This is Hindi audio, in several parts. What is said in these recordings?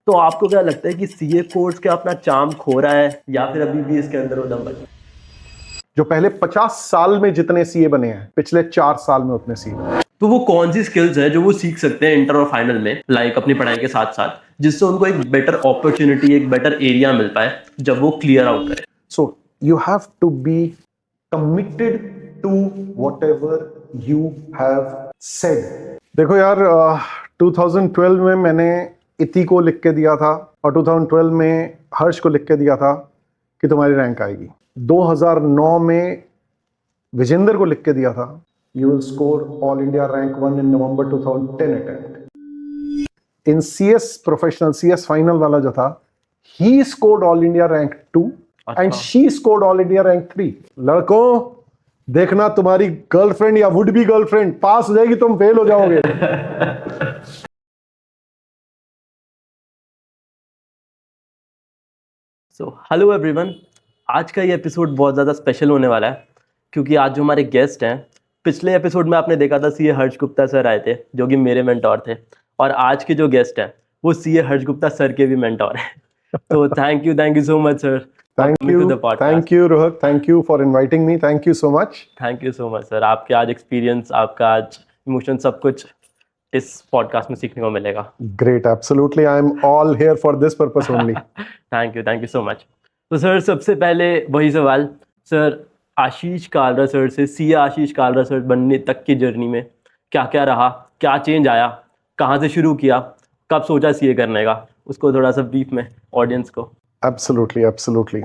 तो आपको क्या लगता है कि सीए कोर्स क्या अपना चार्म खो रहा है या फिर अभी भी इसके अंदर वो दम बचा? जो पहले 50 साल में जितने सीए बने हैं, पिछले 4 साल में उतने सीए बने हैं। तो वो कौन सी स्किल्स है जो वो सीख सकते हैं इंटर और फाइनल में, लाइक अपनी पढ़ाई के साथ साथ, जिससे उनको एक बेटर अपॉर्चुनिटी, एक बेटर एरिया मिल पाए जब वो क्लियर आउट करें? So you have to be committed to whatever you have said. देखो यार, 2012 में मैंने इति को लिख के दिया था और 2012 में हर्ष को लिख के दिया था कि तुम्हारी रैंक आएगी। 2009 में विजेंद्र को लिख के दिया था, you will score all India rank 1 in November 2010 attempt. In CS professional, CS final वाला जो था, he scored all India rank 2 and she scored all India rank 3. लड़कों देखना, तुम्हारी गर्लफ्रेंड या वुड बी गर्लफ्रेंड पास हो जाएगी, तुम फेल हो जाओगे। सो हेलो एवरीवन, आज का ये एपिसोड बहुत ज़्यादा स्पेशल होने वाला है क्योंकि आज जो हमारे गेस्ट हैं, पिछले एपिसोड में आपने देखा था सीए हर्ष गुप्ता सर आए थे जो कि मेरे मेंटोर थे, और आज के जो गेस्ट हैं वो सीए हर्ष गुप्ता सर के भी मेंटोर हैं। तो thank you so much sir. Thank you Rohit, thank you for inviting me, thank you so much. Thank you so much sir. आपके आज एक्सपीरियंस, आपका आज इमोशन, सब कुछ इस पॉडकास्ट में सीखने को मिलेगा। Great, absolutely, I am all here for this purpose only. Thank you so much. तो सर सबसे पहले वही सवाल, सर आशीष कालरा सर से सीए आशीष कालरा सर बनने तक की जर्नी में क्या क्या रहा, क्या चेंज आया, कहाँ से शुरू किया, कब सोचा सीए करने का, उसको थोड़ा सा ब्रीफ में ऑडियंस को। Absolutely.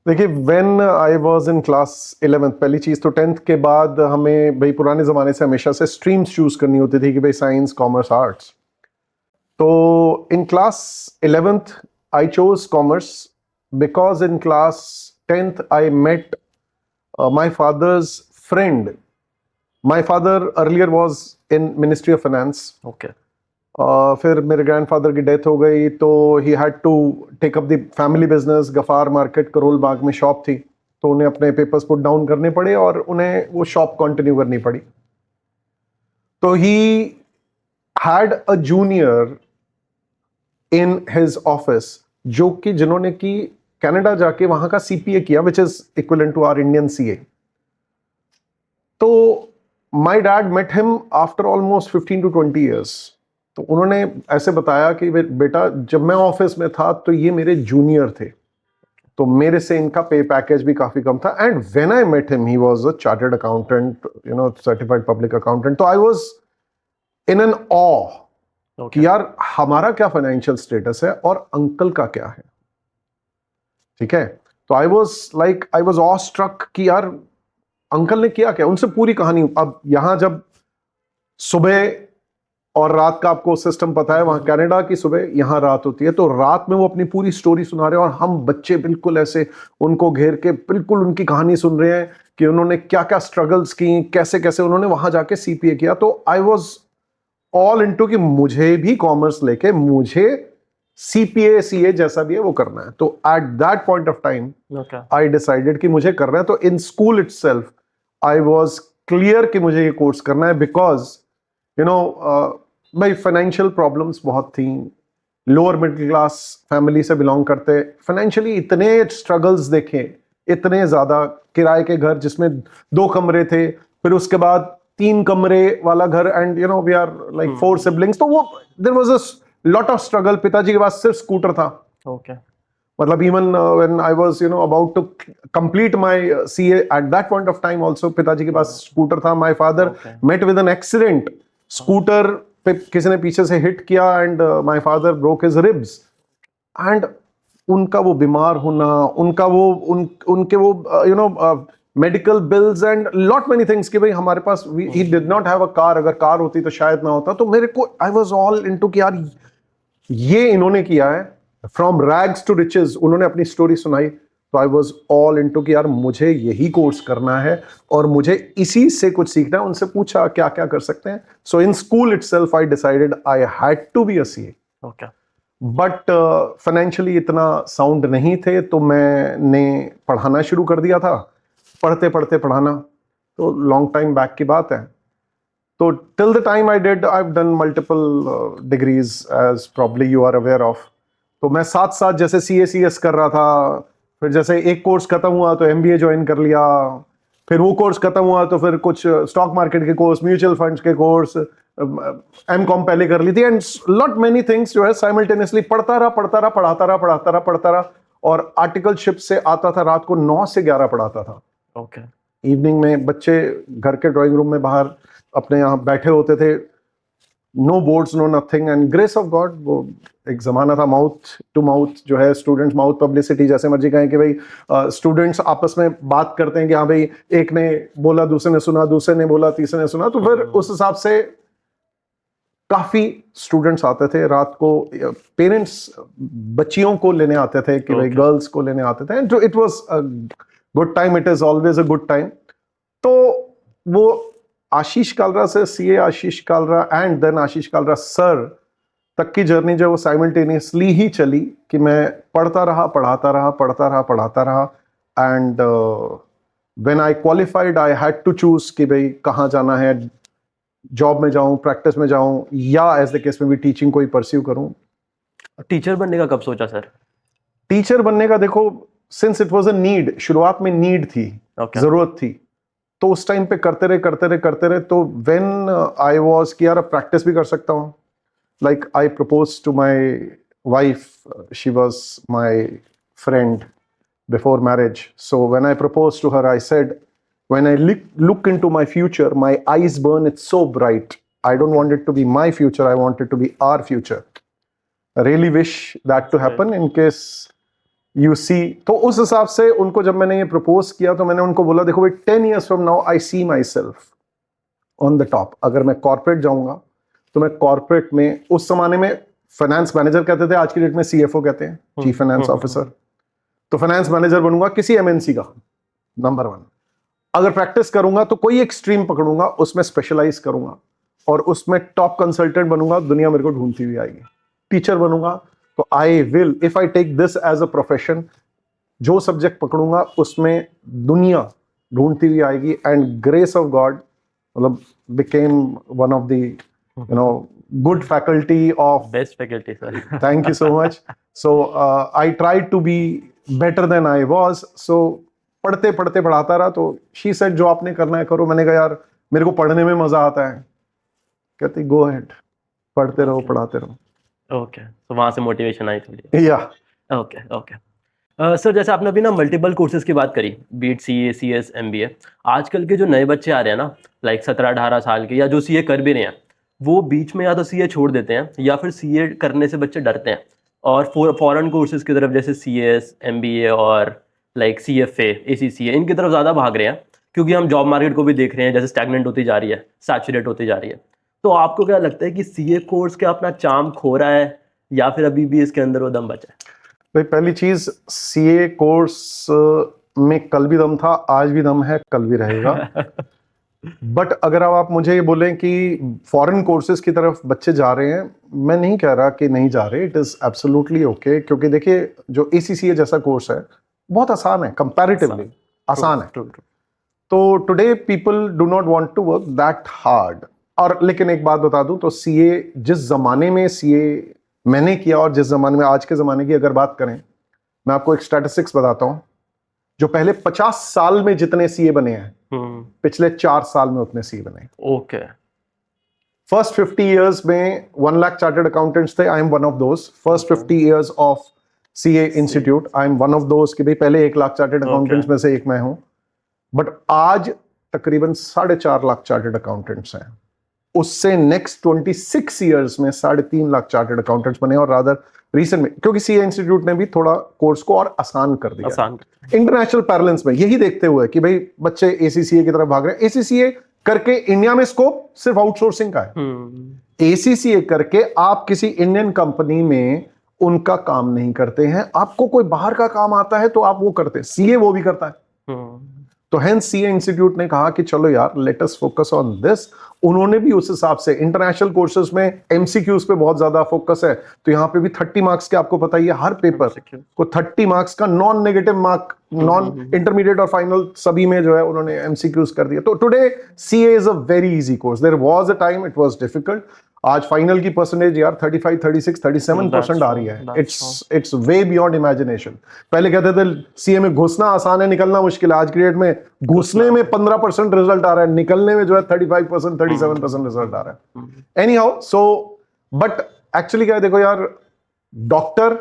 देखिए, when I was in class 11th, पहली चीज़ तो 10th के बाद हमें भाई पुराने ज़माने से हमेशा से स्ट्रीम्स चूज़ करनी होती थी कि भाई साइंस, कॉमर्स, आर्ट्स। तो in class 11th I chose commerce because in class 10th I met my father's friend. My father earlier was in Ministry of Finance. Okay. फिर मेरे ग्रैंडफादर की डेथ हो गई तो he had to take up the family business. Gaffar market Karol Bagh में शॉप थी, तो उन्हें अपने पेपर्स पुट डाउन करने पड़े और उन्हें वो शॉप कंटिन्यू करनी पड़ी। तो he had a junior in his office जिन्होंने की कनाडा जाके वहां का सीपीए किया, which is equivalent to our Indian CA. तो my dad met him after almost 15 to 20 years। तो उन्होंने ऐसे बताया कि बेटा, जब मैं ऑफिस में था तो ये मेरे जूनियर थे, तो मेरे से इनका पे पैकेज भी काफी कम था। And when I met him he was a chartered accountant, certified public accountant. तो आई वाज इन एन ऑ कि यार हमारा क्या फाइनेंशियल स्टेटस है और अंकल का क्या है। ठीक है, तो आई वाज ऑ स्ट्रक कि यार अंकल ने किया क्या, उनसे पूरी कहानी। अब यहां जब सुबह और रात का आपको सिस्टम पता है, वहां कनाडा की सुबह, यहां रात होती है, तो रात में वो अपनी पूरी स्टोरी सुना रहे हैं और हम बच्चे बिल्कुल ऐसे उनको घेर के बिल्कुल उनकी कहानी सुन रहे हैं कि उन्होंने क्या क्या स्ट्रगल्स की, कैसे कैसे उन्होंने वहां जाके सीपीए किया। तो आई वाज ऑल इनटू कि मुझे भी कॉमर्स लेके मुझे सीपीए सीए जैसा भी है वो करना है। तो at that point of time I decided कि मुझे करना है। तो इन school itself I was clear कि मुझे ये कोर्स करना है, बिकॉज भाई फाइनेंशियल प्रॉब्लम्स बहुत थी, लोअर मिडिल क्लास फैमिली से बिलोंग करते, फाइनेंशियली इतने स्ट्रगल्स देखे, इतने ज्यादा। किराए के घर जिसमें 2 कमरे थे, फिर उसके बाद 3 कमरे वाला घर, and we are like 4 siblings. तो वो there was a lot of struggle. पिताजी के पास सिर्फ स्कूटर था। ओके। मतलब even when I was about to complete my CA at that point of time also, पिताजी के पास स्कूटर था। My father met with an accident, scooter पे किसी ने पीछे से हिट किया and my father broke his ribs. And उनका वो बीमार होना, उनका वो उनके वो medical bills and lot many things कि भाई हमारे पास ही did not have a car. अगर कार होती तो शायद ना होता। तो मेरे को आई वाज ऑल इनटू कि यार ये इन्होंने किया है, फ्रॉम रैग्स टू रिचेस। उन्होंने अपनी स्टोरी सुनाई, तो आई वाज ऑल इनटू कि यार मुझे यही कोर्स करना है और मुझे इसी से कुछ सीखना है। उनसे पूछा क्या क्या कर सकते हैं। So in school itself I decided I had to be a CA. Okay. But financially इतना साउंड नहीं थे, तो मैंने पढ़ाना शुरू कर दिया था। पढ़ते पढ़ाना, तो लॉन्ग टाइम बैक की बात है। तो till the time I have done multiple degrees as probably you are aware of. तो मैं साथ साथ जैसे CACS कर रहा था, फिर जैसे एक कोर्स खत्म हुआ तो MBA ज्वाइन कर लिया, फिर वो कोर्स खत्म हुआ तो फिर कुछ स्टॉक मार्केट के कोर्स, म्यूचुअल फंड्स के कोर्स, MCOM पहले कर ली थी, एंड लॉट मेनी थिंग्स जो है साइमल्टेनियसली पढ़ता रहा, पढ़ता रहा। और आर्टिकलशिप से आता था, रात को 9 से 11 पढ़ाता था। ओके। इवनिंग में बच्चे घर के ड्राइंग रूम में बाहर अपने यहाँ बैठे होते थे, no boards no nothing, and grace of God वो एक जमाना था माउथ टू माउथ जो है, स्टूडेंट्स माउथ पब्लिसिटी, जैसे मर्जी कहें कि भाई स्टूडेंट्स आपस में बात करते हैं कि हाँ भाई एक ने बोला, दूसरे ने सुना, दूसरे ने बोला, तीसरे ने सुना, तो फिर उस हिसाब से काफी स्टूडेंट्स आते थे रात को। पेरेंट्स बच्चियों को लेने आते थे कि भाई गर्ल्स को लेने आते थे, and it was a good time, it is always a good time. तो वो आशीष कालरा से CA Ashish Kalra and then Ashish Kalra sir तक की जर्नी जो वो साइमल्टेनियसली ही चली कि मैं पढ़ता रहा, पढ़ाता रहा, and when I qualified I had to choose कि भाई कहाँ जाना है, जॉब में जाऊं, प्रैक्टिस में जाऊं, या एज द केस में भी टीचिंग को ही परस्यू करूं। टीचर बनने का कब सोचा सर? टीचर बनने का देखो, since it was a need, शुरुआत में नीड थी, जरूरत थी, तो उस टाइम पे करते रहे। तो व्हेन आई वाज कि यार प्रैक्टिस भी कर सकता हूं, like I proposed to my wife, she was my friend before marriage, so when I proposed to her I said, when I look into my future, my eyes burn, it's so bright, I don't want it to be my future, I want it to be our future. I really wish that to happen in case you see। तो उस हिसाब से उनको जब मैंने ये प्रपोज किया तो मैंने उनको बोला देखो भाई 10 years from now I see myself on the top। अगर मैं कॉर्पोरेट जाऊंगा तो मैं कॉर्पोरेट में, उस जमाने में फाइनेंस मैनेजर कहते थे, आज की डेट में CFO कहते हैं, चीफ फाइनेंस ऑफिसर। तो फाइनेंस मैनेजर बनूंगा किसी MNC का, नंबर 1। अगर प्रैक्टिस करूंगा तो कोई एक स्ट्रीम पकड़ूंगा, उसमें स्पेशलाइज करूंगा और उसमें टॉप कंसल्टेंट बनूंगा, दुनिया मेरे को ढूंढती हुई आएगी। टीचर बनूंगा तो I will, if I take this as a profession, जो सब्जेक्ट पकड़ूंगा उसमें दुनिया ढूंढती हुई आएगी, एंड ग्रेस ऑफ गॉड मतलब became one of the good faculty of best faculty sir। thank you so much। so I tried to be better than I was, so पढ़ते पढ़ाता रहा। तो she said जो आपने करना है करो। मैंने कहा यार मेरे को पढ़ने में मजा आता है। कहती go ahead, पढ़ते रहो, पढ़ाते रहो। ओके, तो वहां से मोटिवेशन आई थोड़ी। या ओके। सर जैसे आपने अभी ना मल्टीपल कोर्सेज की बात करी, बीट CA CS MBA, आजकल के जो नए बच्चे आ रहे हैं ना, लाइक 17-18 साल के, या जो CA कर भी रहे हैं, वो बीच में या तो CA छोड़ देते हैं, या फिर CA करने से बच्चे डरते हैं और फॉरेन कोर्सेज की तरफ जैसे CS MBA और लाइक CFA ACCA इनकी तरफ ज़्यादा भाग रहे हैं, क्योंकि हम जॉब मार्केट को भी देख रहे हैं जैसे स्टैग्नेंट होती जा रही है, सैचुरेट होती जा रही है। तो आपको क्या लगता है कि CA कोर्स क्या अपना चार्म खो रहा है, या फिर अभी भी इसके अंदर वो दम बचा है? भाई पहली चीज, CA कोर्स में कल भी दम था, आज भी दम है, कल भी रहेगा। बट अगर आप मुझे ये बोलें कि फॉरेन कोर्सेज की तरफ बच्चे जा रहे हैं, मैं नहीं कह रहा कि नहीं जा रहे, इट इज एब्सोल्युटली ओके। क्योंकि देखिए जो ACCA जैसा कोर्स है बहुत आसान है, कंपैरेटिवली आसान है। तो today people do not want to work that hard. और लेकिन एक बात बता दूं, तो CA जिस जमाने में CA मैंने किया और जिस जमाने में, आज के जमाने की अगर बात करें, मैं आपको एक स्टैटिस्टिक्स बताता हूं। जो पहले 50 साल में जितने CA बने हैं, पिछले 4 साल में उतने CA बने। ओके। फर्स्ट 50 इयर्स में 1 लाख चार्टर्ड अकाउंटेंट्स थे, I am one of those. First 50 years of CA institute, I am one of those कि भाई पहले 1 लाख चार्टर्ड अकाउंटेंट्स में से एक मैं हूं। बट आज तकरीबन 4.5 लाख चार्टर्ड अकाउंटेंट्स हैं। उससे नेक्स्ट 26 इयर्स में 3.5 लाख चार्टर्ड अकाउंटेंट्स बने, और रादर रिसेंट में, क्योंकि CA इंस्टीट्यूट ने भी थोड़ा कोर्स को और आसान कर दिया इंटरनेशनल पैरेलल्स में, यही देखते हुए कि भाई बच्चे ACCA की तरफ भाग रहे हैं। ACCA करके इंडिया में स्कोप सिर्फ आउटसोर्सिंग का है। ACCA करके आप किसी इंडियन कंपनी में उनका काम नहीं करते हैं। आपको कोई बाहर का काम आता है तो आप वो करते हैं, CA वो भी करता है। तो हेंस सीए इंस्टीट्यूट ने कहा कि चलो यार let us focus on this. उन्होंने भी उस हिसाब से इंटरनेशनल कोर्सेज में एमसीक्यूज पे बहुत ज्यादा फोकस है, तो यहाँ पे भी 30 मार्क्स के आपको पता ही है, हर पेपर को 30 मार्क्स का non negative mark, non intermediate और फाइनल सभी में जो है उन्होंने एमसीक्यूज कर दिया। तो today CA is a very easy course. There was a time it was difficult. आज फाइनल की परसेंटेज यार 35, 36, 37% आ रही है। It's way beyond imagination. पहले कहते थे सीए में घुसना आसान है, निकलना मुश्किल है। आज की डेट में घुसने में 15% रिजल्ट आ रहा है, निकलने में जो है 35%, 37% रिजल्ट आ रहा है। Any how, so but actually क्या है, देखो यार, डॉक्टर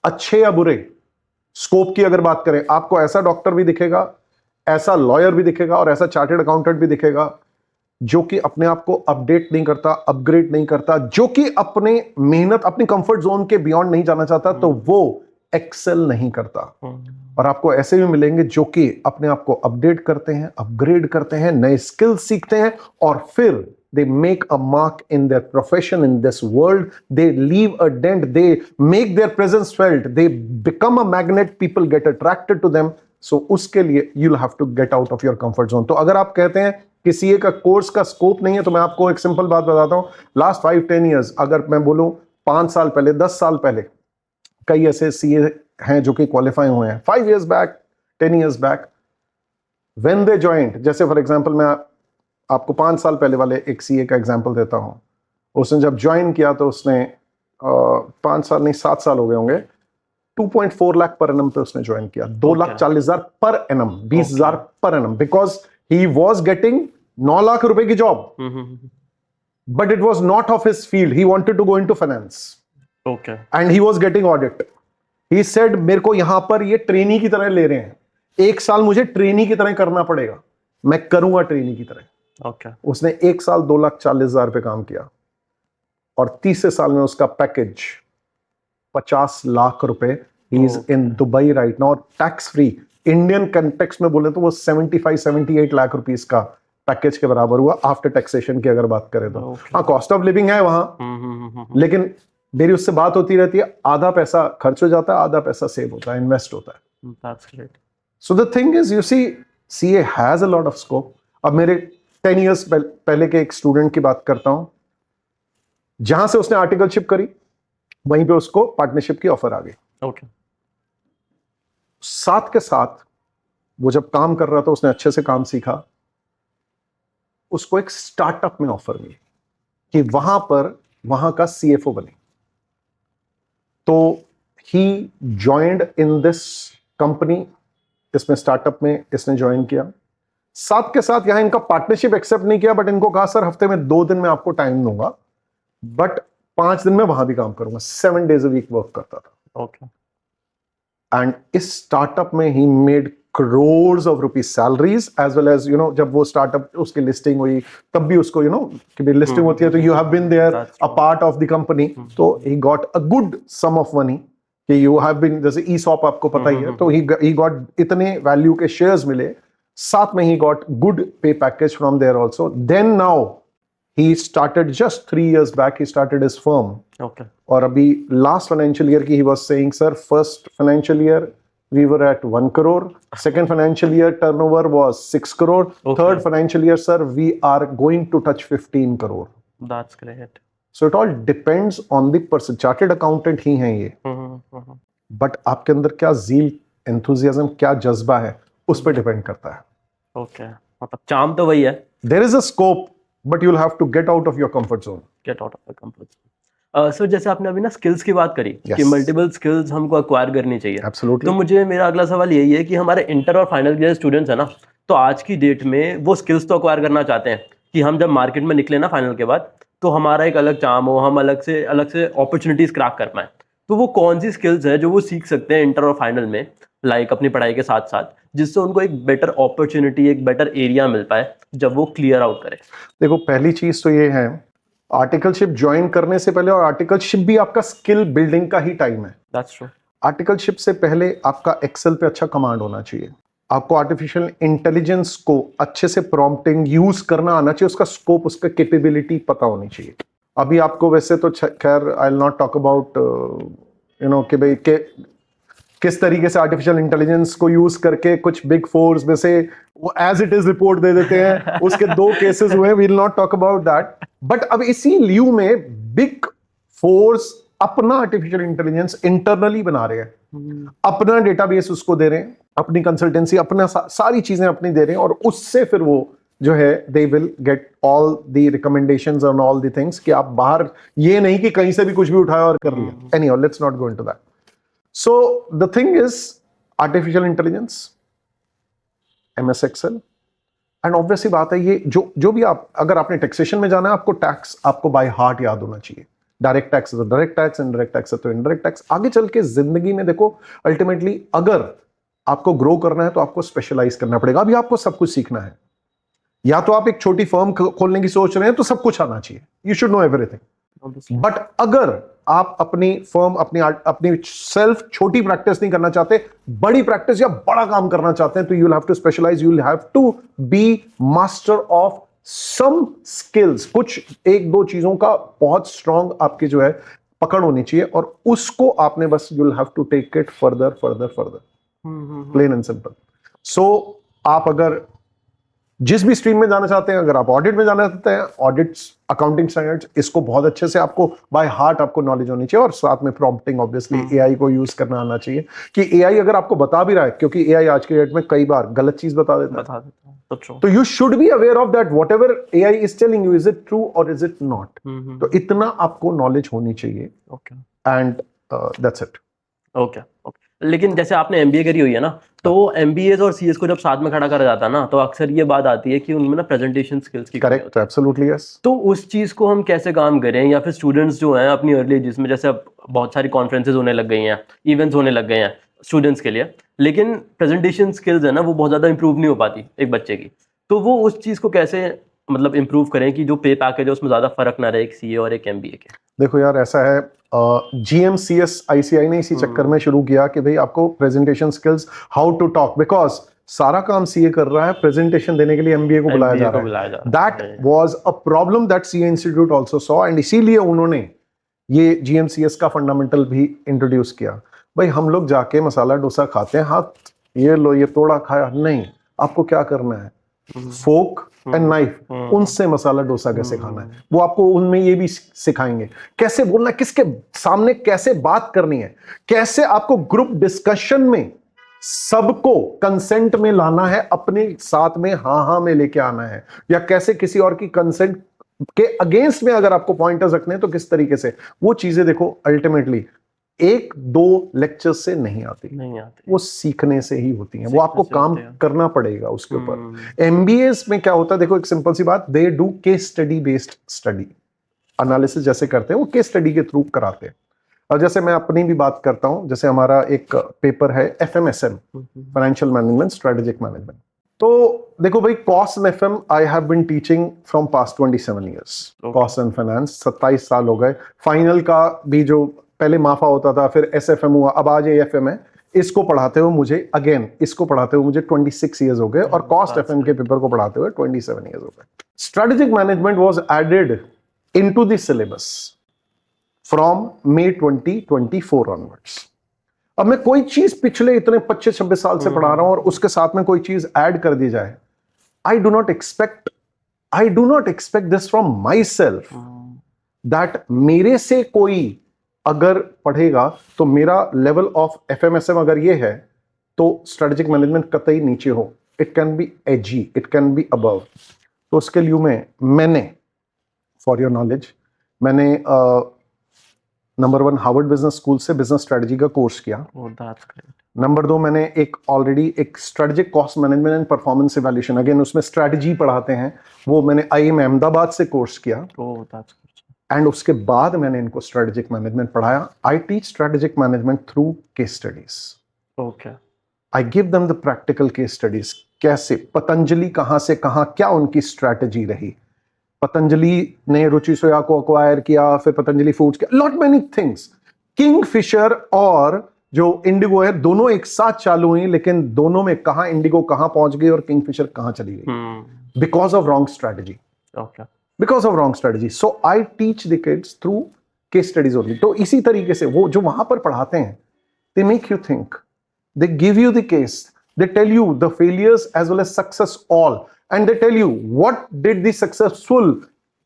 अच्छे या बुरे, स्कोप की अगर बात करें, आपको ऐसा डॉक्टर भी दिखेगा, ऐसा लॉयर भी दिखेगा और ऐसा चार्टेड अकाउंटेंट भी दिखेगा जो कि अपने आप को अपडेट नहीं करता, अपग्रेड नहीं करता, जो कि अपने मेहनत, अपनी कंफर्ट जोन के बियॉन्ड नहीं जाना चाहता, तो वो एक्सेल नहीं करता। और आपको ऐसे भी मिलेंगे जो कि अपने आप को अपडेट करते हैं, अपग्रेड करते हैं, नए स्किल्स सीखते हैं और फिर they make a mark in their profession, in this world. They leave a dent, they make their presence felt, they become a magnet, people get attracted to them. So उसके लिए you'll have to get out of your comfort zone. तो अगर आप कहते हैं कि सीए का कोर्स का स्कोप नहीं है, तो मैं आपको एक सिंपल बात बताता हूं। लास्ट 5-10 ईयर्स, अगर मैं बोलूं 5 साल पहले, 10 साल पहले, कई ऐसे सीए हैं जो कि क्वालिफाई हुए हैं 5 years back, 10 years back, when they joined, जैसे फॉर एग्जाम्पल मैं आपको 5 साल पहले वाले एक सीए का एग्जांपल देता हूं। उसने जब ज्वाइन किया तो उसने 5 साल नहीं 7 साल हो गए होंगे, 2.4 लाख पर एनम पे उसने ज्वाइन किया। 2,40,000 पर annum, 20,000 per annum, because he was getting 9 lakh रुपए की job, but it was not of his field. He wanted to go into finance and he was getting audit. He said मेरे को यहां पर ये ट्रेनी की तरह ले रहे हैं, 1 साल मुझे ट्रेनी की तरह करना पड़ेगा, मैं करूंगा ट्रेनी की तरह। उसने 1 साल 2,40,000 पे काम किया और तीसरे साल में उसका पैकेज 50 लाख रुपए। He is in Dubai right now, tax free. Indian context में बोले तो वो 75-78 लाख रुपीस का पैकेज के बराबर हुआ आफ्टर टैक्सेशन की अगर बात करें तो। हाँ, कॉस्ट ऑफ लिविंग है वहां, लेकिन मेरी उससे बात होती रहती है, आधा पैसा खर्च हो जाता है, आधा पैसा सेव होता है, इन्वेस्ट होता है। That's great. So the thing is, you see, CA has a lot of scope. अब मेरे 10 years पहले के एक स्टूडेंट की बात करता हूं, जहां से उसने आर्टिकलशिप करी वहीं पे उसको पार्टनरशिप की ऑफर आ गई। Okay. साथ के साथ वो जब काम कर रहा था, उसने अच्छे से काम सीखा, उसको एक स्टार्टअप में ऑफर मिली कि वहां का सीएफओ बने। तो he joined in this company, इसमें स्टार्टअप में इसने ज्वाइन किया। साथ के साथ यहां इनका पार्टनरशिप एक्सेप्ट नहीं किया, बट इनको कहा सर हफ्ते में 2 दिन मैं आपको टाइम दूंगा, बट 5 दिन में वहां भी काम करूंगा। 7 days a week वर्क करता था। Okay. एंड इस स्टार्टअप में he made crores of rupees salaries, as well as, you know, जब वो स्टार्टअप उसकी लिस्टिंग हुई तब भी उसको, you know, कि भी लिस्टिंग होती है तो you have been there, a part of the company, तो he got a good sum of money कि you have been, जैसे ESOP आपको पता ही है, तो he got इतने वैल्यू के शेयर्स मिले, साथ में he got good pay package from there also. Then now he started just 3 years back, he started his firm. Okay. और अभी last financial year की he was saying, sir, first financial year we were at 1 crore, second financial year turnover was 6 crore, third financial year, sir, we are going to touch 15 crore. That's great. So it all depends on the person. Chartered accountant ही हैं ये, but आपके अंदर क्या zeal, enthusiasm, क्या जज्बा है, उस पर डिपेंड करता है। Okay. मतलब चाम तो वही है। There is a scope, but you'll have to get out of your comfort zone. Get out of the comfort zone. Sir जैसे आपने अभी ना स्किल्स की बात करी कि मल्टीपल स्किल्स हमको अक्वायर करनी चाहिए। Absolutely. तो मुझे मेरा अगला सवाल यही है कि हमारे इंटर और फाइनल ईयर स्टूडेंट्स है ना, तो आज की डेट में वो स्किल्स तो अक्वायर करना चाहते हैं कि हम जब मार्केट में निकले ना फाइनल के बाद, तो हमारा एक अलग चार्म हो, हम अलग से अपॉर्चुनिटीज क्रैक कर पाए। तो वो कौन सी स्किल्स है जो वो सीख सकते हैं इंटर और फाइनल में, लाइक अपनी पढ़ाई के साथ साथ, जिससे उनको एक बेटर अपॉर्चुनिटी, एक बेटर एरिया मिल पाए जब वो क्लियर आउट करें? देखो, पहली चीज तो ये है, आर्टिकलशिप ज्वाइन करने से पहले, और आर्टिकलशिप भी आपका स्किल बिल्डिंग का ही टाइम है। That's true. आर्टिकलशिप से पहले आपका एक्सेल पे अच्छा कमांड होना चाहिए, आपको आर्टिफिशियल इंटेलिजेंस को अच्छे से प्रॉम्प्टिंग यूज करना आना चाहिए, उसका स्कोप, उसका कैपेबिलिटी पता होनी चाहिए। अभी आपको वैसे तो खैर आई will not talk about you know कि भाई के किस तरीके से आर्टिफिशियल इंटेलिजेंस को यूज करके कुछ बिग फोर्स में से वो एज इट इज रिपोर्ट दे देते हैं, उसके 2 केसेस हुए, we will not talk about that. But अब इसी लियू में बिग फोर्स अपना आर्टिफिशियल इंटेलिजेंस इंटरनली बना रहे हैं, अपना डेटाबेस उसको दे रहे हैं, अपनी कंसल्टेंसी, अपना सारी चीजें अपनी दे रहे हैं, और उससे फिर वो जो है they will get all the recommendations on all the things, कि आप बाहर ये नहीं कि कहीं से भी कुछ भी उठाया और कर लिया। Anyhow, let's not go into that. So the thing is artificial intelligence, MS Excel, and obviously बात है ये जो भी आप, अगर आपने टैक्सेशन में जाना है, आपको टैक्स आपको बाय हार्ट याद होना चाहिए। डायरेक्ट टैक्स है तो डायरेक्ट टैक्स, इनडायरेक्ट टैक्स है तो इनडायरेक्ट टैक्स। आगे चल के जिंदगी में देखो, अल्टीमेटली अगर आपको ग्रो करना है तो आपको स्पेशलाइज करना पड़ेगा। अभी आपको सब कुछ सीखना है, या तो आप एक छोटी फर्म खोलने की सोच रहे हैं तो सब कुछ आना चाहिए, you should know everything. But अगर आप अपनी फर्म, अपनी सेल्फ छोटी प्रैक्टिस नहीं करना चाहते, बड़ी प्रैक्टिस या बड़ा काम करना चाहते हैं, तो you will have to specialize, you will have to be master of some skills. कुछ 1-2 चीजों का बहुत स्ट्रांग आपकी जो है पकड़ होनी चाहिए, और उसको आपने बस you will have to take it further further further, plain and simple. So आप अगर जिस भी स्ट्रीम में जाना चाहते हैं, अगर आप ऑडिट में जाना चाहते हैं, ऑडिट्स, अकाउंटिंग स्टैंडर्ड्स, इसको बहुत अच्छे से आपको बाय हार्ट आपको नॉलेज होनी चाहिए, और साथ में प्रॉम्प्टिंग, ऑब्वियसली एआई को यूज करना आना चाहिए, कि एआई अगर आपको बता भी रहा है, क्योंकि एआई आज के डेट में कई बार गलत चीज बता देता है, तो you should be aware of that, what ever AI is telling you, is it true और इज इट नॉट। तो इतना आपको नॉलेज होनी चाहिए, एंड दैट्स इट। ओके। लेकिन जैसे आपने एमबीए करी हुई है ना, तो एमबीए और सीएस को जब साथ में खड़ा करा जाता है ना, तो अक्सर ये बात आती है कि उनमें ना प्रेजेंटेशन स्किल्स की कमी होती है। Correct, absolutely yes. तो उस चीज को हम कैसे काम करें, या फिर स्टूडेंट्स जो हैं अपनी अर्ली एजेस में, जैसे अब बहुत सारी कॉन्फ्रेंसेज होने लग गई हैं, इवेंट्स होने लग गए हैं स्टूडेंट्स के लिए, लेकिन प्रेजेंटेशन स्किल्स है ना वो बहुत ज्यादा इंप्रूव नहीं हो पाती एक बच्चे की, तो वो उस चीज को कैसे मतलब इंप्रूव करें कि जो पे पैकेज है उसमें ज्यादा फर्क ना रहे एक सीए और एक एमबीए के? देखो यार, ऐसा है, GMCS ICI ने इसी चक्कर में शुरू किया कि भाई आपको presentation skills, how to talk, because सारा काम सीए कर रहा है, प्रेजेंटेशन देने के लिए एमबीए को बुलाया जा रहा है। That was a problem that CA institute also saw, and इसीलिए उन्होंने ये GMCS का फंडामेंटल भी इंट्रोड्यूस किया। भाई हम लोग जाके मसाला डोसा खाते हैं, हाथ ये लो ये तोड़ा खाया नहीं, आपको क्या करना है, फोक एंड नाइफ, उनसे मसाला डोसा कैसे खाना है, वो आपको उनमें ये भी सिखाएंगे, कैसे बोलना, किसके सामने कैसे बात करनी है, कैसे आपको ग्रुप डिस्कशन में सबको कंसेंट में लाना है, अपने साथ में हाँ में लेके आना है, या कैसे किसी और की कंसेंट के अगेंस्ट में अगर आपको पॉइंटर्स रखने हैं तो किस तरीके से। वो चीजें देखो अल्टीमेटली 1-2 लेक्चर से नहीं आती, वो सीखने से ही होती हैं, वो आपको काम करना पड़ेगा उसके ऊपर। एमबीएस में क्या होता है, देखो एक सिंपल सी बात, they do case study based study analysis, जैसे करते हैं वो केस स्टडी के थ्रू कराते हैं। और जैसे मैं अपनी भी बात करता हूं, जैसे हमारा एक पेपर है FMSM, financial management strategic management, तो देखो भाई, cost and FM I have been teaching from past 27 years, cost and finance 27 साल हो गए। फाइनल का भी जो पहले माफा होता था, फिर SFM हुआ, अब आज AFM है, इसको पढ़ाते हुए मुझे इसको पढ़ाते हुए मुझे 26 ईयर्स हो गए, और कॉस्ट FM के पेपर को पढ़ाते हुए 27 ईयर्स हो गए। Strategic management was added into the syllabus from May 2024 onwards. अब मैं कोई चीज पिछले इतने 25-26 साल से पढ़ा रहा हूं, और उसके साथ में कोई चीज ऐड कर दी जाए, I do not expect this from my self, that मेरे से कोई अगर पढ़ेगा तो मेरा लेवल ऑफ FMSM अगर ये है, तो स्ट्रेटेजिक मैनेजमेंट कतई नीचे हो, it can be edgy, it can be above. तो उसके लिए मैंने फॉर योर नॉलेज, मैंने नंबर 1 हार्वर्ड बिजनेस स्कूल से बिजनेस स्ट्रेटजी का कोर्स किया। नंबर 2 मैंने एक strategic cost management and performance evaluation, again उसमें स्ट्रेटजी पढ़ाते हैं, वो मैंने IIM अहमदाबाद से कोर्स किया। एंड उसके बाद मैंने इनको स्ट्रेटेजिक मैनेजमेंट पढ़ाया। I teach strategic management through case studies. Okay, I give them the practical case studies, कैसे पतंजलि कहां से कहां, क्या उनकी स्ट्रेटजी रही, पतंजलि ने रुचि सोया को अक्वायर किया, फिर पतंजलि फूड्स के लॉट मेनी थिंग्स, किंगफिशर और जो इंडिगो है, दोनों एक साथ चालू हुई, लेकिन दोनों में कहां इंडिगो कहां पहुंच गई और किंगफिशर कहां चली गई, because of wrong strategy. Okay, because of wrong strategy. So I teach the kids through case studies only. तो इसी तरीके से वो जो वहां पर पढ़ाते हैं, they make you think They give you the case. They tell you the failures as well as success all. And they tell you what did the successful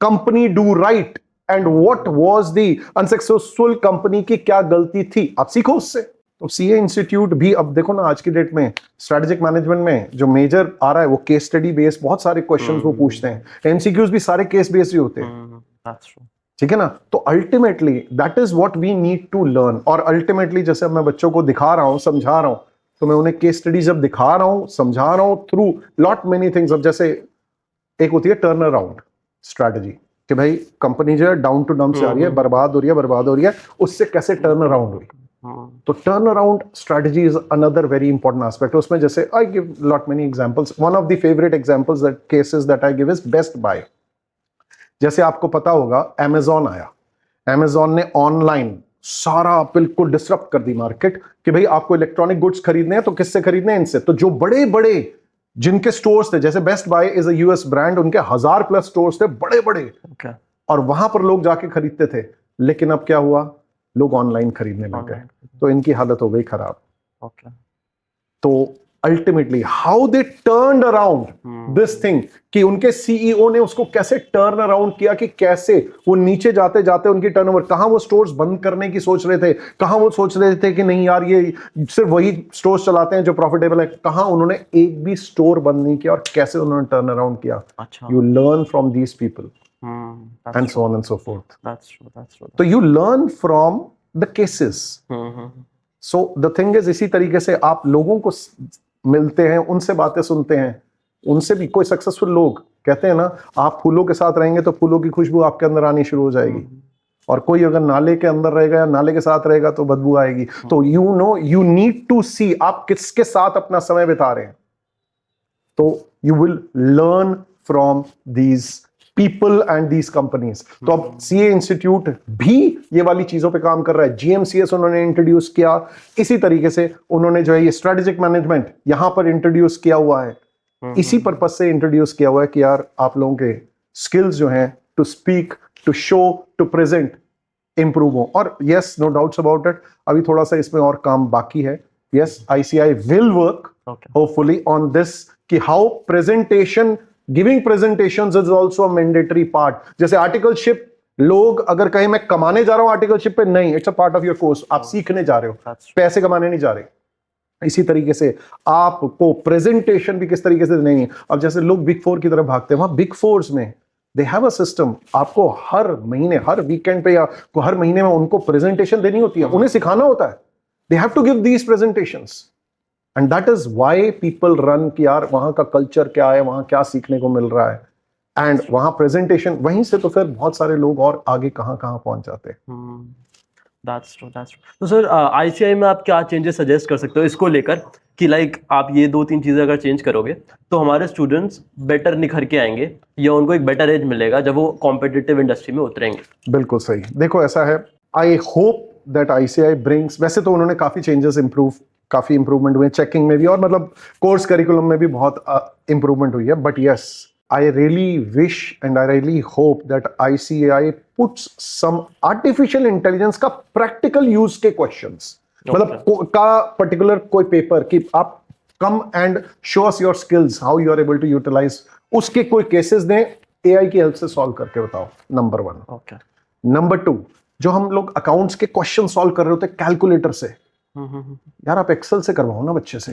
company do right and what was the unsuccessful company की क्या गलती थी. आप सीखो उससे. तो सीए इंस्टीट्यूट भी अब देखो ना आज की डेट में स्ट्रेटेजिक मैनेजमेंट में जो मेजर आ रहा है वो केस स्टडी बेस्ड बहुत सारे क्वेश्चंस वो पूछते हैं. एमसीक्यूज भी सारे केस बेस्ड ही होते हैं. ठीक है ना. तो ultimately that is what we need to learn. और अल्टीमेटली जैसे मैं बच्चों को दिखा रहा हूं समझा रहा हूं तो मैं उन्हें केस स्टडी जब दिखा रहा हूं समझा रहा हूं थ्रू लॉट मेनी थिंग्स. अब जैसे एक होती है टर्न अराउंड स्ट्रैटेजी कि भाई कंपनी जो है डाउन टू डाउन से आ रही है, बर्बाद हो रही है, उससे कैसे टर्न अराउंड हुई. तो turn around strategy is another very important aspect. उसमें जैसे I give lot many examples. One of the favourite examples that cases that I give is Best Buy. जैसे आपको पता होगा अमेजॉन आया. अमेजॉन ने ऑनलाइन सारा बिल्कुल डिसरप्ट कर दी मार्केट कि भाई आपको इलेक्ट्रॉनिक गुड्स खरीदने हैं तो किससे खरीदने हैं, इनसे. तो जो बड़े बड़े जिनके स्टोर्स थे, जैसे Best Buy is a US brand, उनके 1000+ स्टोर्स थे बड़े बड़े. और वहां पर लोग जाके खरीदते थे. लेकिन अब क्या हुआ, लोग ऑनलाइन खरीदने लग गए तो इनकी हालत हो गई खराब. तो ultimately how they turned around this thing कि उनके सीईओ ने उसको कैसे टर्न अराउंड किया कि कैसे वो नीचे जाते जाते उनकी टर्नओवर, कहां वो स्टोर्स बंद करने की सोच रहे थे, कहां वो सोच रहे थे कि नहीं यार ये सिर्फ वही स्टोर्स चलाते हैं जो प्रॉफिटेबल है, कहां उन्होंने एक भी स्टोर बंद नहीं किया और कैसे उन्होंने टर्न अराउंड किया. You learn from these people and so on and so forth. That's true. So you learn from the cases. So the thing is इसी तरीके से आप लोगों को मिलते हैं, उनसे बातें सुनते हैं, उनसे भी कोई सक्सेसफुल लोग कहते हैं ना आप फूलों के साथ रहेंगे तो फूलों की खुशबू आपके अंदर आनी शुरू हो जाएगी. और कोई अगर नाले के अंदर रहेगा या नाले के साथ रहेगा तो बदबू आएगी. तो you need to see आप किसके साथ अपना समय बिता रहे हैं. तो you will learn from these people and these companies. तो अब सीए इंस्टीट्यूट भी ये वाली चीजों पे काम कर रहा है. जीएमसीएस उन्होंने इंट्रोड्यूस किया. इसी तरीके से उन्होंने जो है ये स्ट्रेटेजिक मैनेजमेंट यहां पर इंट्रोड्यूस किया हुआ है. इसी पर्पस से इंट्रोड्यूस किया हुआ है कि यार आप लोगों के स्किल्स जो हैं to speak, to show, to present improve हो. और yes, no doubts about it, अभी थोड़ा सा इसमें और काम बाकी है. Yes, ICI will work hopefully on this कि how presentation, giving presentations is also a mandatory part. जैसे आर्टिकलशिप, लोग अगर कहीं मैं कमाने जा रहा हूं आर्टिकलशिप पे, नहीं, it's a part of your course. आप सीखने जा रहे हो, पैसे कमाने नहीं जा रहे. इसी तरीके से आपको प्रेजेंटेशन भी किस तरीके से नहीं है. अब जैसे लोग बिग फोर की तरफ भागते हैं, वहां बिग फोर्स में दे हैव अ सिस्टम. आपको हर महीने, हर वीकेंड पे या हर महीने में उनको प्रेजेंटेशन देनी होती है, उन्हें सिखाना होता है. They have to give these presentations. And that is why people run कि यार वहां का कल्चर क्या है, वहां क्या सीखने को मिल रहा है. एंड वहां प्रेजेंटेशन, वहीं से तो फिर बहुत सारे लोग और आगे कहां पहुंच जाते हैं. That's true. तो सर आईसीआई में आप क्या चेंजेस सजेस्ट कर सकते हो इसको लेकर कि लाइक आप ये 2-3 चीजें अगर चेंज करोगे तो हमारे स्टूडेंट्स बेटर निखर के आएंगे या उनको एक बेटर एज मिलेगा जब वो कॉम्पिटिटिव इंडस्ट्री में उतरेंगे. बिल्कुल सही. देखो ऐसा है, I hope that ICI brings, वैसे तो उन्होंने काफी चेंजेस काफी इंप्रूवमेंट हुए चेकिंग में भी और मतलब कोर्स करिकुलम में भी बहुत इंप्रूवमेंट हुई है. But yes, I really wish and I really hope that ICAI puts some artificial intelligence का प्रैक्टिकल यूज के क्वेश्चंस, मतलब का पर्टिकुलर कोई पेपर कि आप come and show us your skills, how you are able to utilize, उसके कोई केसेस दें, एआई की हेल्प से सॉल्व करके बताओ. नंबर 1. नंबर 2, जो हम लोग अकाउंट्स के क्वेश्चन सॉल्व कर रहे होते कैलकुलेटर से, यार आप एक्सेल से करवाओ ना बच्चे से.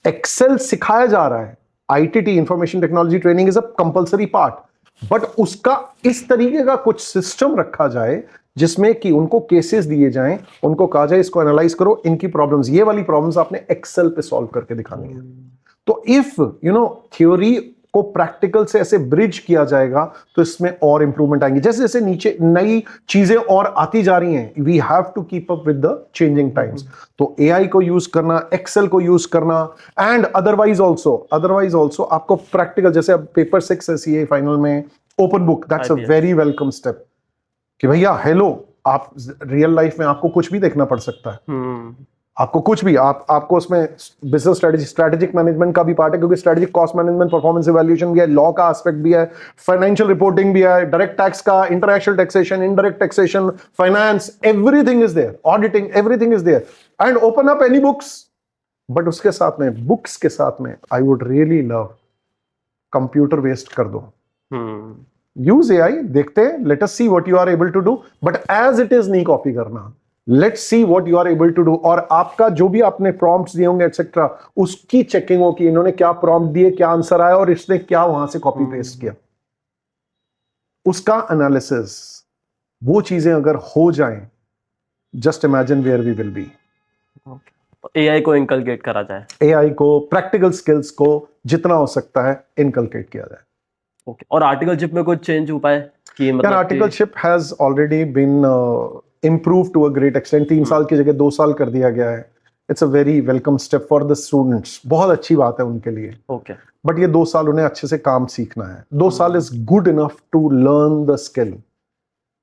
एक्सेल सिखाया जा रहा है. ITT, information technology training is a compulsory part. But उसका इस तरीके का कुछ सिस्टम रखा जाए जिसमें कि उनको केसेस दिए जाएं, उनको कहा जाए इसको एनालाइज करो, इनकी प्रॉब्लम्स, ये वाली प्रॉब्लम्स आपने एक्सेल पे सॉल्व करके दिखानी है. तो इफ थ्योरी को प्रैक्टिकल से ऐसे ब्रिज किया जाएगा तो इसमें और इंप्रूवमेंट आएंगी. जैसे जैसे नीचे नई चीजें और आती जा रही हैं, we have to keep up with the changing times. तो एआई को यूज करना, एक्सेल को यूज करना एंड अदरवाइज ऑल्सो आपको प्रैक्टिकल, जैसे अब पेपर 6 है सीए फाइनल में, open book, that's a very welcome step कि भैया हेलो, आप रियल लाइफ में आपको कुछ भी देखना पड़ सकता है. आपको कुछ भी, आपको उसमें बिजनेस स्ट्रेटेजिक मैनेजमेंट का भी पार्ट है, क्योंकि strategic cost management, performance evaluation भी है, लॉ का एस्पेक्ट भी है, फाइनेंशियल रिपोर्टिंग भी है, डायरेक्ट टैक्स का, international taxation, indirect taxation, finance, everything is there, auditing, everything is there. And open up any books, but उसके साथ में बुक्स के साथ में I would really love computer based कर दो. यूज एआई, देखते हैं, let us see what you are able to do, but as it is नहीं कॉपी करना. Let's see what you are able to do. और आपका जो भी आपने प्रॉम्प्ट्स दिए होंगे एटसेट्रा, उसकी चेकिंग हो कि इन्होंने क्या प्रॉम्प्ट दिए, क्या आंसर आया और इसने क्या वहां से कॉपी पेस्ट किया, उसका एनालिसिस. वो चीजें अगर हो जाएं, just imagine where we will be. AI को इनकलकेट करा जाए, एआई को, प्रैक्टिकल स्किल्स को जितना हो सकता है इनकलकेट किया जाए. ओके. और आर्टिकलशिप में कुछ चेंज हो पाए कि मतलब articleship has already been improve to a great extent. 3 साल की जगह 2 साल कर दिया गया है. It's a very welcome step for the students. बहुत अच्छी बात है उनके लिए. ओके. बट ये 2 साल उन्हें अच्छे से काम सीखना है. 2 साल is good enough to learn the skill.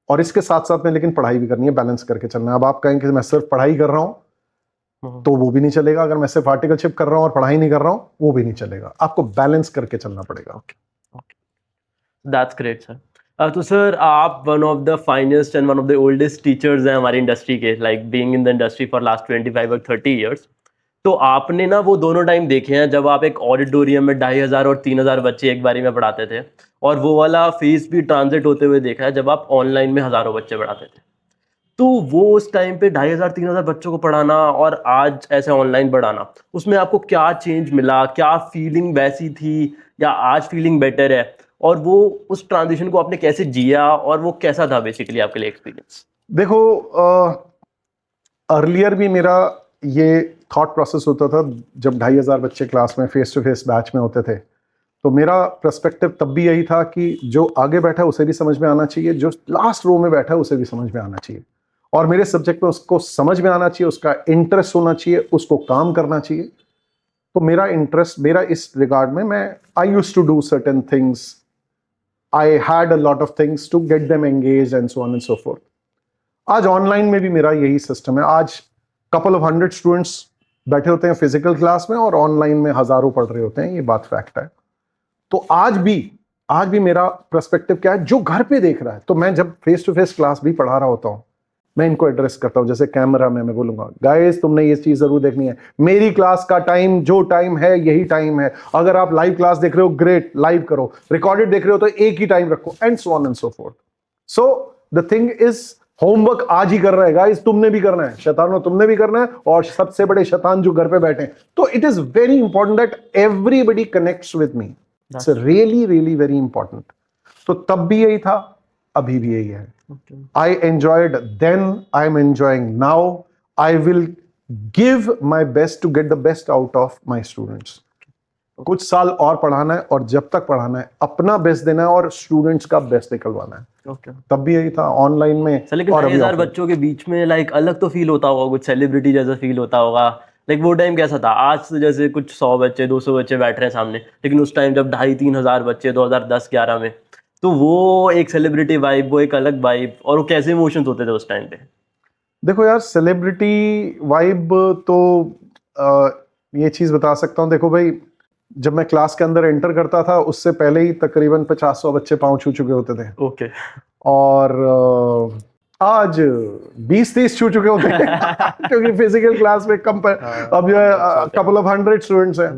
और इसके साथ साथ में लेकिन पढ़ाई भी करनी है, बैलेंस करके चलना है. अब आप कहेंगे मैं सिर्फ पढ़ाई कर रहा हूं तो वो भी नहीं चलेगा. अगर मैं सिर्फ आर्टिकलशिप कर रहा हूं और पढ़ाई नहीं कर रहा हूं, वो भी नहीं चलेगा. आपको बैलेंस करके चलना पड़ेगा. That's great sir. तो सर आप one of the finest and one of the oldest teachers हैं हमारी इंडस्ट्री के, like being in the industry for last 25 और 30 ईयर्स. तो आपने ना वो दोनों टाइम देखे हैं जब आप एक ऑडिटोरियम में 2500 और 3000 बच्चे एक बारी में पढ़ाते थे, और वो वाला फेज भी ट्रांजिट होते हुए देखा है जब आप ऑनलाइन में हज़ारों बच्चे पढ़ाते थे. तो वो उस टाइम पे 2500-3000 बच्चों को पढ़ाना और आज ऐसे ऑनलाइन पढ़ाना, उसमें आपको क्या चेंज मिला, क्या फीलिंग वैसी थी या आज फीलिंग बेटर है, और वो उस ट्रांजिशन को आपने कैसे जिया और वो कैसा था बेसिकली आपके लिए एक्सपीरियंस? देखो, अर्लियर भी मेरा ये थॉट प्रोसेस होता था जब 2500 बच्चे क्लास में फेस टू फेस बैच में होते थे. तो मेरा पर्सपेक्टिव तब भी यही था कि जो आगे बैठा है उसे भी समझ में आना चाहिए, जो लास्ट रो में बैठा है उसे भी समझ में आना चाहिए, और मेरे सब्जेक्ट में उसको समझ में आना चाहिए, उसका इंटरेस्ट होना चाहिए, उसको काम करना चाहिए. तो मेरा इंटरेस्ट, मेरा इस रिगार्ड में, मैं I used to do certain things. I had a lot of things to get them engage and so on and so forth. आज ऑनलाइन में भी मेरा यही सिस्टम है. आज कपल ऑफ 100 स्टूडेंट्स बैठे होते हैं फिजिकल क्लास में और ऑनलाइन में हजारों पढ़ रहे होते हैं. ये बात फैक्ट है. तो आज भी मेरा पर्सपेक्टिव क्या है, जो घर पे देख रहा है. तो मैं जब फेस टू फेस क्लास भी पढ़ा रहा होता हूं, मैं इनको एड्रेस करता हूं. जैसे कैमरा में मैं बोलूंगा, गाइस तुमने ये चीज जरूर देखनी है. मेरी क्लास का टाइम जो टाइम है यही टाइम है. अगर आप लाइव क्लास देख रहे हो, ग्रेट, लाइव करो. रिकॉर्डेड देख रहे हो तो एक ही टाइम रखो, and so on and so fourth. So the thing is, homework आज ही कर रहा है गाइस, तुमने भी करना है. शैतानों, तुमने भी करना है, और सबसे बड़े शैतान जो घर पे बैठे हैं. तो it is very important that everybody connects with me. It's really really very important. तो तब भी यही था, अभी भी यही है. I enjoyed then, I'm enjoying now. I will give my best to get the best out of my students. कुछ साल और पढ़ाना है, और जब तक पढ़ाना है अपना बेस्ट देना है और स्टूडेंट्स का बेस्ट निकलवाना है. तब भी यही था ऑनलाइन में. लेकिन 2000 बच्चों के बीच में लाइक अलग तो फील होता होगा, कुछ सेलिब्रिटी जैसा फील होता होगा. लाइक वो टाइम कैसा था? आज तो जैसे कुछ 100 बच्चे 200 बच्चे बैठ रहे हैं सामने, लेकिन उस टाइम जब 2,500-3,000 बच्चे 2010-11 में, तो वो एक सेलिब्रिटी वाइब, वो एक अलग वाइब, और वो कैसे इमोशंस होते थे उस टाइम पे? देखो यार, सेलिब्रिटी वाइब तो ये चीज बता सकता हूँ. देखो भाई, जब मैं क्लास के अंदर एंटर करता था उससे पहले ही तकरीबन 50-100 बच्चे पांव छू चुके होते थे. ओके. और आज 20-30 छू चुके होते हैं क्योंकि फिजिकल क्लास में कम अब जो है कपल ऑफ 100 स्टूडेंट्स हैं.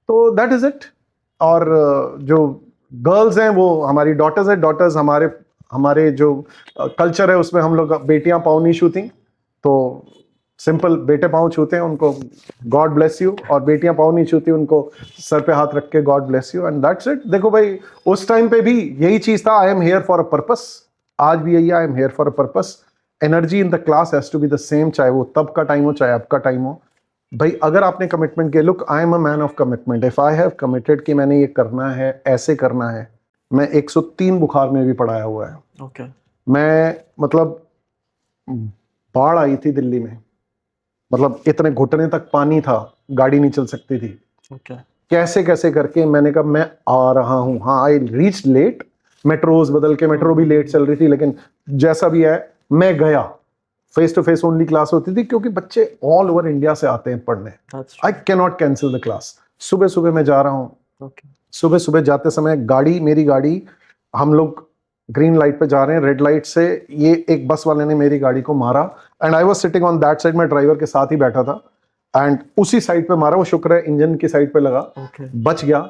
तो दैट इज इट. और जो गर्ल्स हैं वो हमारी डॉटर्स हैं. डॉटर्स हमारे जो कल्चर है उसमें हम लोग बेटियां पाँव नहीं छूती. तो सिंपल, बेटे पाँव छूते हैं उनको गॉड ब्लेस यू, और बेटियां पाँव नहीं छूती उनको सर पे हाथ रख के God bless you, and that's it. देखो भाई, उस टाइम पे भी यही चीज था. I am here for a purpose. आज भी यही, I am here for a purpose. Energy in the class has to be the same, चाहे वो तब का टाइम हो चाहे अब का टाइम हो. भाई अगर आपने कमिटमेंट किया, look, I am a man of commitment. If I have committed कि मैंने ये करना है, ऐसे करना है. मैं 103 बुखार में भी पढ़ाया हुआ है. ओके. मैं मतलब, बाढ़ आई थी दिल्ली में, मतलब इतने घुटने तक पानी था, गाड़ी नहीं चल सकती थी. ओके. कैसे कैसे करके मैंने कहा मैं आ रहा हूं. हाँ, आई रीच लेट. मेट्रोज बदल के, मेट्रो भी लेट चल रही थी, लेकिन जैसा भी है मैं गया. Face to face only class होती थी क्योंकि बच्चे ऑल ओवर इंडिया से आते हैं पढ़ने. I can not cancel the class. सुबह सुबह मैं जा रहा हूँ. सुबह सुबह जाते समय मेरी गाड़ी, हम लोग ग्रीन लाइट पे जा रहे हैं, रेड लाइट से ये एक बस वाले ने मेरी गाड़ी को मारा, and I was sitting on that side. मैं ड्राइवर के साथ ही बैठा था. एंड उसी साइड पे मारा, वो शुक्र है इंजन की साइड पे लगा, ओके बच गया।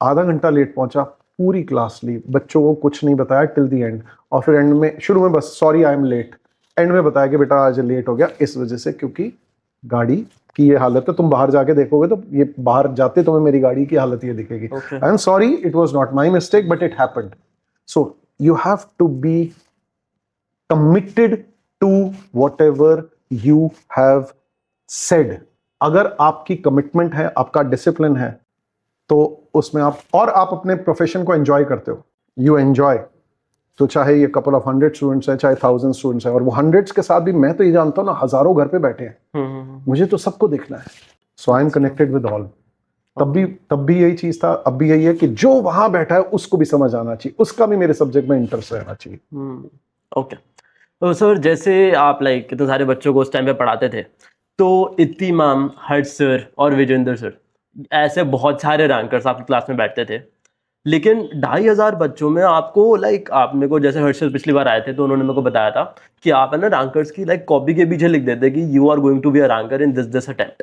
आधा घंटा लेट पहुंचा, पूरी क्लास ली, बच्चों को कुछ नहीं बताया टिल दी एंड। और फिर एंड में, शुरू में बस sorry I am late, end में बताया कि बेटा आज लेट हो गया इस वजह से, क्योंकि गाड़ी की ये हालत है, तुम बाहर जाके देखोगे तो ये बाहर जाते तुम्हें मेरी गाड़ी की हालत ये दिखेगी। Okay I am sorry, it was not my mistake but it happened. So you have to be committed to whatever you have said। अगर आपकी कमिटमेंट है, आपका डिसिप्लिन है, तो उसमें आप अपने प्रोफेशन को एंजॉय करते हो, यू एंजॉय, तो चाहे ये कपल ऑफ 100 स्टूडेंट्स है, चाहे 1000 स्टूडेंट्स है, और वो हंड्रेड्स के साथ भी मैं तो ये जानता हूँ ना, हजारों घर पे बैठे हैं, मुझे तो सबको देखना है। So I am connected with all. तब भी यही चीज था, अब भी यही है कि जो वहां बैठा है उसको भी समझ आना चाहिए, उसका भी मेरे सब्जेक्ट में इंटरेस्ट रहना चाहिए। ओके। तो सर जैसे आप लाइक कितने सारे बच्चों को उस टाइम पे पढ़ाते थे, तो इत्ती मैम, हर्ष सर और विजेंद्र सर, ऐसे बहुत सारे रैंकर्स आपकी क्लास में बैठते थे, लेकिन 2500 बच्चों में आपको लाइक, आप मेरे को जैसे हर्ष सर पिछली बार आए थे तो उन्होंने मेरे को बताया था कि आप है ना रैंकर्स की लाइक कॉपी के पीछे लिख देते कि you are going to be a ranker in this this attempt.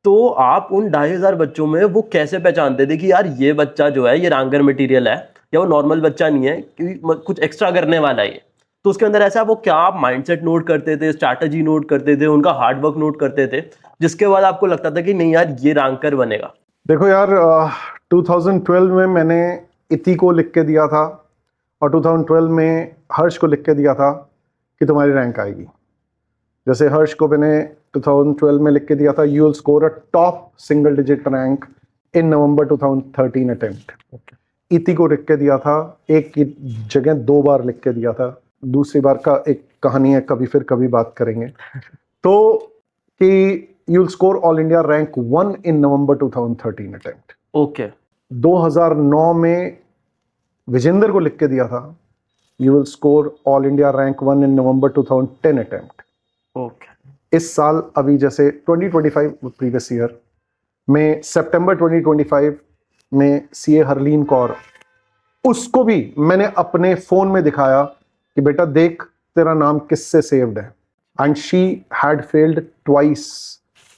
तो आप उन 2500 बच्चों में वो कैसे पहचानते थे कि यार ये बच्चा जो है ये रैंकर मटेरियल है, या वो नॉर्मल बच्चा नहीं है कि कुछ एक्स्ट्रा करने वाला है ये? तो उसके अंदर ऐसा वो क्या आप माइंडसेट नोट करते थे, स्ट्रैटेजी नोट करते थे, उनका हार्डवर्क नोट करते थे, जिसके बाद आपको लगता था कि नहीं यार ये रैंकर बनेगा? देखो यार, 2012 में मैंने इति को लिख के दिया था, और 2012 में हर्ष को लिख के दिया था कि तुम्हारी रैंक आएगी। जैसे हर्ष को मैंने 2012 में लिख के दिया था, you will score a top single digit rank in November 2013 attempt. इति को लिख के दिया था, एक की जगह 2 बार लिख के दिया था, दूसरी बार का एक कहानी है, कभी फिर कभी बात करेंगे। तो कि you will score all India rank 1 in November 2013 attempt. Okay 2009 में विजेंद्र को लिख के दिया था, you will score all India rank 1 in November 2010 attempt. Okay इस साल अभी जैसे 2025 प्रीवियस ईयर में सितंबर 2025 में सीए हरलीन कौर, उसको भी मैंने अपने फोन में दिखाया कि बेटा देख तेरा नाम किससे सेव्ड है, and she had failed twice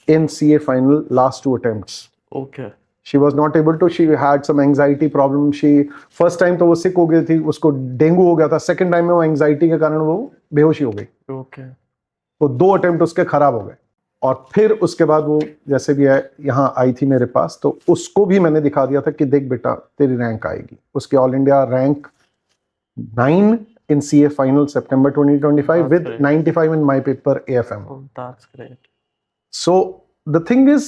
in CA final last 2 attempts. Okay she was not able to, she had some anxiety problem, she first time तो वो sick हो गई थी, उसको डेंगू हो गया था, सेकंड टाइम में वो एंजाइटी के कारण वो बेहोशी हो गई। ओके तो 2 अटेम्प्ट उसके खराब हो गए, और फिर उसके बाद वो जैसे भी है यहाँ आई थी मेरे पास, तो उसको भी मैंने दिखा दिया था कि देख बेटा तेरी रैंक आएगी। उसकी all India rank 9 in CA final September 2025 That's with great. 95 in my paper AFM। Oh, that's great. So the thing is,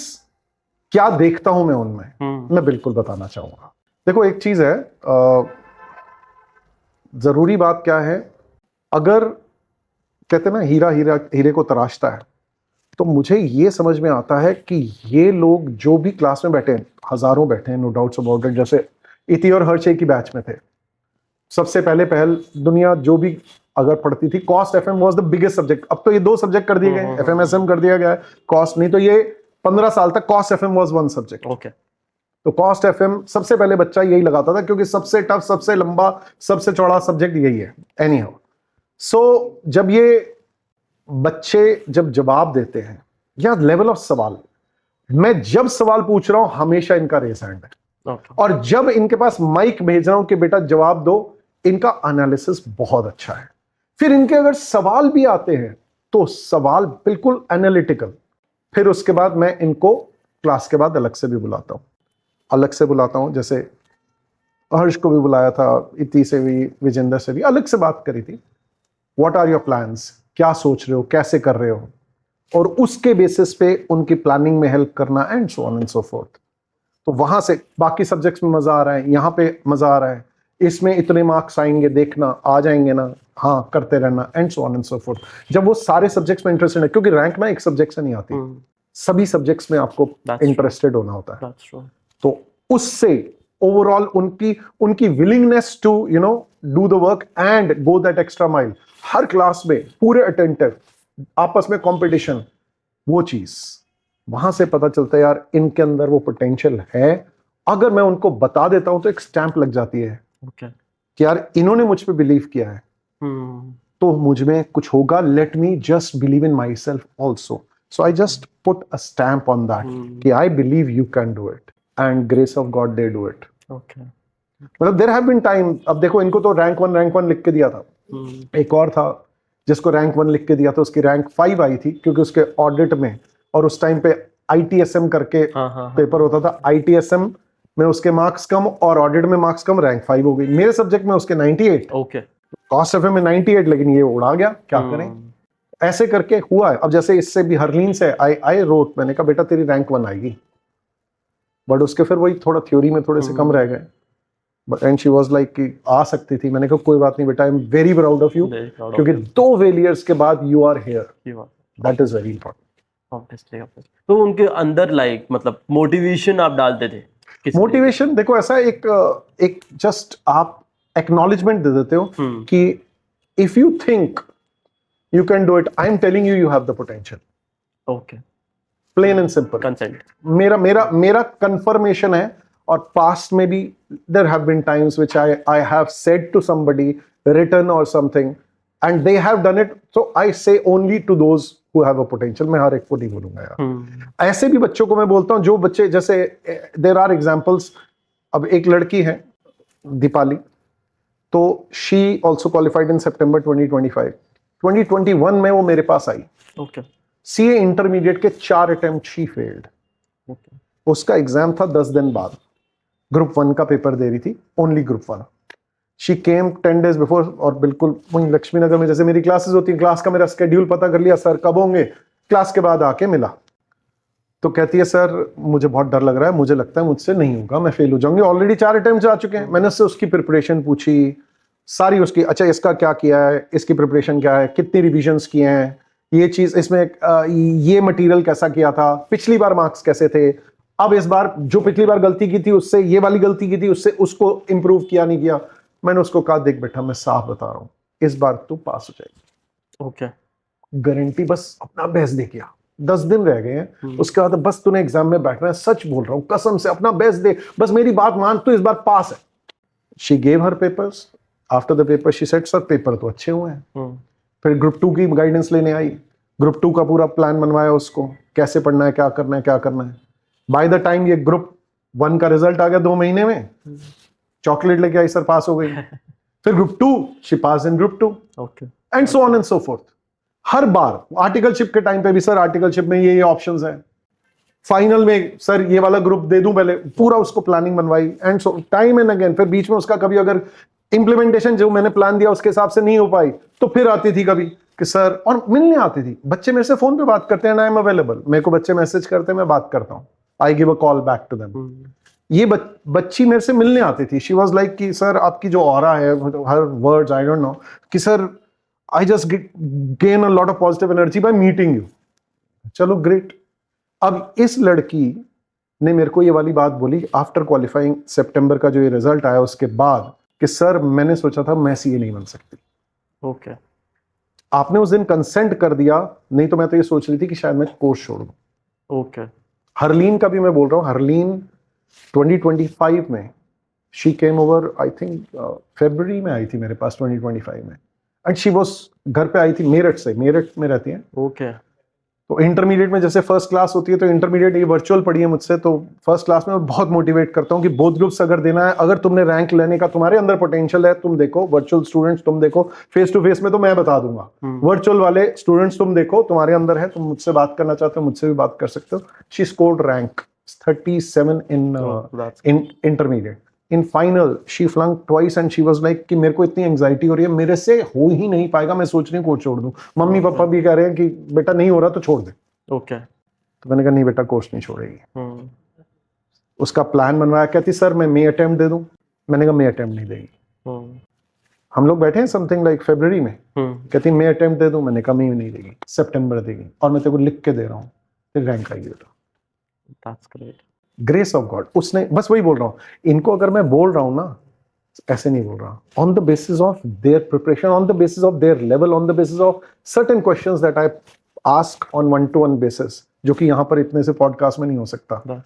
क्या देखता हूं मैं उनमें, मैं बिल्कुल बताना चाहूंगा। देखो एक चीज है, जरूरी बात क्या है, अगर कहते ना हीरा हीरा हीरे को तराशता है, तो मुझे ये समझ में आता है कि ये लोग जो भी क्लास में बैठे हैं, हजारों बैठे हैं, नो डाउट्स अबाउट इट। जैसे इति और हर्ष एक ही बैच में थे, सबसे पहल दुनिया जो भी अगर पढ़ती थी, cost FM was the biggest subject. अब तो ये 2 सब्जेक्ट कर दिए गए, एफएमएसएम कर दिया गया है, कॉस्ट नहीं। तो ये 15 साल तक cost FM was 1 subject. Okay तो कॉस्ट एफएम सबसे पहले बच्चा यही लगाता था, क्योंकि सबसे टफ, सबसे लंबा, सबसे चौड़ा सब्जेक्ट यही है। एनी हाउ, सो जब ये बच्चे जब जवाब देते हैं, या लेवल ऑफ सवाल, मैं जब सवाल पूछ रहा हूं हमेशा इनका रेस हैंड है, ओके और जब इनके पास माइक भेज रहा हूं कि बेटा जवाब दो, इनका एनालिसिस बहुत अच्छा है। फिर इनके अगर सवाल भी आते हैं तो सवाल बिल्कुल एनालिटिकल। फिर उसके बाद मैं इनको क्लास के बाद अलग से भी बुलाता हूं, जैसे हर्ष को भी बुलाया था, इति से भी, विजेंद्र से भी अलग से बात करी थी। व्हाट आर योर प्लान्स, क्या सोच रहे हो, कैसे कर रहे हो, और उसके बेसिस पे उनकी प्लानिंग में हेल्प करना, and so on and so fourth. तो वहां से बाकी सब्जेक्ट्स में मजा आ रहा है, यहाँ पे मजा आ रहा है, इसमें इतने मार्क्स आएंगे, देखना आ जाएंगे ना, हाँ करते रहना, and so on and so fourth. जब वो सारे सब्जेक्ट्स में इंटरेस्टेड है, क्योंकि रैंक ना एक सब्जेक्ट से नहीं आती, सभी सब्जेक्ट्स में आपको इंटरेस्टेड होना होता है। That's true. तो उससे ओवरऑल उनकी willingness to do the work and go that extra mile, हर क्लास में पूरे अटेंटिव, आपस में कंपटीशन, वो चीज वहां से पता चलता है यार इनके अंदर वो पोटेंशियल है। अगर मैं उनको बता देता हूं तो एक स्टैंप लग जाती है Okay. कि यार इन्होंने मुझ पे बिलीव किया है, तो मुझ में कुछ होगा। Let me just believe in my self also. So I just put a stamp on that कि I believe you can do it, and grace of God they do it. Okay. मतलब there have been time, अब देखो इनको तो रैंक वन लिख के दिया था, एक और था जिसको रैंक 1 लिख के दिया था, उसकी रैंक 5 आई थी क्योंकि उसके ऑडिट में, और उस टाइम पे ITSM करके पेपर होता था, ITSM में उसके मार्क्स कम और ऑडिट में मार्क्स कम, रैंक 5 हो गई। मेरे सब्जेक्ट में उसके 98, ओके, कॉस्ट एफए में 98, लेकिन ये उड़ा गया, क्या करें। ऐसे करके हुआ है। अब जैसे इससे भी हरलीन से आई रोट, मैंने कहा बेटा तेरी रैंक 1 आएगी, बट उसके फिर वही थोड़ा थ्योरी में थोड़े से कम रह गए, but and she was like कि आ सकती थी। मैंने कहा कोई बात नहीं बेटा, I am very proud of you, क्योंकि 2 फेलियर्स के बाद you are here, that is very important. Obviously. तो उनके अंदर मतलब मोटिवेशन आप डालते थे? मोटिवेशन देखो ऐसा एक जस्ट आप एक्नॉलेजमेंट दे देते हो कि if you think you can do it, I am telling you, you have the potential. Okay. Plain and simple. Consent. मेरा confirmation है, और past में भी there have been times which I have said to somebody, written or something, and they have done it. So I say only to those who have a potential. मैं हर एक को नहीं बोलूंगा यार। ऐसे भी बच्चों को मैं बोलता हूँ जो बच्चे, जैसे there are examples। अब एक लड़की है दीपाली, तो she also qualified in September 2025। 2021 में वो मेरे पास आई। ओके। CA इंटरमीडिएट के 4 अटेम्प्ट शी फेल्ड। उसका एग्जाम था 10 दिन बाद, ग्रुप 1 का पेपर दे रही थी, only group 1। She came 10 days before, और बिल्कुल वहीं लक्ष्मी नगर में जैसे मेरी क्लासेस होती हैं, क्लास का मेरा स्केड्यूल पता कर लिया, सर कब होंगे, क्लास के बाद आके मिला, तो कहती है सर मुझे बहुत डर लग रहा है, मुझे लगता है मुझसे नहीं होगा, मैं फेल हो जाऊंगी, ऑलरेडी 4 अटेम्प्ट आ चुके हैं। मैंने उससे उसकी प्रिपरेशन पूछी सारी, उसकी, अच्छा इसका क्या किया है, इसकी प्रिपरेशन क्या है, कितनी रिविजन्स किए हैं, ये चीज इसमें ये मटेरियल कैसा किया था, पिछली बार मार्क्स कैसे थे, अब इस बार जो पिछली बार गलती की थी उससे ये वाली गलती की थी, उससे उसको इंप्रूव किया नहीं किया। मैंने उसको कहा देख बेटा मैं साफ बता रहा हूँ, इस बार तू पास हो जाएगी। ओके। गारंटी, बस अपना बेस्ट दे किया। 10 दिन रह गए हैं, उसके बाद बस तूने एग्जाम में बैठना है, सच बोल रहा हूँ कसम से, अपना बेस्ट दे, बस मेरी बात मान, तू इस बार पास है। She gave her papers. After the paper she said sir paper तो अच्छे हुए हैं। फिर ग्रुप 2 की गाइडेंस लेने आई, ग्रुप 2 का पूरा प्लान बनवाया उसको, कैसे पढ़ना है, क्या करना है, क्या करना है। बाय द टाइम ये ग्रुप 1 का रिजल्ट आ गया 2 महीने में, चॉकलेट लेके आई, सर पास हो गई। फिर group 2 she pass in group 2, okay, and so on and so fourth. Her bar articleship के टाइम पे भी सर आर्टिकलशिप में ये ऑप्शंस हैं, फाइनल में सर ये वाला ग्रुप दे दूं, पहले पूरा उसको प्लानिंग बनवाई, and so time and again. फिर बीच में उसका कभी अगर इंप्लीमेंटेशन जो मैंने प्लान दिया उसके हिसाब से नहीं हो पाई, तो फिर आती थी कभी कि सर, और मिलने आती थी। बच्चे मेरे से फोन पे बात करते हैं, आई एम अवेलेबल, मेरे को बच्चे मैसेज करते हैं, मैं बात करता हूँ, I give a call back to them. ये बच्ची मेरे से मिलने आती थी, शी वाज लाइक कि सर आपकी जो ऑरा है, हर वर्ड्स आई डोंट नो, कि sir I just gain a lot of positive energy by meeting you. चलो ग्रेट। अब इस लड़की ने मेरे को ये वाली बात बोली आफ्टर क्वालिफाइंग, सितंबर का जो ये रिजल्ट आया उसके बाद, कि सर मैंने सोचा था मैं सीए नहीं बन सकती। ओके। आपने उस दिन कंसेंट कर दिया, नहीं तो मैं तो ये सोच रही थी कि शायद मैं कोर्स छोड़ दूं। ओके। हरलीन का भी मैं बोल रहा हूँ, हरलीन 2025 में she came over, I think फरवरी में आई थी मेरे पास 2025 में, एंड शी वाज, घर पे आई थी मेरठ से, मेरठ में रहती है। ओके। तो इंटरमीडिएट में जैसे फर्स्ट क्लास होती है, तो इंटरमीडिएट ये वर्चुअल पढ़ी है मुझसे, तो फर्स्ट क्लास में मैं बहुत मोटिवेट करता हूँ कि बोथ ग्रुप्स अगर देना है, अगर तुमने रैंक लेने का तुम्हारे अंदर पोटेंशियल है, तुम देखो, वर्चुअल स्टूडेंट्स तुम देखो, फेस टू फेस में तो मैं बता दूंगा, वर्चुअल वाले स्टूडेंट्स तुम देखो, तुम्हारे अंदर है, तुम मुझसे बात करना चाहते हो मुझसे भी बात कर सकते हो। She scored rank 37 in intermediate. In final she flunk twice, and she was like कि मेरे को इतनी एंजाइटी हो रही है, मेरे से हो ही नहीं पाएगा, मैं सोच रही हूँ कोर्स छोड़ दूं। मम्मी पापा भी कह रहे हैं कि बेटा नहीं हो रहा तो छोड़ दे। ओके। तो मैंने कहा नहीं बेटा कोर्स नहीं छोड़ेगी। उसका प्लान बनवाया, कहती सर मैं मे अटेम्प्ट दे दूं। मैंने कहा मे अटेम्प्ट नहीं देगी। हम लोग बैठे हैं समथिंग लाइक फरवरी में, कहती मे अटेम्प्ट दे दूं। मैंने कहा मे नहीं देगी, सितंबर देगी, और मैं तेरे को लिख के दे रहा हूँ, फिर रैंक आएगी बेटा। That's great. Grace of God. उसने, बस वही बोल रहा हूँ, इनको अगर मैं बोल रहा हूँ ना, ऐसे नहीं बोल रहा, on the basis of their preparation, on the basis of their level, on the basis of certain questions that I ask on 1-to-1 basis, जो कि यहाँ पर इतने से पॉडकास्ट में नहीं हो सकता।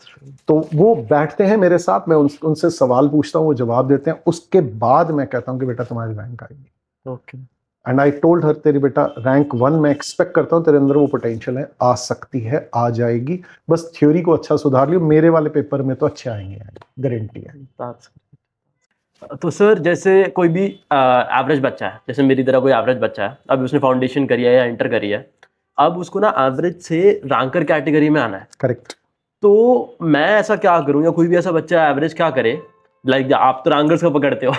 तो वो बैठते हैं मेरे साथ, मैं उनसे सवाल पूछता हूँ, वो जवाब देते हैं, उसके बाद मैं कहता हूँ कि बेटा तुम्हारी रैंक आएगी। Okay. And I told her तेरी बेटा रैंक 1 मैं एक्सपेक्ट करता हूँ तेरे अंदर वो पोटेंशियल है, आ सकती है, आ जाएगी, बस थ्योरी को अच्छा सुधार लियो, मेरे वाले पेपर में तो अच्छे आएंगे, गारंटी है। तो सर जैसे कोई भी एवरेज बच्चा है, जैसे मेरी तरह कोई एवरेज बच्चा है, अब उसने फाउंडेशन करी है या इंटर करी है, अब उसको ना एवरेज से रैंकर कैटेगरी में आना है, करेक्ट। तो मैं ऐसा क्या करूँ, या कोई भी ऐसा बच्चा एवरेज क्या करे? लाइक आप तो रैंकर्स को पकड़ते हो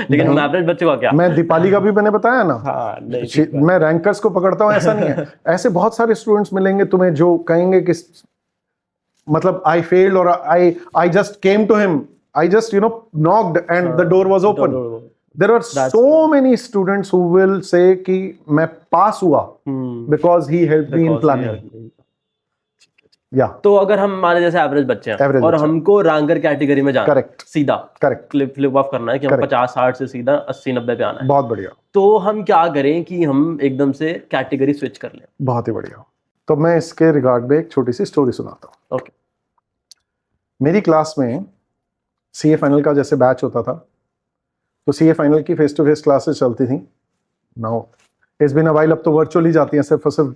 लेकिन हम एवरेज बच्चे को क्या? मैं दीपाली का भी मैंने बताया ना, हाँ नहीं मैं रैंकर्स को पकड़ता हूँ ऐसा नहीं है। ऐसे बहुत सारे स्टूडेंट्स मिलेंगे तुम्हें जो कहेंगे कि मतलब आई फेल्ड और I just came to him, I just knocked and the door was open. There are so many students who will say कि मैं पास हुआ because he helped me in planning. Yeah. तो अगर हम हमारे जैसे एवरेज बच्चे हैं और हमको रैंकर कैटेगरी में जाना, करेक्ट, सीधा करेक्ट फ्लिप ऑफ करना है कि हम 50-60 से सीधा 80-90 पे आना है, बहुत बढ़िया, तो हम क्या करें कि हम एकदम से कैटेगरी स्विच कर लें? बहुत ही बढ़िया। तो मैं इसके रिगार्ड में एक छोटी सी स्टोरी सुनाता हूँ। ओके। मेरी क्लास में सीए फाइनल का जैसे बैच होता था, तो सीए फाइनल की फेस टू फेस क्लासेस चलती थी। Now it's been a while, अब तो वर्चुअली जाती हैं, सिर्फ और सिर्फ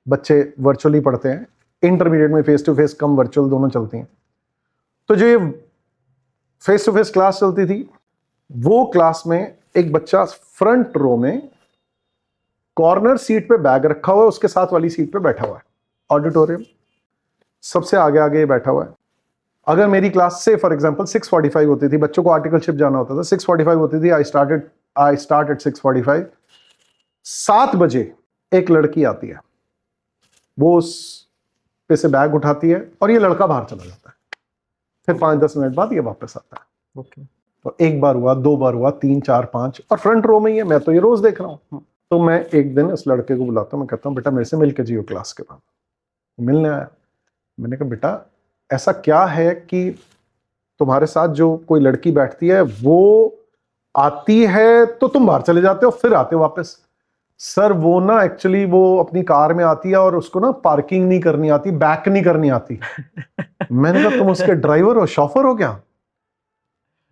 बच्चे वर्चुअली पढ़ते हैं। इंटरमीडिएट में face to face cum virtual दोनों चलती हैं। तो जो ये फेस टू फेस क्लास चलती थी, वो क्लास में एक बच्चा फ्रंट रो में कॉर्नर सीट पे बैग रखा हुआ है, उसके साथ वाली सीट पे बैठा हुआ है, ऑडिटोरियम सबसे आगे आगे बैठा हुआ है। अगर मेरी क्लास से फॉर एग्जांपल 6:45 होती थी, बच्चों को आर्टिकलशिप जाना होता था, 6:45 होती थी, आई स्टार्ट एट 6:45। 7 बजे एक लड़की आती है, वो उस पे से बैग उठाती है और ये लड़का बाहर चला जाता है। फिर 5-10 मिनट बाद ये वापस आता है। ओके। तो एक बार हुआ, 2 बार हुआ, 3 4 5, और फ्रंट रो में ही है, मैं तो ये रोज देख रहा हूँ। तो मैं एक दिन इस लड़के को बुलाता हूँ, मैं कहता हूँ बेटा मेरे से मिल के जियो क्लास के बाद। मिलने आया, मैंने कहा बेटा ऐसा क्या है कि तुम्हारे साथ जो कोई लड़की बैठती है वो आती है तो तुम बाहर चले जाते हो, फिर आते हो वापस? सर वो ना एक्चुअली वो अपनी कार में आती है और उसको ना पार्किंग नहीं करनी आती, बैक नहीं करनी आती। मैंने कहा तुम उसके ड्राइवर हो, शॉफर हो क्या?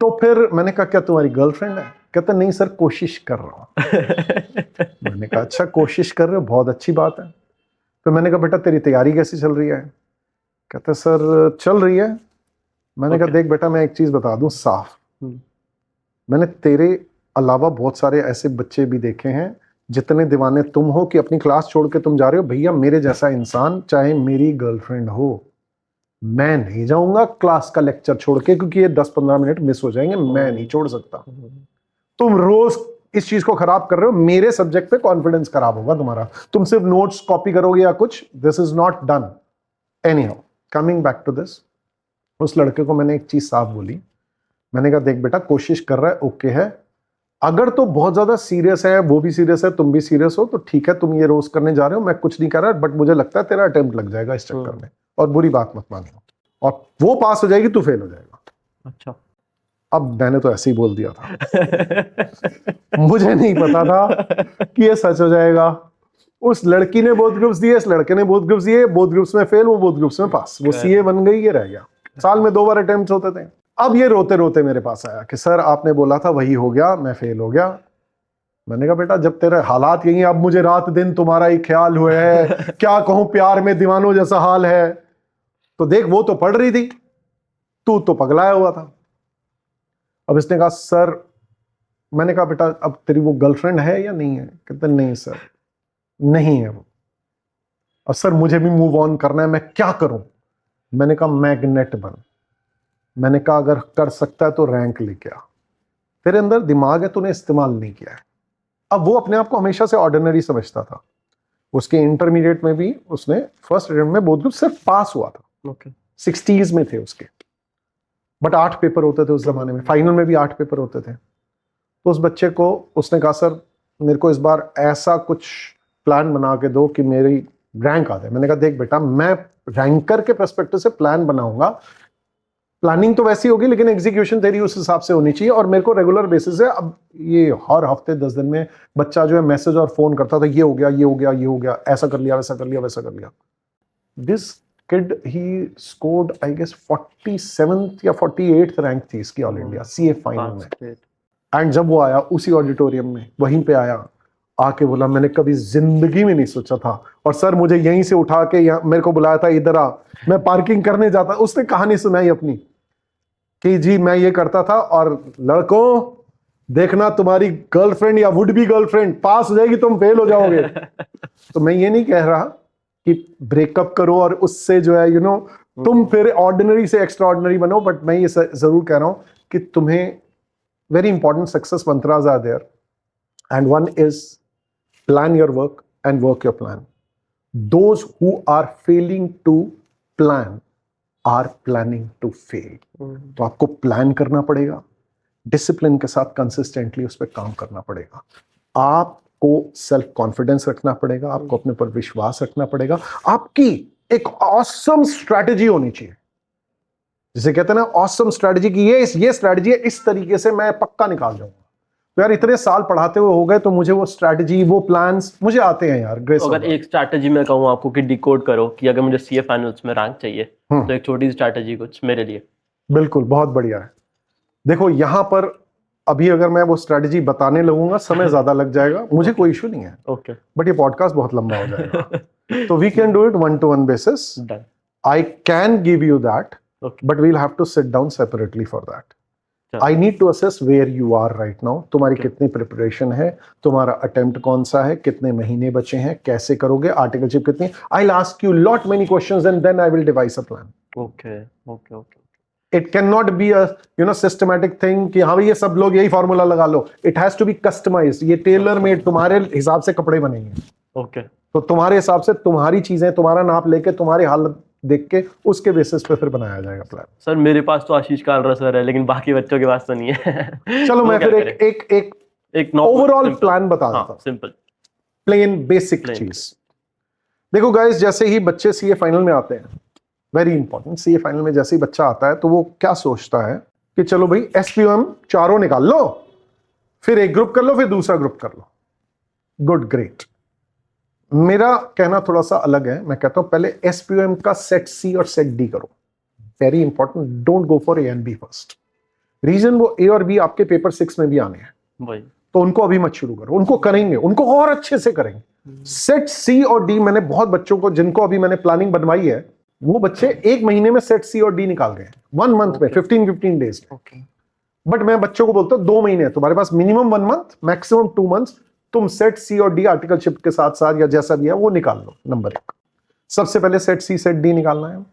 तो फिर मैंने कहा क्या तुम्हारी गर्लफ्रेंड है? कहता नहीं सर कोशिश कर रहा हूं। मैंने कहा अच्छा कोशिश कर रहे हो, बहुत अच्छी बात है। तो मैंने कहा बेटा तेरी तैयारी कैसी चल रही है? कहता सर चल रही है। मैंने कहा देख बेटा मैं एक चीज बता दूं साफ, मैंने तेरे अलावा बहुत सारे ऐसे बच्चे भी देखे हैं जितने दीवाने तुम हो कि अपनी क्लास छोड़ के तुम जा रहे हो। भैया मेरे जैसा इंसान चाहे मेरी गर्लफ्रेंड हो, मैं नहीं जाऊंगा क्लास का लेक्चर छोड़ के, क्योंकि ये 10-15 मिनट मिस हो जाएंगे, मैं नहीं छोड़ सकता। तुम रोज इस चीज को खराब कर रहे हो, मेरे सब्जेक्ट पे कॉन्फिडेंस खराब होगा तुम्हारा, तुम सिर्फ नोट्स कॉपी करोगे या कुछ, this is not done. Anyhow coming back to this, उस लड़के को मैंने एक चीज साफ बोली, मैंने कहा देख बेटा कोशिश कर रहा है ओके है, अगर तो बहुत ज्यादा सीरियस है, वो भी सीरियस है, तुम भी सीरियस हो, तो ठीक है तुम ये रोज करने जा रहे हो, मैं कुछ नहीं कर रहा, बट मुझे लगता है तेरा अटेम्प्ट लग जाएगा इस चक्कर में, और बुरी बात मत मानियो, और वो पास हो जाएगी तू फेल हो जाएगा। अच्छा। अब मैंने तो ऐसे ही बोल दिया था मुझे नहीं पता था कि ये सच हो जाएगा। उस लड़की ने बोथ ग्रुप्स दिए, इस लड़के ने बोथ ग्रुप्स दिए, बोथ ग्रुप्स में फेल, वो बोथ ग्रुप्स में पास, वो सीए बन गई, ये रह गया। साल में 2 बार अटेम्प्ट होते थे। अब ये रोते रोते मेरे पास आया कि सर आपने बोला था वही हो गया, मैं फेल हो गया। मैंने कहा बेटा जब तेरे हालात यही, अब मुझे रात दिन तुम्हारा ही ख्याल हुआ है, क्या कहूं प्यार में दीवानों जैसा हाल है। तो देख वो तो पढ़ रही थी, तू तो पगलाया हुआ था। अब इसने कहा सर, मैंने कहा बेटा अब तेरी वो गर्लफ्रेंड है या नहीं है? कहते नहीं सर नहीं है वो। अब सर मुझे भी मूव ऑन करना है, मैं क्या करूं? मैंने कहा मैग्नेट बन। मैंने कहा अगर कर सकता है तो रैंक लेके आ, तेरे अंदर दिमाग है, तूने इस्तेमाल नहीं किया है। अब वो अपने आप को हमेशा से ऑर्डिनरी समझता था। उसके इंटरमीडिएट में भी उसने फर्स्ट अटेम्प्ट में बोथ ग्रुप सिर्फ पास हुआ था। ओके। 60s में थे उसके, बट 8 पेपर होते थे उस जमाने में, फाइनल में भी 8 पेपर होते थे। तो उस बच्चे को उसने कहा सर मेरे को इस बार ऐसा कुछ प्लान बना के दो कि मेरी रैंक आ जाए। मैंने कहा देख बेटा मैं रैंकर के पर्सपेक्टिव से प्लान बनाऊंगा, प्लानिंग तो वैसी होगी लेकिन एग्जीक्यूशन तेरी उस हिसाब से होनी चाहिए, और मेरे को रेगुलर बेसिस है। अब ये हर हफ्ते 10 दिन में बच्चा जो है मैसेज और फोन करता था, ये हो गया ये हो गया ये हो गया, ऐसा कर लिया वैसा कर लिया वैसा कर लिया। This kid he scored I guess 47th या 48th रैंक थी इसकी ऑल इंडिया सीए फाइनल में। एंड जब वो आया उसी ऑडिटोरियम में, वहीं पे आया, आके बोला मैंने कभी जिंदगी में नहीं सोचा था, और सर मुझे यहीं से उठा के यहाँ मेरे को बुलाया था, इधर आ, मैं पार्किंग करने जाता। उसने कहानी सुनाई अपनी कि जी मैं ये करता था, और लड़कों देखना तुम्हारी गर्लफ्रेंड या वुड बी गर्लफ्रेंड पास हो जाएगी, तुम फेल हो जाओगे। तो मैं ये नहीं कह रहा कि ब्रेकअप करो और उससे जो है तुम फिर ऑर्डिनरी से एक्स्ट्रा ऑर्डिनरी बनो, बट मैं ये जरूर कह रहा हूं कि तुम्हें very important success mantras are there, and one is plan your work and work your plan. Those who are failing to plan are planning to fail. तो आपको प्लान करना पड़ेगा, डिसिप्लिन के साथ कंसिस्टेंटली उस पर काम करना पड़ेगा, आपको सेल्फ कॉन्फिडेंस रखना पड़ेगा, आपको अपने पर विश्वास रखना पड़ेगा, आपकी एक ऑसम स्ट्रैटेजी होनी चाहिए, जिसे कहते हैं ना ऑसम स्ट्रैटेजी की ये स्ट्रैटेजी है, इस तरीके से मैं पक्का निकाल जाऊंगा। तो यार इतने साल पढ़ाते हुए हो गए तो मुझे वो स्ट्रैटेजी वो प्लान्स मुझे आते हैं यार। ग्रेस अगर एक स्ट्रैटेजी मैं कहूँ आपको कि डिकोड करो कि अगर मुझे सीए फाइनल्स में रैंक चाहिए तो एक छोटी सी स्ट्रैटेजी कुछ मेरे लिए। बिल्कुल, बहुत बढ़िया है। देखो यहां पर अभी अगर मैं वो स्ट्रैटेजी बताने लगूंगा समय ज्यादा लग जाएगा, मुझे कोई इशू नहीं है, ओके, बट ये पॉडकास्ट बहुत लंबा हो जाएगा। तो we can do it 1-to-1 basis. I can give you that, but we'll have to sit down separately for that. I need to assess where you are right now, तुम्हारी कितनी प्रिपरेशन है, तुम्हारा अटेम्प्ट कौन सा है, कितने महीने बचे हैं, कैसे करोगे, आर्टिकलशिप कितनी। I will ask you lot many questions and then I will devise a plan. Okay okay okay. It cannot be a systematic thing कि हाँ भाई ये सब लोग यही फॉर्मूला लगा लो। It has to be customized, ये टेलर मेड, तुम्हारे हिसाब से कपड़े बनेंगे। ओके, तो तुम्हारे हिसाब से तुम्हारी चीजें, तुम्हारा नाप लेके, तुम्हारी हालत देख के उसके बेसिस पे फिर बनाया जाएगा प्लान। सर मेरे पास तो आशीष कालरा सर है, लेकिन बाकी बच्चों के पास तो नहीं है। चलो मैं फिर एक ओवरऑल प्लान बता देता हूँ। सिंपल प्लेन बेसिक चीज। देखो गाइस, जैसे ही बच्चे सीए फाइनल में आते हैं, वेरी इंपॉर्टेंट, सीए फाइनल में जैसे ही बच्चा आता है तो वो क्या सोचता है कि चलो भाई एसपीओएम चारों निकाल लो, फिर एक ग्रुप कर लो, फिर दूसरा ग्रुप कर लो। Good, great. मेरा कहना थोड़ा सा अलग है। मैं कहता हूं पहले एसपीओएम का सेट सी और सेट डी करो। Very important, don't go for A and B first. Reason वो ए और बी आपके पेपर 6 में भी आने हैं, तो उनको अभी मत शुरू करो, उनको करेंगे, उनको और अच्छे से करेंगे। सेट सी और डी, मैंने बहुत बच्चों को जिनको अभी मैंने प्लानिंग बनवाई है, वो बच्चे एक महीने में सेट सी और डी निकाल गए, 1 मंथ में, 15 डेज में। बट मैं बच्चों को बोलता हूं 2 महीने तुम्हारे पास, मिनिमम 1 मंथ, मैक्सिमम 2 मंथ्स, तुम सेट सी और डी आर्टिकलशिप के साथ साथ या जैसा भी है वो निकाल लो। नंबर 1, सबसे पहले सेट सी सेट डी निकालना है।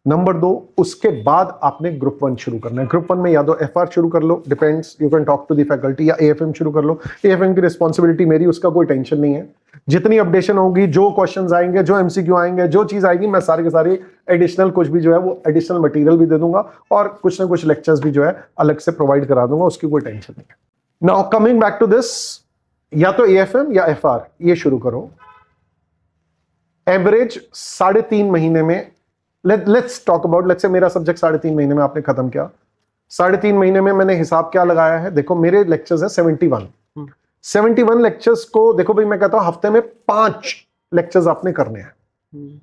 नंबर 2, उसके बाद आपने ग्रुप 1 शुरू करना है। ग्रुप 1 में या तो एफआर शुरू कर लो, depends, you can talk to the faculty, या एएफएम शुरू कर लो। एएफएम की रिस्पॉन्सिबिलिटी मेरी, उसका कोई टेंशन नहीं है। जितनी अपडेशन होगी, जो क्वेश्चंस आएंगे, जो एमसीक्यू आएंगे, जो चीज आएगी, मैं सारे के सारे एडिशनल कुछ भी जो है वो एडिशनल मटेरियल भी दे दूंगा, और कुछ ना कुछ लेक्चर्स भी जो है अलग से प्रोवाइड करा दूंगा, उसकी कोई टेंशन नहीं है। Now coming back to this, या तो एएफएम या एफआर ये शुरू करो। एवरेज 3.5 महीने में, let's talk about, let's say मेरा सब्जेक्ट 3.5 महीने में आपने खत्म किया। 3.5 महीने में मैंने हिसाब क्या लगाया है, देखो मेरे लेक्चर्स है 71 लेक्चर्स को, देखो भाई मैं कहता हूं हफ्ते में 5 लेक्चर्स आपने करने हैं।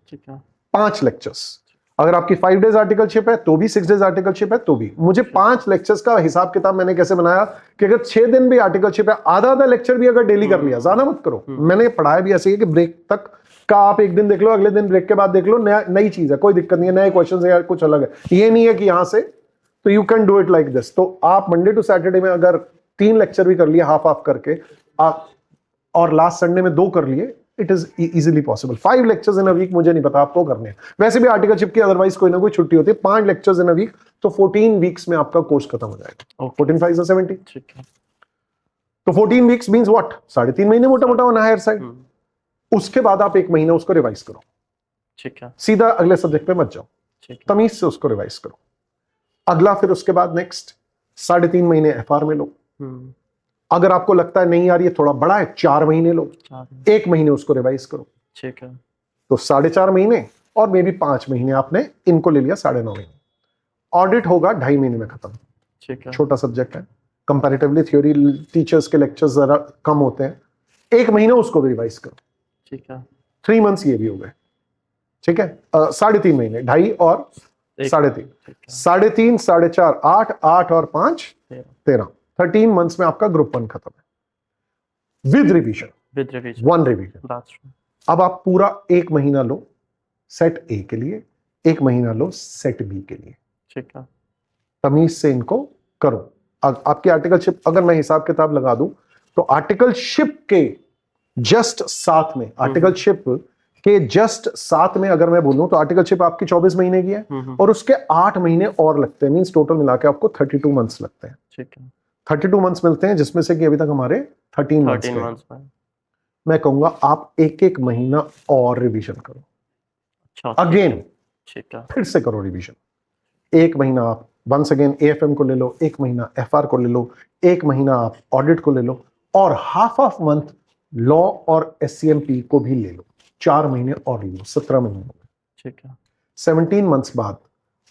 ठीक है, 5 लेक्चर्स। अगर आपकी 5 डेज आर्टिकलशिप है तो भी, 6 डेज आर्टिकलशिप है तो भी। मुझे 5 लेक्चर्स का हिसाब किताब मैंने कैसे बनाया कि अगर 6 दिन भी आर्टिकलशिप है, आधा लेक्चर भी अगर डेली कर लिया, ज्यादा मत करो। मैंने पढ़ाया भी ऐसे ही कि ब्रेक तक का आप एक दिन देख लो, अगले दिन ब्रेक के बाद देख लो, नई चीज है, कोई दिक्कत नहीं है, नए क्वेश्चन है या कुछ अलग है। ये नहीं है कि यहां से, तो you can do it like this. तो आप मंडे टू सैटरडे में अगर 3 लेक्चर भी कर लिए हाफ हाफ करके, और लास्ट संडे में 2 कर लिए, it is easily possible. 5 lectures in a week मुझे नहीं पता आपको करने हैं, वैसे भी आर्टिकलशिप की अदरवाइज कोई ना कोई छुट्टी होती है। 5 लेक्चर्स इन अ वीक, तो 14 वीक्स में आपका कोर्स खत्म हो जाएगा। 14 5 70, ठीक है। तो 14 वीक्स मींस व्हाट, 3.5 महीने मोटा मोटा ऑन हायर साइड। उसके बाद आप 1 महीना उसको रिवाइज करो, ठीक है, सीधा अगले सब्जेक्ट पे मत जाओ, तमीज से उसको रिवाइज करो। अगला फिर उसके बाद नेक्स्ट 3.5 महीने एफआर में लो। अगर आपको लगता है नहीं यार ये थोड़ा बड़ा है, 4 महीने लो, 1 महीने उसको रिवाइज करो, ठीक है। तो 4.5 महीने, और मे भी 5 महीने आपने इनको ले लिया, 9.5 महीने। ऑडिट होगा 2.5 महीने में खत्म, ठीक है। छोटा सब्जेक्ट है, कंपैरेटिवली थ्योरी टीचर्स के लेक्चर्स जरा कम होते हैं। 1 महीना उसको भी रिवाइज करो, ठीक है। 3 मंथ्स ये भी हो गए, ठीक है। 3.5 महीने, 2.5 और 3.5, 3.5 4.5 8, 8 और 5 13, 13 मंथ्स में आपका ग्रुप 1 खत्म है with revision. With revision, 1 revision. That's true. अब आप पूरा 1 महीना लो सेट ए के लिए, 1 महीना लो सेट बी के लिए, ठीक है। तमीज से इनको करो। आपकी आर्टिकलशिप अगर मैं हिसाब किताब लगा दूं तो आर्टिकलशिप के जस्ट साथ में, आर्टिकलशिप के जस्ट साथ में अगर मैं बोलूं तो आर्टिकलशिप आपकी 24 महीने की है और उसके 8 महीने और लगते हैं, मींस टोटल मिला के आपको 32 मंथ्स लगते हैं। ठीक है। 32 मंथ्स मिलते हैं जिसमें से कि अभी तक हमारे 13 मंथ्स 13 गए। मंथ्स में। मैं कहूंगा आप एक एक महीना और रिवीजन करो, अच्छा, अगेन ठीक है। फिर से करो रिवीजन। 1 महीना आप वंस अगेन एएफएम को ले लो, 1 महीना एफआर को ले लो, 1 महीना आप ऑडिट को ले लो और हाफ ऑफ मंथ लॉ और एससीएमपी को भी ले लो। 4 महीने और ले लो, 17 महीने। ठीक है। 17 मंथ्स बाद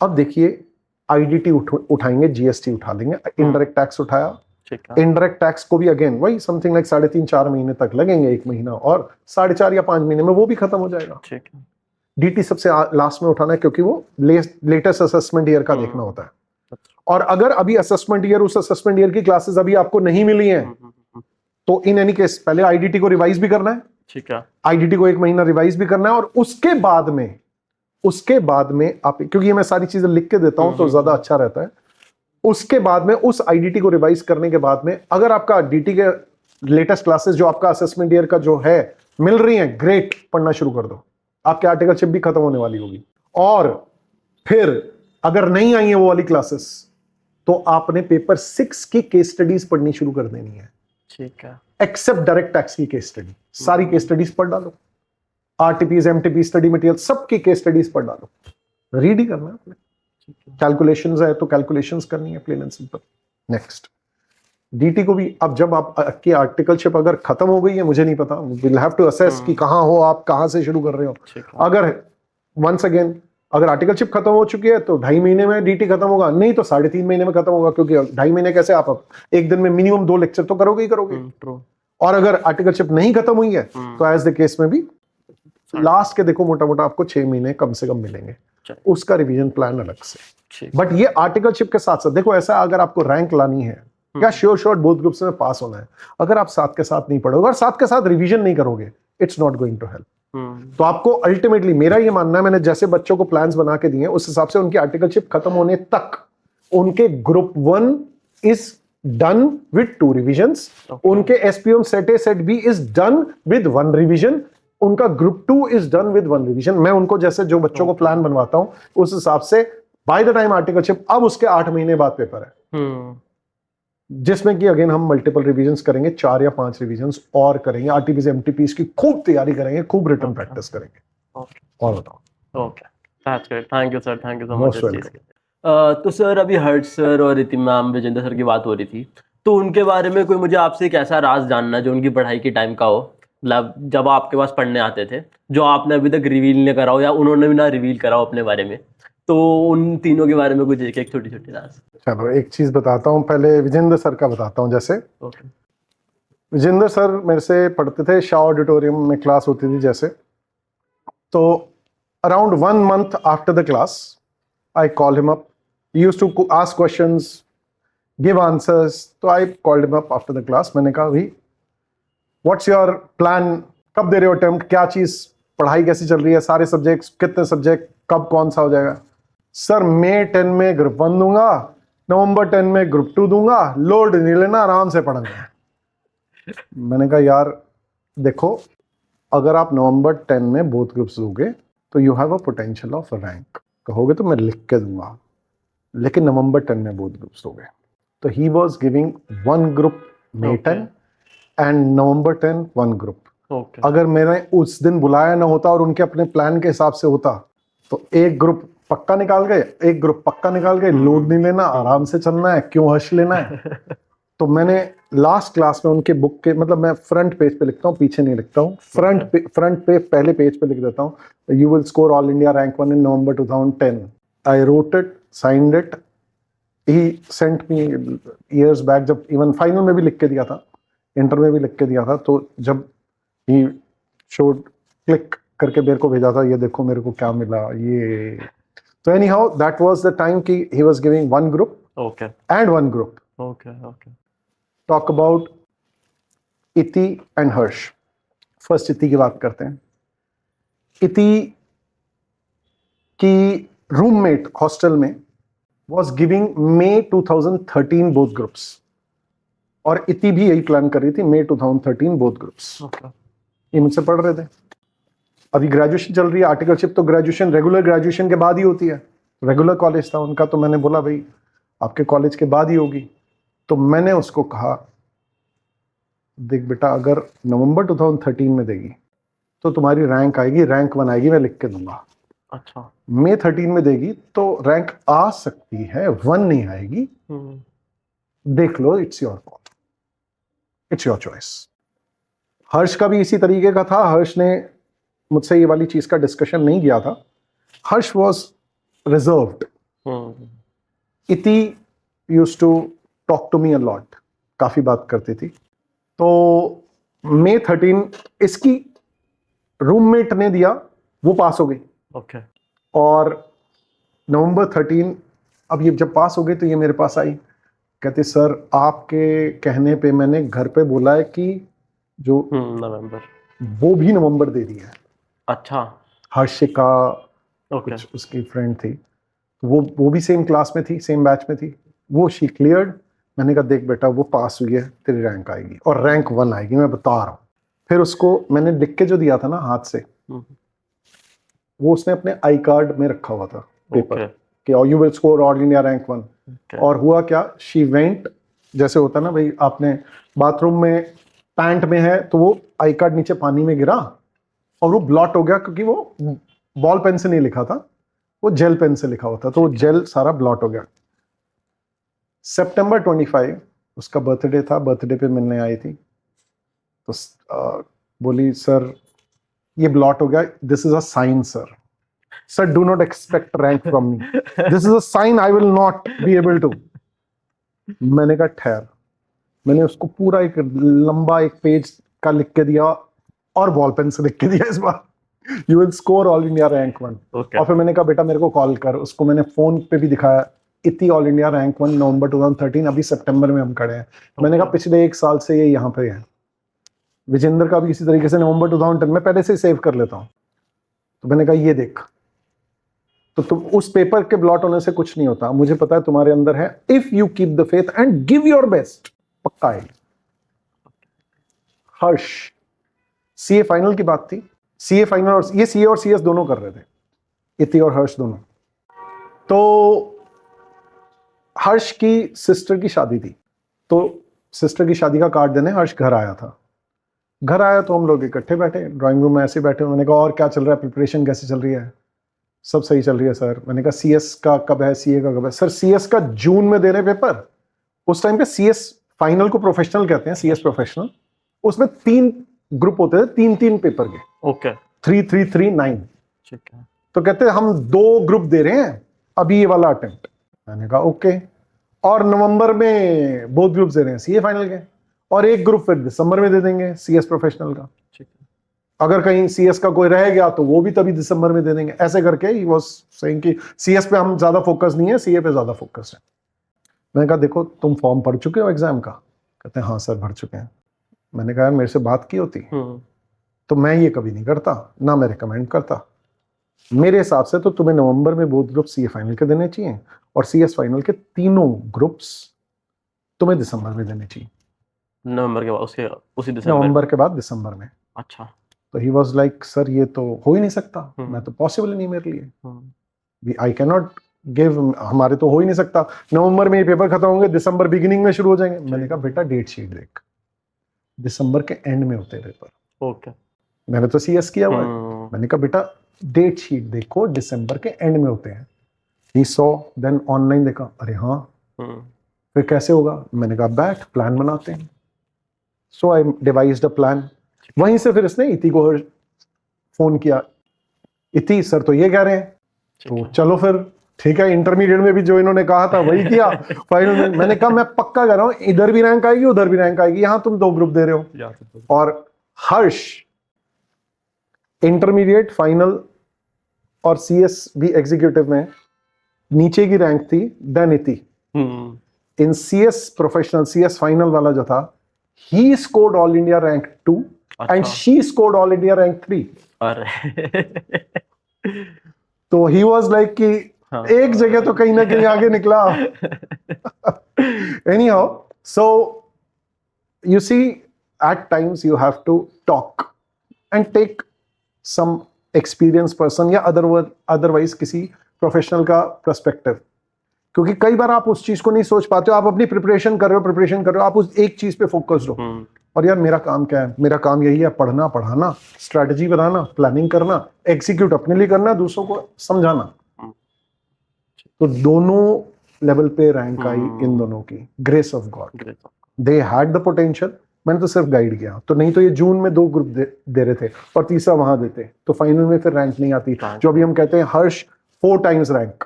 अब देखिए आईडीटी उठाएंगे, जीएसटी उठा लेंगे, इनडायरेक्ट टैक्स उठाया, ठीक है। इनडायरेक्ट टैक्स को भी अगेन वही समथिंग लाइक 3.5-4 महीने तक लगेंगे, 1 महीना और 4.5 या 5 महीने में वो भी खत्म हो जाएगा। ठीक है। डीटी सबसे लास्ट में उठाना है क्योंकि वो लेटेस्ट असेसमेंट ईयर का देखना होता है। और अगर अभी असेसमेंट ईयर, उस असेसमेंट ईयर की क्लासेस अभी आपको नहीं मिली हैं तो इन एनी केस पहले आईडीटी को रिवाइज भी करना है। ठीक है। आईडीटी को 1 महीना रिवाइज भी करना है और उसके बाद में आप, क्योंकि ये मैं सारी चीजें लिख के देता हूं तो ज्यादा अच्छा रहता है, उसके बाद में उस आईडीटी को रिवाइज करने के बाद में अगर आपका डीटी के लेटेस्ट क्लासेस जो आपका असेसमेंट ईयर का जो है मिल रही हैं, ग्रेट, पढ़ना शुरू कर दो, आपके आर्टिकलशिप भी खत्म होने वाली होगी। और फिर अगर नहीं आई है वो वाली क्लासेस तो आपने पेपर 6 की केस स्टडीज पढ़नी शुरू कर देनी है। ठीक है। एक्सेप्ट डायरेक्ट टैक्स की केस स्टडी, सारी केस स्टडीज पढ़ डालो, आरटीपीज, एमटीपी, स्टडी मटेरियल, सबकी केस स्टडीज पढ़ डालो, रीड ही करना है आपने। कैलकुलेशंस है तो कैलकुलेशंस करनी है, plain and simple. Next DT को भी, अब जब आपकी आर्टिकलशिप अगर खत्म हो गई है, मुझे नहीं पता, विल हैव टू असेस कि कहां हो आप, कहां से शुरू कर रहे हो। अगर वंस अगेन अगर आर्टिकलशिप खत्म हो चुकी है तो 2.5 महीने में डीटी खत्म होगा, नहीं तो 3.5 महीने में खत्म होगा, क्योंकि 2.5 महीने कैसे आप एक दिन में मिनिमम 2 लेक्चर तो करोगे ही करोगे। और अगर आर्टिकलशिप नहीं खत्म हुई है तो एज द केस में भी लास्ट के देखो मोटा मोटा आपको 6 महीने कम से कम मिलेंगे, उसका रिवीजन प्लान अलग से। बट ये आर्टिकलशिप के साथ साथ देखो, ऐसा अगर आपको रैंक लानी है या श्योर बोथ ग्रुप्स में पास होना है, अगर आप साथ के साथ नहीं पढ़ोगे और साथ के साथ रिवीजन नहीं करोगे, it's not going to help. तो आपको अल्टीमेटली, मेरा ये मानना है, मैंने जैसे बच्चों को प्लान्स बना के दिए उस हिसाब से उनकी आर्टिकलशिप खत्म होने तक उनके group 1 is done with 2 revisions, उनके SPM set A set B is done with 1 revision, उनका group 2 is done with 1 revision. मैं उनको जैसे जो बच्चों को प्लान बनवाता हूं उस हिसाब से बाय द टाइम आर्टिकलशिप, अब उसके 8 महीने बाद पेपर है, जिसमें कि अगेन हम मल्टीपल रिवीजन्स करेंगे, 4 या 5 रिवीजन्स और करेंगे, आरटीपीज एमटीपीज की खूब तैयारी करेंगे, खूब रिटन प्रैक्टिस करेंगे। और बताओ। Okay, that's great, thank you sir, thank you so much. Most welcome. तो सर अभी हर्ष सर और रितिम मैम, विजेंद्र सर की बात हो रही थी, तो उनके बारे में कोई मुझे आपसे एक ऐसा राज जानना है जो उनकी पढ़ाई के टाइम का हो, मतलब जब आपके पास पढ़ने आते थे, जो आपने अभी तक रिवील नहीं करा हो या उन्होंने भी ना रिवील करा हो अपने बारे में, तो उन तीनों के बारे में कुछ एक छोटी छोटी राज। चलो एक चीज बताता हूँ, पहले विजेंद्र सर का बताता हूँ। जैसे ओके। विजेंद्र सर मेरे से पढ़ते थे, शाह ऑडिटोरियम में क्लास होती थी जैसे, तो around 1 month after the class I call him up, he used to ask questions, give answers, तो I called him up after the class. मैंने कहा भाई व्हाट्स योर प्लान, कब दे रहे हो अटेम्प्ट, क्या चीज, पढ़ाई कैसी चल रही है, सारे सब्जेक्ट्स, कितने सब्जेक्ट, कब कौन सा हो जाएगा। सर मई 10 में ग्रुप 1 दूंगा, नवंबर 10 में ग्रुप 2 दूंगा, लोड नहीं लेना, आराम से पढ़ना। मैंने कहा यार देखो, अगर आप नवंबर 10 में बोथ ग्रुप्स दोगे तो you have a potential of rank, कहोगे तो मैं लिख के दूंगा, लेकिन नवंबर 10 में बोथ ग्रुप्स दोगे। तो he was giving 1 group May 10 and November 10 1 group. अगर मैंने उस दिन बुलाया ना होता और उनके अपने प्लान के हिसाब से होता तो एक ग्रुप पक्का निकाल गए, एक ग्रुप पक्का निकाल गए, लोड नहीं लेना, आराम से चलना है, क्यों हर्ष लेना है। तो मैंने लास्ट क्लास में उनके बुक के, मतलब मैं फ्रंट पेज पे लिखता हूँ, पीछे नहीं लिखता हूँ, फ्रंट पे पहले पेज पे लिख देता हूँ, you will score all India rank 1 in November 2010। I wrote it, signed it, he sent me years back, जब इवन फाइनल में भी लिख के दिया था, इंटर में भी लिख के दिया था, तो जब ही शोड क्लिक करके मेरे को भेजा था, ये देखो मेरे को क्या मिला ये। तो anyhow that was the time कि he was giving 1 group and 1 group. Okay. Talk about Iti and Harsh. First Iti की बात करते हैं। इति की रूममेट हॉस्टल में was giving May 2013 both groups, और इति भी यही प्लान कर रही थी May 2013 both groups। ये मुझसे पढ़ रहे थे। अभी ग्रेजुएशन चल रही है, आर्टिकलशिप तो ग्रेजुएशन, रेगुलर ग्रेजुएशन के बाद ही होती है, रेगुलर कॉलेज था उनका। तो मैंने बोला भाई आपके कॉलेज के बाद ही होगी। तो मैंने उसको कहा देख बेटा, अगर नवंबर 2013 में देगी तो तुम्हारी रैंक आएगी, रैंक 1 आएगी, मैं लिख के दूंगा। अच्छा। May 13 में देगी तो रैंक आ सकती है, 1 नहीं आएगी, देख लो, it's your call, it's your choice. Harsh का भी इसी तरीके का था। हर्ष ने मुझसे ये वाली चीज का डिस्कशन नहीं किया था। Harsh was reserved. Iti used to talk to me a lot, काफी बात करती थी। तो May 13 इसकी रूममेट ने दिया, वो पास हो गई। ओके। और नवंबर 13 अब ये जब पास हो गई तो ये मेरे पास आई, कहती सर आपके कहने पे मैंने घर पे बोला है कि जो नवंबर, वो भी नवंबर दे दिया है। अच्छा। हर्षिका ओके। कुछ उसकी फ्रेंड थी, वो भी सेम क्लास में थी, सेम बैच में थी, वो शी क्लियर्ड। मैंने कहा देख बेटा वो पास हुई है, तेरी रैंक आएगी और रैंक 1 आएगी, मैं बता रहा हूँ। फिर उसको मैंने लिख के जो दिया था ना हाथ से, वो उसने अपने आई कार्ड में रखा हुआ था पेपर कि you will score all India rank 1। और हुआ क्या, शी वेंट, जैसे होता ना भाई, आपने बाथरूम में पैंट में है तो वो आई कार्ड नीचे पानी में गिरा और वो ब्लॉट हो गया, क्योंकि वो बॉल पेन से नहीं लिखा था, वो जेल पेन से लिखा हुआ था, तो वो जेल सारा ब्लॉट हो गया। सितंबर 25 उसका बर्थडे था, बर्थडे पे मिलने आई थी। तो बोली सर ये ब्लॉट हो गया, this is a sign sir, sir do not expect rank from me, this is a sign, I will not be able to. मैंने कहा ठहर। मैंने उसको पूरा एक लंबा एक पेज का लिख के दिया और बॉल पेन से लिख के दिया इस बार, you will score all India rank 1। और फिर मैंने कहा बेटा मेरे को कॉल कर, उसको मैंने फोन पे भी दिखाया, इति ऑल इंडिया रैंक 1 नवंबर 2013, अभी सितंबर में हम खड़े हैं। मैंने कहा पिछले 1 साल से ये यहाँ पे है। विजेंद्र का भी इसी तरीके से नवंबर 2010 में पहले से सेव कर लेता हूँ। तो मैंने कहा ये देख, तो तुम उस पेपर के ब्लॉट होने से कुछ नहीं होता, मुझे पता है तुम्हारे अंदर है, if you keep the faith and give your best, पक्का है। हर्ष सीए फाइनल की बात थी, सीए फाइनल, और ये सीए और सीएस दोनों कर रहे थे, इति और हर्ष दोनों। तो हर्ष की सिस्टर की शादी थी, तो सिस्टर की शादी का कार्ड देने हर्ष घर आया था। घर आया तो हम लोग इकट्ठे बैठे ड्राइंग रूम में, ऐसे बैठे। मैंने कहा और क्या चल रहा है, प्रिपरेशन कैसे चल रही है? सब सही चल रही है सर। मैंने कहा सीएस का कब है, सीए का कब है? सर सीएस का जून में दे रहे पेपर। उस टाइम पे सीएस फाइनल को प्रोफेशनल कहते हैं, सीएस प्रोफेशनल। उसमें 3 ग्रुप होते थे, 3-3 पेपर के। ओके। 3-3-3-9। ठीक है। तो कहते हैं हम 2 ग्रुप दे रहे हैं अभी ये वाला अटेम्प्ट। मैंने कहा ओके। और नवंबर में बोथ ग्रुप दे रहे हैं सीए फाइनल के, और 1 ग्रुप फिर दिसंबर में दे देंगे सीएस प्रोफेशनल का। अगर कहीं सीएस का कोई रह गया तो वो भी तभी दिसंबर में दे देंगे। ऐसे करके ही वाज सेइंग कि सीएस पे हम ज्यादा फोकस नहीं है, सीए पे ज्यादा फोकस है। मैंने कहा देखो तुम फॉर्म भर चुके हो एग्जाम का? कहते हैं हाँ सर भर चुके हैं। मैंने कहा मेरे से बात की होती तो मैं ये कभी नहीं करता, ना मैं रिकमेंड करता। मेरे हिसाब से तो तुम्हें नवंबर में बोथ ग्रुप सीए फाइनल के देने चाहिए, और सीएस फाइनल के तीनों ग्रुप्स तुम्हें दिसंबर में देने चाहिए। नवंबर के बाद उसी दिसंबर, नवंबर के बाद दिसंबर में। अच्छा। तो ही वॉज लाइक सर ये तो हो ही नहीं सकता, मैं तो पॉसिबल नहीं मेरे लिए, आई कैन नॉट गिव, हमारे तो हो ही नहीं सकता। नवंबर में ये पेपर खत्म होंगे, दिसंबर बिगिनिंग में शुरू हो जाएंगे। मैंने कहा बेटा डेट शीट देख, दिसंबर के एंड में होते हैं पेपर। ओके। मैंने तो सीएस किया हुआ है। मैंने कहा बेटा डेट शीट देखो, दिसंबर के एंड में होते हैं। ही सॉ, देन ऑनलाइन देखा, अरे हाँ फिर कैसे होगा? मैंने कहा बैठ प्लान बनाते हैं। सो आई डिवाइज्ड अ प्लान। वहीं से फिर इसने इति को फोन किया, इति सर तो ये कह रहे हैं, तो चलो फिर ठीक है। इंटरमीडिएट में भी जो इन्होंने कहा था वही किया। फाइनल में मैंने कहा मैं पक्का कह रहा हूं इधर भी रैंक आएगी उधर भी रैंक आएगी, यहां तुम 2 ग्रुप दे रहे हो। और हर्ष इंटरमीडिएट, फाइनल और सीएस भी एग्जीक्यूटिव में नीचे की रैंक थी देन इति। इन सीएस प्रोफेशनल, सीएस फाइनल वाला जो था, he scored all India rank 2 and she scored all India rank 3. अरे तो ही वाज लाइक कि एक जगह तो कहीं ना कहीं आगे निकला. Anyhow, so you see, at times you have to talk and take some experienced person या otherwise किसी प्रोफेशनल का पर्सपेक्टिव. क्योंकि कई बार आप उस चीज को नहीं सोच पाते हो, आप अपनी प्रिपरेशन कर रहे हो, आप उस एक चीज पे फोकस्ड हो. और यार मेरा काम क्या है? मेरा काम यही है, पढ़ना, पढ़ाना, स्ट्रैटेजी बनाना, प्लानिंग करना, एग्जीक्यूट अपने लिए करना, दूसरों को समझाना. तो दोनों लेवल पे रैंक आई इन दोनों की, grace of God. They had the potential, मैंने तो सिर्फ गाइड किया. तो नहीं तो ये जून में 2 ग्रुप दे रहे थे और तीसरा वहां देते, तो फाइनल में फिर रैंक नहीं आती. जो अभी हम कहते हैं हर्ष 4 टाइम्स रैंक,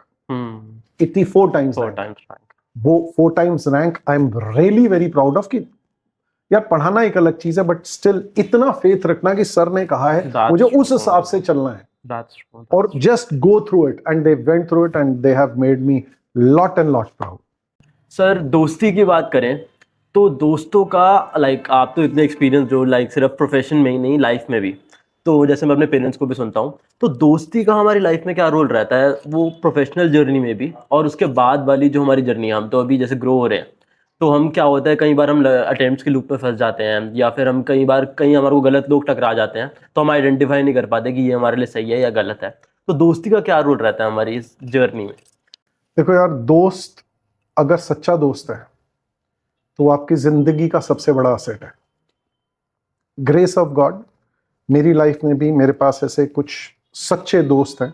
इतनी 4 टाइम्स रैंक, वो 4 times rank. I am really very proud of. कि यार पढ़ाना एक अलग चीज है, बट स्टिल इतना फेथ रखना कि सर ने कहा है मुझे उस हिसाब से चलना है. और just go through it, and they went through it and they have made me lot and lot proud. Sir दोस्ती की बात करें तो दोस्तों का लाइक आप तो इतने एक्सपीरियंस जो लाइक सिर्फ प्रोफेशन में ही नहीं लाइफ में भी, तो जैसे मैं अपने पेरेंट्स को भी सुनता हूँ, तो दोस्ती का हमारी लाइफ में क्या रोल रहता है, वो प्रोफेशनल जर्नी में भी और उसके बाद वाली जो हमारी जर्नी है. हम तो अभी जैसे ग्रो हो रहे हैं, तो हम क्या होता है कई बार हम अटेम्प्ट्स के लूप में फंस जाते हैं, या फिर हम कई बार कहीं हमारे को गलत लोग टकरा जाते हैं, तो हम आइडेंटिफाई नहीं कर पाते कि ये हमारे लिए सही है या गलत है. तो दोस्ती का क्या रोल रहता है हमारी इस जर्नी में? देखो यार, दोस्त अगर सच्चा दोस्त है तो वो आपकी जिंदगी का सबसे बड़ा असेट है. ग्रेस ऑफ गॉड, मेरी लाइफ में भी मेरे पास ऐसे कुछ सच्चे दोस्त हैं.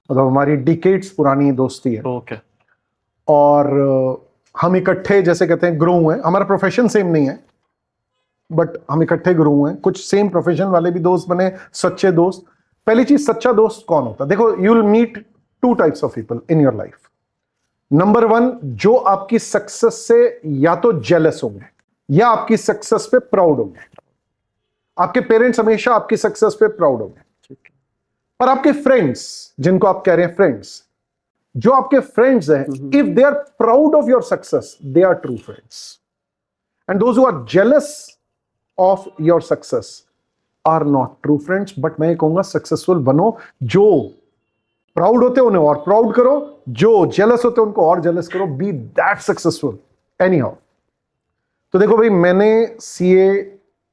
मतलब हमारी डिकेड्स पुरानी दोस्ती है. ओके. और हम इकट्ठे जैसे कहते हैं ग्रो हुए हैं. हमारा प्रोफेशन सेम नहीं है, बट हम इकट्ठे ग्रो हुए हैं. कुछ सेम प्रोफेशन वाले भी दोस्त बने, सच्चे दोस्त. पहली चीज, सच्चा दोस्त कौन होता है? देखो, you will meet 2 types of people in your life. Number 1, जो आपकी सक्सेस से या तो जेलस होंगे या आपकी सक्सेस पे प्राउड होंगे. आपके पेरेंट्स हमेशा आपकी सक्सेस पे प्राउड होंगे. पर आपके फ्रेंड्स, जिनको आप कह रहे हैं फ्रेंड्स, जो आपके फ्रेंड्स हैं, if they are proud of your success, they are true friends. And those who are jealous of your success are not true friends. But मैं कहूंगा सक्सेसफुल बनो. जो प्राउड होते उन्हें और प्राउड करो, जो जेलस होते उनको और जेलस करो. Be that successful anyhow. तो देखो भाई, मैंने सीए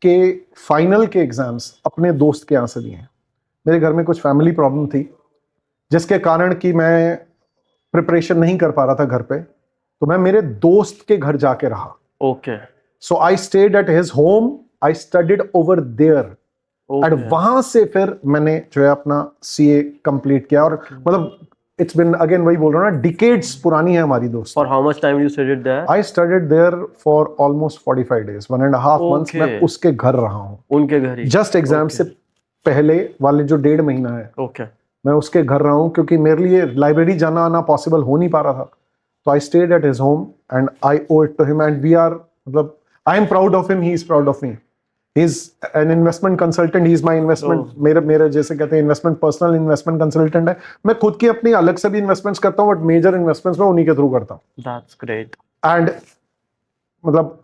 के फाइनल के एग्जाम्स अपने दोस्त के यहां से दिए हैं. मेरे घर में कुछ फैमिली प्रॉब्लम थी, जिसके कारण कि मैं प्रिपरेशन नहीं कर पा रहा था घर पे. तो मैं मेरे दोस्त के घर जाके रहा. Okay. So I stayed at his home, I studied over there. And वहां से फिर मैंने जो है अपना सीए कंप्लीट किया. और मतलब इट्स बिन, अगेन वही बोल रहा हूं ना, डिकेड्स पुरानी है हमारी दोस्त. For how much time you studied there? I studied there for almost 45 days, 1.5 months मैं उसके घर रहा हूं. उनके घर ही? जस्ट एग्जाम से पहले वाले जो 1.5 महीना है, ओके, मैं उसके घर रहा हूं. क्योंकि मेरे लिए लाइब्रेरी जाना आना पॉसिबल हो नहीं पा रहा था. तो I stayed at his home and I owe it to him. And we are, मतलब I am proud of him, he is proud of me. He is an investment consultant, he is my investment, मेरे जैसे कहते हैं इन्वेस्टमेंट, पर्सनल इन्वेस्टमेंट कंसल्टेंट है. मैं खुद की अपनी अलग से भी इन्वेस्टमेंट्स करता हूँ, बट मेजर इन्वेस्टमेंट्स मैं उन्हीं के थ्रू करता हूँ. That's great. एंड मतलब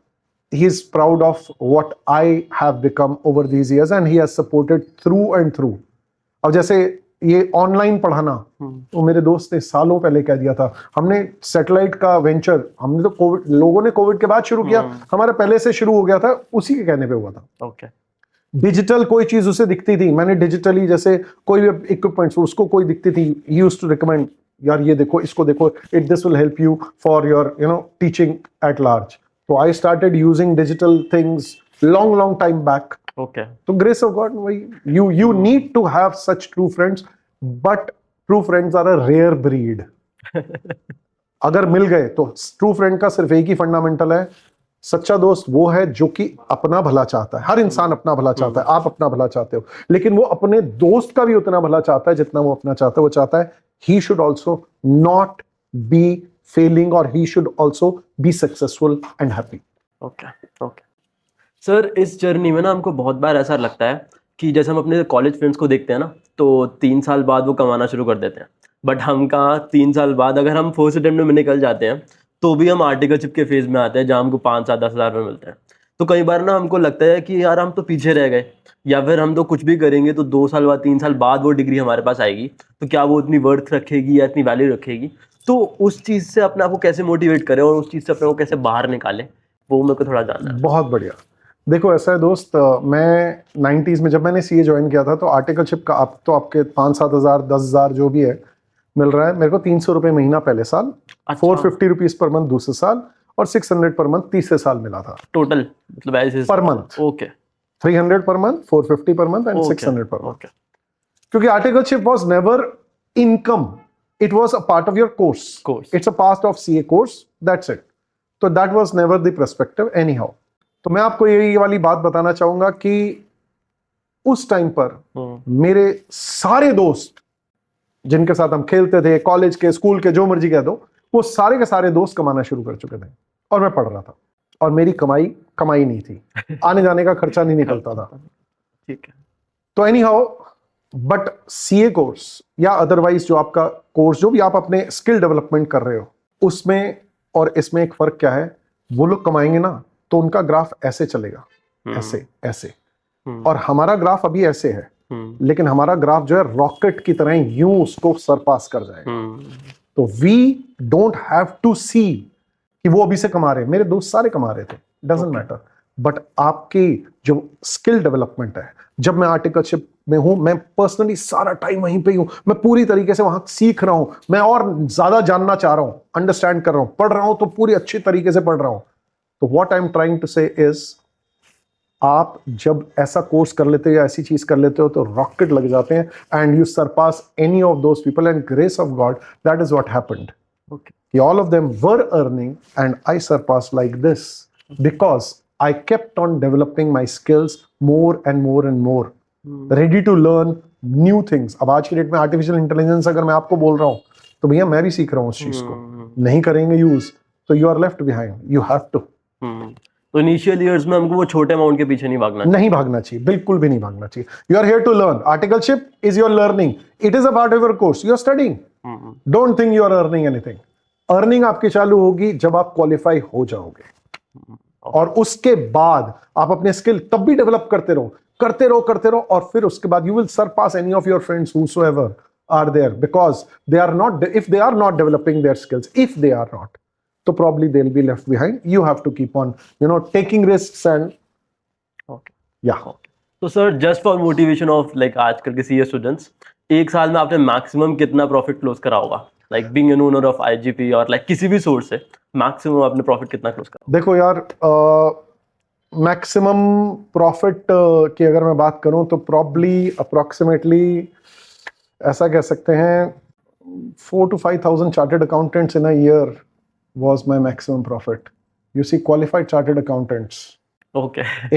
he is proud of what I have become over these years and he has supported through and through. अब जैसे ये ऑनलाइन पढ़ाना, तो मेरे दोस्त ने सालों पहले कह दिया था. हमने सैटेलाइट का वेंचर, हमने तो कोविड, लोगों ने कोविड के बाद शुरू किया, हमारा पहले से शुरू हो गया था, उसी के कहने पे हुआ था. ओके. डिजिटल कोई चीज उसे दिखती थी, मैंने डिजिटली जैसे कोई भी इक्विपमेंट्स उसको कोई दिखती थी, ही यूज्ड टू रिकमेंड, यार ये देखो, इसको देखो, it this will help you for your teaching at large. So I started using digital things long time back. Okay. So grace of God, you need to have such true friends, but true friends are a rare breed. अगर मिल गए तो true friend का सिर्फ एक ही फंडामेंटल है, सच्चा दोस्त वो है जो कि अपना भला चाहता है. हर इंसान अपना भला चाहता है, आप अपना भला चाहते हो, लेकिन वो अपने दोस्त का भी उतना भला चाहता है जितना वो अपना चाहता है. वो चाहता है he should also not be failing or he should also be successful and happy. Okay. Sir, इस जर्नी में ना हमको बहुत बार ऐसा लगता है कि जैसे हम अपने कॉलेज फ्रेंड्स को देखते हैं ना, तो 3 साल बाद वो कमाना शुरू कर देते हैं. बट हम कहाँ 3 साल बाद, अगर हम फर्स्ट अटेम्प्ट में निकल जाते हैं तो भी हम आर्टिकलशिप के फेज में आते हैं, जहाँ हमको 5-7-10 हज़ार में मिलते हैं. तो कई बार ना हमको लगता है कि यार हम तो पीछे रह गए, या फिर हम तो कुछ भी करेंगे तो 2 साल बाद 3 साल बाद वो डिग्री हमारे पास आएगी, तो क्या वो इतनी वर्थ रखेगी या इतनी वैल्यू रखेगी। तो उस चीज़ से अपने आप को कैसे मोटिवेट करें और उस चीज़ से अपने को कैसे बाहर निकालें, वो मेरे को थोड़ा जानना है। बहुत बढ़िया। देखो ऐसा है दोस्त, मैं 90s में जब मैंने सीए ज्वाइन किया था तो आर्टिकलशिप का अब तो आपके 5-7 हज़ार 10,000 जो भी है मिल रहा है। मेरे को 300 रुपये महीना पहले साल, अच्छा। 450 रुपीज पर मंथ दूसरे साल, और 600 पर मंथ तीसरे साल मिला था। टोटल मतलब ऐसे पर month okay 300 per month, 450 per month and okay 600 पर मंथ। ओके क्योंकि articleship was never income, it was a part of your course, course. It's a part of CA course, that's it. तो that was never the perspective anyhow. तो मैं आपको ये वाली बात बताना चाहूंगा कि उस टाइम पर मेरे सारे दोस्त जिनके साथ हम खेलते थे, कॉलेज के, स्कूल के, जो मर्जी कह दो, वो सारे के सारे दोस्त कमाना शुरू कर चुके थे और मैं पढ़ रहा था और मेरी कमाई नहीं थी, आने जाने का खर्चा नहीं निकलता था। ठीक है। तो any how, but CA course या अदरवाइज जो आपका कोर्स जो भी आप अपने स्किल डेवलपमेंट कर रहे हो, उसमें और इसमें एक फर्क क्या है, वो लोग कमाएंगे ना तो उनका ग्राफ ऐसे चलेगा, ऐसे ऐसे, और हमारा ग्राफ अभी ऐसे है, लेकिन हमारा ग्राफ जो है रॉकेट की तरह यूं उसको सरपास कर जाएगा। तो वी डोंट हैव टू सी कि वो अभी से कमा रहे हैं, मेरे दोस्त सारे कमा रहे थे, डजंट मैटर। बट आपकी जो स्किल डेवलपमेंट है, जब मैं आर्टिकलशिप में हूं, मैं पर्सनली सारा टाइम वहीं पे ही हूं, मैं पूरी तरीके से वहां सीख रहा हूं, मैं और ज्यादा जानना चाह रहा हूं, अंडरस्टैंड कर रहा हूं, पढ़ रहा हूं तो पूरी अच्छी तरीके से पढ़ रहा हूं। तो what I am trying to say is, आप जब ऐसा कोर्स कर लेते हो या ऐसी चीज कर लेते हो तो रॉकेट लग जाते हैं and you surpass any of those people, and grace of God that is what happened. All of them were earning and I surpassed like this because I kept on developing my skills more and more and more, ready to learn new things. अब आज की डेट में आर्टिफिशियल इंटेलिजेंस अगर मैं आपको बोल रहा हूं तो भैया मैं भी सीख रहा हूं उस चीज को, नहीं करेंगे यूज तो you are left behind, you have to. तो इनिशियल ईयर्स में हमको वो छोटे अमाउंट के पीछे नहीं भागना चाहिए, बिल्कुल भी नहीं भागना चाहिए। You are here to learn, articleship is your learning, it is a part of your course, you are studying, don't think you are earning anything. Earning आपकी चालू होगी जब आप क्वालिफाई हो जाओगे, और उसके बाद आप अपने स्किल तब भी डेवलप करते रहो करते रहो करते रहो, और फिर उसके बाद you will surpass any of your friends whosoever are there, because they are not, if they are not developing their skills, if they are not, तो probably they'll be left behind. You have to keep on, taking risks and yeah. तो sir just for motivation of like आजकल के सीए स्टूडेंट्स, एक साल में आपने मैक्सिमम कितना प्रॉफिट क्लोज करा होगा, like being an owner of IGP और लाइक किसी भी सोर्स से मैक्सिमम आपने प्रॉफिट कितना क्लोज करा? देखो यार, मैक्सिमम प्रॉफिट की अगर मैं बात करूं तो प्रॉब्ली अप्रोक्सीमेटली ऐसा कह सकते हैं 4,000 to 5,000 chartered accountants in a year was my maximum profit. You see, qualified chartered accountants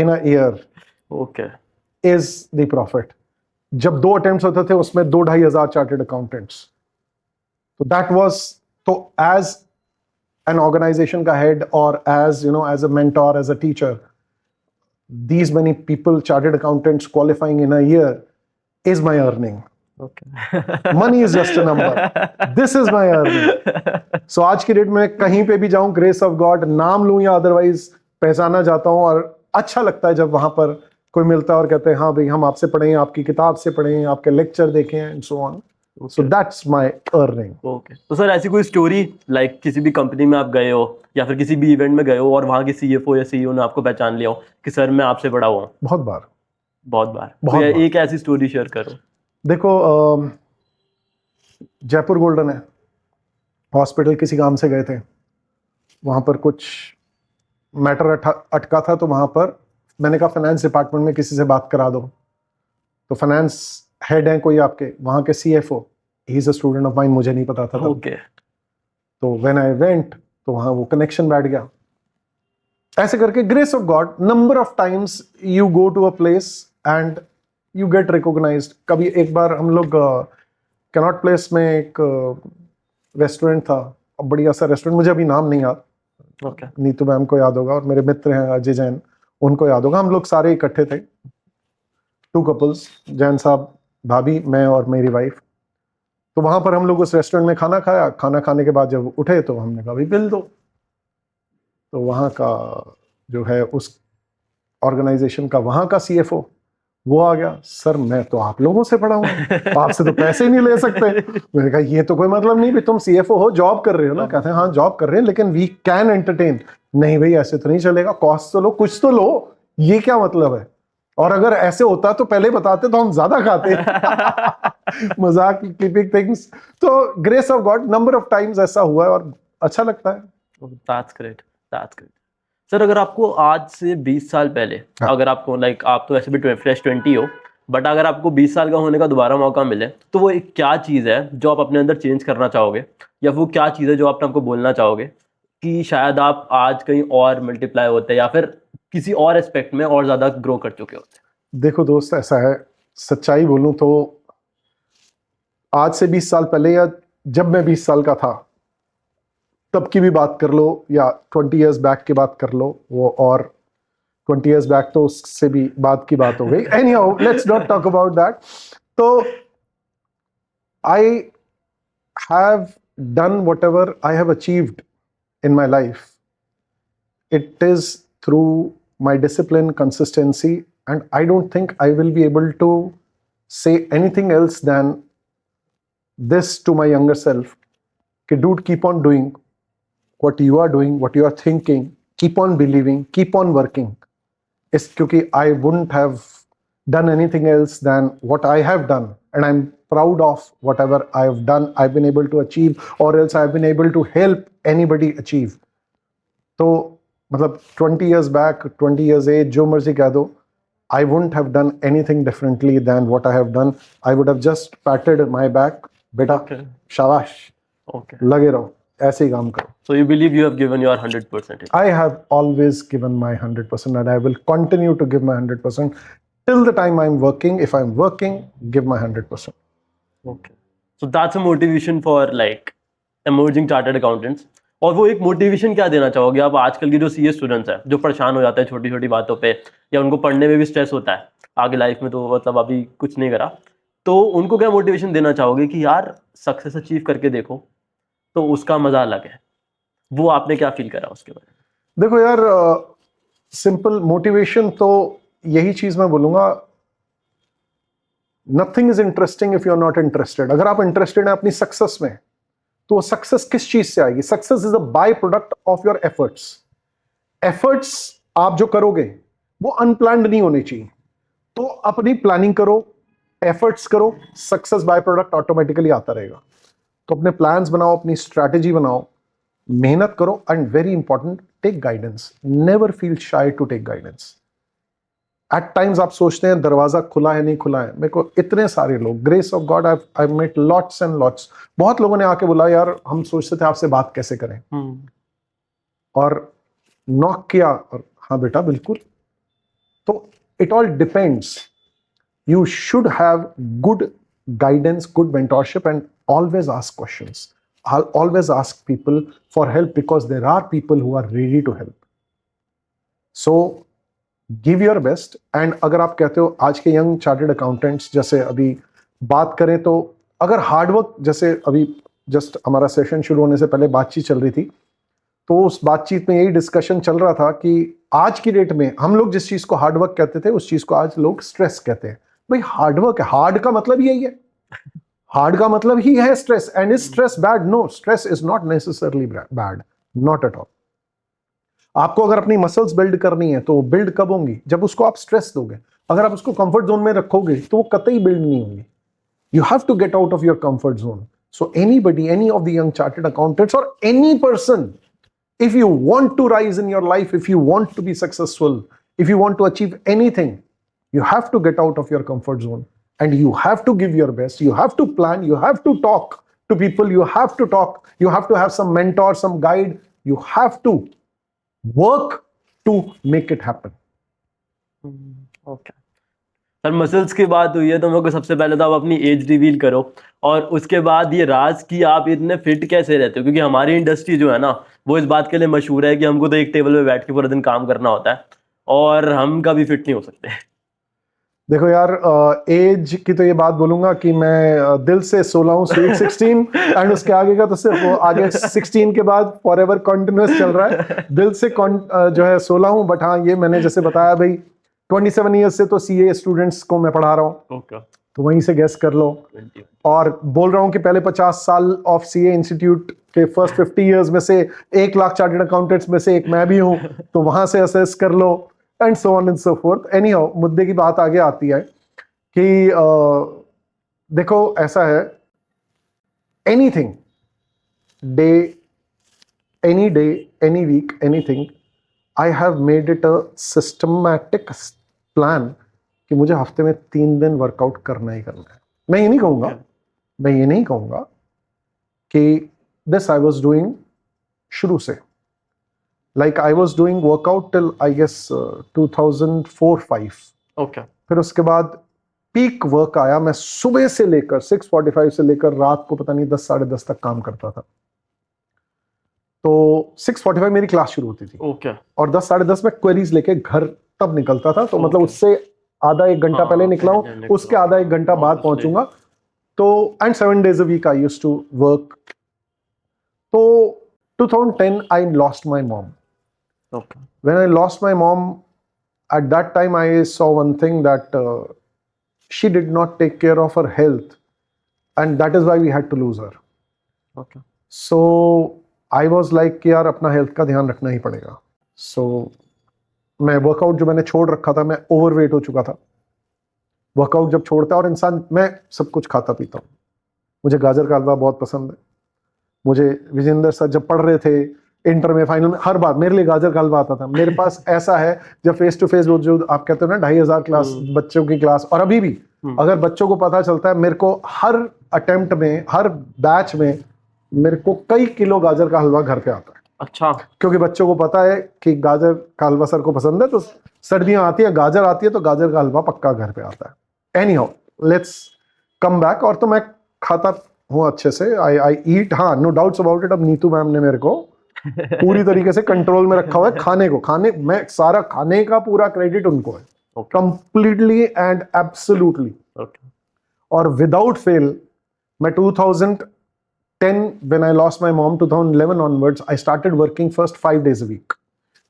in a year is the profit. जब 2 attempts होते थे उसमें 2-2.5 हजार चार्टर्ड अकाउंटेंट्स, तो that was, तो as an organization का head or as as a mentor, as a teacher, these many people, chartered accountants qualifying in a year is my earning. Money is just a number. This is my earning. So आज की डेट में कहीं पे भी जाऊं, ग्रेस ऑफ गॉड नाम लूं या अदरवाइज पहचाना जाता हूं, और अच्छा लगता है जब वहां पर कोई मिलता है और कहते हैं हाँ भाई हम आपसे पढ़े हैं, आपकी किताब से पढ़े हैं, आपके लेक्चर देखे हैं, and so on. So that's my earning. तो सर ऐसी कोई स्टोरी लाइक किसी भी कंपनी में आप गए हो या फिर किसी भी इवेंट में गए हो और वहां के सीएफओ या सीईओ ने आपको पहचान लिया हो कि सर मैं आपसे बड़ा हुआ? बहुत बार। तो एक ऐसी स्टोरी शेयर करो। देखो, जयपुर गोल्डन है, हॉस्पिटल किसी काम से गए थे, वहाँ पर कुछ मैटर अटका था, तो वहाँ पर मैंने कहा फाइनेंस डिपार्टमेंट में किसी से बात करा दो। तो फाइनेंस हेड है कोई आपके वहाँ के, CFO, he is a student of mine, मुझे नहीं पता था। तो व्हेन आई वेंट तो वहाँ वो कनेक्शन बैठ गया। ऐसे करके grace of God number of times you go to a place and you get recognized. कभी एक बार हम लोग कैनॉट प्लेस में एक रेस्टोरेंट था, बढ़िया सा रेस्टोरेंट, मुझे अभी नाम नहीं याद, नीतू मैम को याद होगा और मेरे मित्र हैं अजय जैन, उनको याद होगा। हम लोग सारे इकट्ठे थे, 2 कपल्स, जैन साहब, भाभी, मैं और मेरी वाइफ। तो वहां पर हम लोग उस रेस्टोरेंट में खाना खाया। खाना खाने के बाद जब उठे तो हमने कहा भाई बिल दो। तो वहाँ का जो है उस ऑर्गेनाइजेशन का वहां का CFO, वो आ गया, सर मैं तो आप लोगों से पढ़ा हूँ, आपसे तो पैसे ही नहीं ले सकते। मैंने कहा ये तो कोई मतलब नहीं, भाई तुम CFO हो, जॉब कर रहे हो ना? कहते हैं हाँ जॉब कर रहे हैं, लेकिन वी कैन एंटरटेन। नहीं भाई ऐसे तो नहीं चलेगा, कॉस्ट तो लो, कुछ तो लो, ये क्या मतलब है? और अगर ऐसे होता तो पहले बताते तो हम ज्यादा खाते। मजाक, कीपिंग थिंग्स। तो grace of God number of times ऐसा हुआ है और अच्छा लगता है। That's great. That's great. Sir अगर आपको आज से 20 साल पहले, हाँ। अगर आपको लाइक आप तो वैसे भी फ्रेश 20 हो, बट अगर आपको 20 साल का होने का दोबारा मौका मिले तो वो एक क्या चीज़ है जो आप अपने अंदर चेंज करना चाहोगे, या वो क्या चीज़ है जो आप हमको बोलना चाहोगे कि शायद आप आज कहीं और मल्टीप्लाई होते या फिर किसी और एस्पेक्ट में और ज़्यादा ग्रो कर चुके होते? देखो दोस्त, ऐसा है, सच्चाई बोलूं तो आज से 20 साल पहले या जब मैं 20 साल का था तब की भी बात कर लो, या 20 इयर्स बैक की बात कर लो, वो और 20 इयर्स बैक तो उससे भी बाद की बात हो गई। Anyhow let's not talk about that. तो I have done whatever I have achieved in my life, it is through my discipline, consistency, and I don't think I will be able to say anything else than this to my younger self, कि dude, keep on doing what you are doing, what you are thinking, keep on believing, keep on working. It's क्योंकि I wouldn't have done anything else than what I have done, and I'm proud of whatever I have done, I've been able to achieve, or else I've been able to help anybody achieve. तो मतलब 20 years back, 20 years age, जो मर्जी कह दो, I wouldn't have done anything differently than what I have done. I would have just patted my back, बेटा शाबाश, Okay. लगे रहो, ऐसे ही काम करो। So you believe you have given your 100%? I have always given my 100%, and I will continue to give my 100% till the time I'm working. If I'm working, give my 100%. Okay. So that's a motivation for like emerging chartered accountants. और वो एक मोटिवेशन क्या देना चाहोगे आप आजकल की जो CA स्टूडेंट्स हैं जो परेशान हो जाते हैं छोटी छोटी बातों पे, या उनको पढ़ने में भी स्ट्रेस होता है आगे लाइफ में, तो मतलब अभी कुछ नहीं करा, तो उनको क्या मोटिवेशन देना चाहोगे कि यार सक्सेस अचीव करके देखो तो उसका मजा अलग है? वो आपने क्या फील करा उसके बारे में? देखो यार, सिंपल मोटिवेशन तो यही चीज मैं बोलूंगा, nothing is interesting if you are not interested. अगर आप इंटरेस्टेड हैं अपनी सक्सेस में, तो सक्सेस किस चीज से आएगी? Success is a by product of your efforts. Efforts आप जो करोगे वो अनप्लान्ड नहीं होने चाहिए, तो अपनी प्लानिंग करो, एफर्ट्स करो, सक्सेस बाय प्रोडक्ट ऑटोमेटिकली आता रहेगा। तो अपने प्लान्स बनाओ, अपनी स्ट्रैटेजी बनाओ, मेहनत करो, and very important, take guidance. Never feel shy to take guidance. At times आप सोचते हैं दरवाजा खुला है, नहीं खुला है। मेरे को इतने सारे लोग, grace of God, I met lots and lots, बहुत लोगों ने आके बोला यार हम सोचते थे आपसे बात कैसे करें, और नॉक किया, और हाँ बेटा बिल्कुल। तो it all depends, you should have good guidance, good mentorship, and always ask questions. I'll always ask people for help, because there are people who are ready to help. So give your best. And अगर आप कहते हो आज के यंग चार्टर्ड अकाउंटेंट्स, जैसे अभी बात करें तो अगर हार्डवर्क, जैसे अभी जस्ट हमारा सेशन शुरू होने से पहले बातचीत चल रही थी, तो उस बातचीत में यही डिस्कशन चल रहा था कि आज की डेट में हम लोग जिस चीज को हार्डवर्क कहते थे उस चीज को आज लोग स्ट्रेस कहते हैं। भाई हार्डवर्क है, हार्ड का मतलब यही है, हार्ड का मतलब ही है stress. And is stress bad? No, stress is not necessarily bad, not at all. आपको अगर अपनी मसल्स बिल्ड करनी है तो बिल्ड कब होंगी? जब उसको आप स्ट्रेस दोगे। अगर आप उसको कंफर्ट जोन में रखोगे तो वो कतई बिल्ड नहीं होंगी। You have to get out of your comfort zone. So anybody, any of the young chartered accountants और any person, if you want to rise in your life, if you want to be successful, if you want to achieve anything, you have to get out of your comfort zone, and you have to give your best. You have to plan, you have to talk to people, you have to talk, you have to have some mentor, some guide, you have to work to make it happen. Okay. Sir muscles की बात हुई है तो मेरे को सबसे पहले तो आप अपनी एज रिवील करो, और उसके बाद ये राज कि आप इतने फिट कैसे रहते हो, क्योंकि हमारी इंडस्ट्री जो है ना वो इस बात के लिए मशहूर है कि हमको तो एक टेबल पे बैठ के पूरा दिन काम करना होता है और हम कभी फिट नहीं हो सकते। देखो यार, एज की तो ये बात बोलूंगा कि मैं दिल से 16 हूँ, स्वीट 16, एंड उसके आगे का तो सिर्फ वो आगे 16 के बाद फॉरएवर कंटिन्यूअस चल रहा है। दिल से जो है 16 हूँ, बट हाँ ये मैंने जैसे बताया भाई 27 ईयर्स से तो सीए स्टूडेंट्स को मैं पढ़ा रहा हूँ, ओके तो वहीं से गेस कर लो। 20 और बोल रहा हूँ कि पहले 50 साल ऑफ सीए इंस्टीट्यूट के फर्स्ट 50 इयर्स में से 1 लाख चार्टर्ड अकाउंटेंट्स में से एक मैं भी हूँ, तो वहां से असेस कर लो, and so on and so forth. Anyhow, मुद्दे की बात आगे आती है कि देखो ऐसा है, anything day, any day, any week, anything, I have made it a systematic plan कि मुझे हफ्ते में 3 दिन वर्कआउट करना ही करना है। मैं ये नहीं कहूंगा कि दिस आई वॉज डूइंग शुरू से, like I was doing workout till I guess 2004-05। Okay फिर उसके बाद पीक वर्क आया, मैं सुबह से लेकर 6:45 से लेकर रात को पता नहीं 10 साढ़े 10 तक काम करता था। तो 6:45 मेरी क्लास शुरू होती थी, ओके और 10 साढ़े 10 में क्वेरीज लेके घर तब निकलता था, तो मतलब Okay. उससे आधा 1 घंटा हाँ, पहले निकला हूं, पहले निकला। उसके आधा 1 घंटा बाद Obviously. पहुंचूंगा। तो and 7 days a week I used to work. तो 2010 I lost my mom. Okay When I lost my mom, at that time I saw one thing, that she did not take care of her health, and that is why we had to lose her. Okay So I was like कि यार अपना हेल्थ का ध्यान रखना ही पड़ेगा। So मैं वर्कआउट जो मैंने छोड़ रखा था, मैं ओवरवेट हो चुका था। वर्कआउट जब छोड़ता है और इंसान, मैं सब कुछ खाता पीता हूँ, मुझे गाजर का हलवा बहुत पसंद है। मुझे विजेंद्र सर जब पढ़ रहे थे इंटर में, फाइनल में, हर बार मेरे लिए गाजर का हलवा आता था। मेरे पास ऐसा है, जब फेस टू फेस वो जो आप कहते हो ना 2,500 क्लास, बच्चों की क्लास, और अभी भी अगर बच्चों को पता चलता है, मेरे को हर अटेम्प्ट में, हर बैच में मेरे को कई किलो गाजर का हलवा घर पे आता है। अच्छा क्योंकि बच्चों को पता है कि गाजर का हलवा सर को पसंद है, तो सर्दियां आती है, गाजर आती है, तो गाजर का हलवा पक्का घर पे आता है। Any how, let's come back. और तो मैं खाता हूँ अच्छे से, आई ईट, हाँ, नो डाउट्स अबाउट इट। अब नीतू मैम ने मेरे को पूरी तरीके से कंट्रोल में रखा हुआ है खाने को। मैं सारा खाने का पूरा क्रेडिट उनको है, कंप्लीटली एंड एब्सोल्युटली। ओके और विदाउट फेल, मैं 2010 when I lost my mom, 2011 onwards I started working first 5 days a week.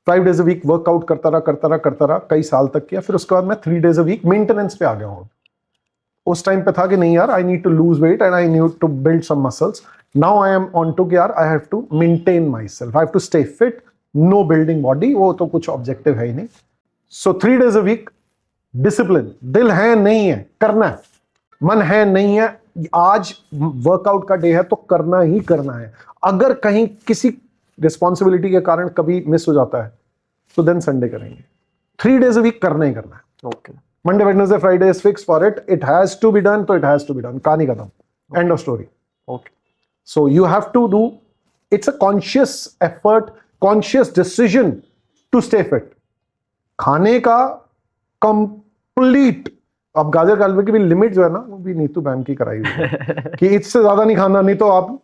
5 days a week workout करता रहा कई साल तक किया। फिर उसके बाद मैं 3 days a week मेंटेनेंस पे आ गया हूँ। उस टाइम पे था कि नहीं यार, I need to lose weight and I need to build some muscles. Now I am on to कि यार I have to maintain myself, I have to stay fit, no building body, वो तो कुछ ऑब्जेक्टिव है ही नहीं। So 3 days a week discipline, दिल है नहीं है, करना है, मन है नहीं है, आज वर्कआउट का डे है तो करना ही करना है। अगर कहीं किसी रिस्पॉन्सिबिलिटी के कारण कभी मिस हो जाता है तो देन संडे करेंगे। 3 days a week करना ही करना है। Okay Monday Wednesday Friday is fix for it, it has to be done, तो it has to be done, कहानी खत्म, end of story. Okay so you have to do, it's a conscious effort, conscious decision to stay fit. खाने का कंप्लीट, अब गाजर का हलवे की भी लिमिट जो है ना, वो भी नीतू मैम की कराई हुई है कि इससे ज्यादा नहीं खाना, नहीं तो आप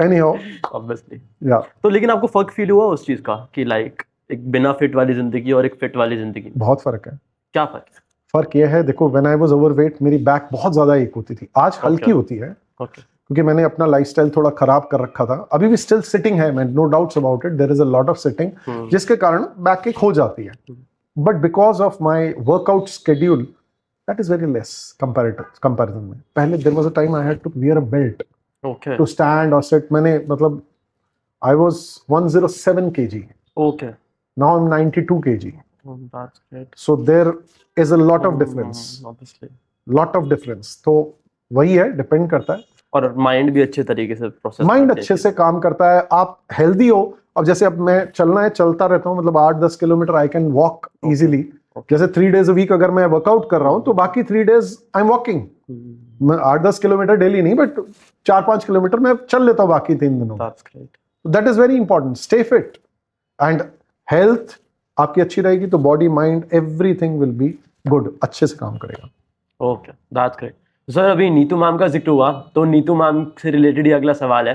एनी हाउ ऑब्वियसली। या। तो लेकिन आपको फर्क फील हुआ उस चीज का कि लाइक एक बिना फिट वाली जिंदगी और एक फिट वाली जिंदगी में बहुत फर्क है। क्या फर्क है? फर्क यह है, देखो, व्हेन आई वाज ओवरवेट मेरी बैक बहुत ज्यादा एक होती थी, आज हल्की होती है ओके क्योंकि मैंने अपना लाइफस्टाइल थोड़ा खराब कर रखा था। अभी भी स्टिल सिटिंग है, मैं, no doubts about it, there is a lot of sitting, जिसके कारण बैक एक हो जाती है। But because of my workout schedule that is very less comparison में। पहले there was a time I had to wear a belt okay to stand और सिट। मैंने मतलब I was 107 kg, okay now I am 92 kg, that's great so there is a lot of difference, obviously. Lot of difference. तो वही है, डिपेंड करता है। और माइंड भी अच्छे तरीके से प्रोसेस माइंड अच्छे से काम करता है, आप हेल्दी हो। अब जैसे अब मैं चलना है, चलता रहता हूँ, मतलब 8-10 kilometre I can walk easily. जैसे 3 days a week अगर मैं वर्कआउट कर रहा हूँ तो बाकी 3 days आई एम वॉकिंग। मैं 8-10 किलोमीटर डेली नहीं, बट 4-5 किलोमीटर मैं चल लेता हूँ बाकी 3 दिनों। That's great. That is very important, stay fit and health आपकी अच्छी रहेगी तो body mind everything will be good, अच्छे से काम करेगा। Okay that's great. सर अभी नीतू मैम का जिक्र हुआ, तो नीतू मैम से रिलेटेड ही अगला सवाल है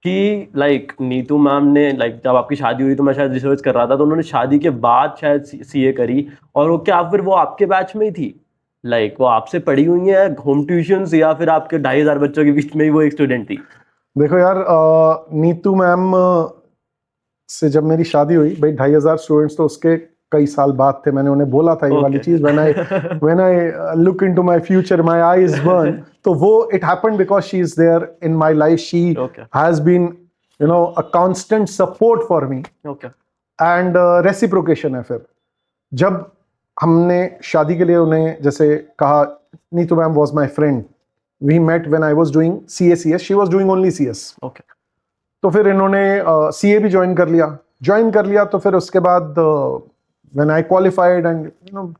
कि लाइक नीतू मैम ने, लाइक जब आपकी शादी हुई तो मैं शायद रिसर्च कर रहा था, तो उन्होंने शादी के बाद शायद सीए करी, और वो क्या फिर वो आपके बैच में ही थी? लाइक वो आपसे पढ़ी हुई है होम ट्यूशंस, या फिर आपके 2,500 बच्चों के बीच में ही वो एक स्टूडेंट थी? देखो यार, नीतू मैम से जब मेरी शादी हुई, भाई 2,500 स्टूडेंट्स तो उसके कई साल बाद थे, मैंने उन्हें बोला था ये वाली Okay. चीज, when I look into my future my eyes burn. तो वो it happened because she is there in my life. She Okay. has been a constant support for me Okay. and reciprocation है। फिर जब हमने शादी के लिए उन्हें जैसे कहा, Neetu ma'am was my friend, we met when I was doing CS, she was doing only CS। Okay. तो फिर इन्होंने CA भी ज्वाइन कर लिया तो फिर उसके बाद व्हेन आई क्वालिफाइड एंड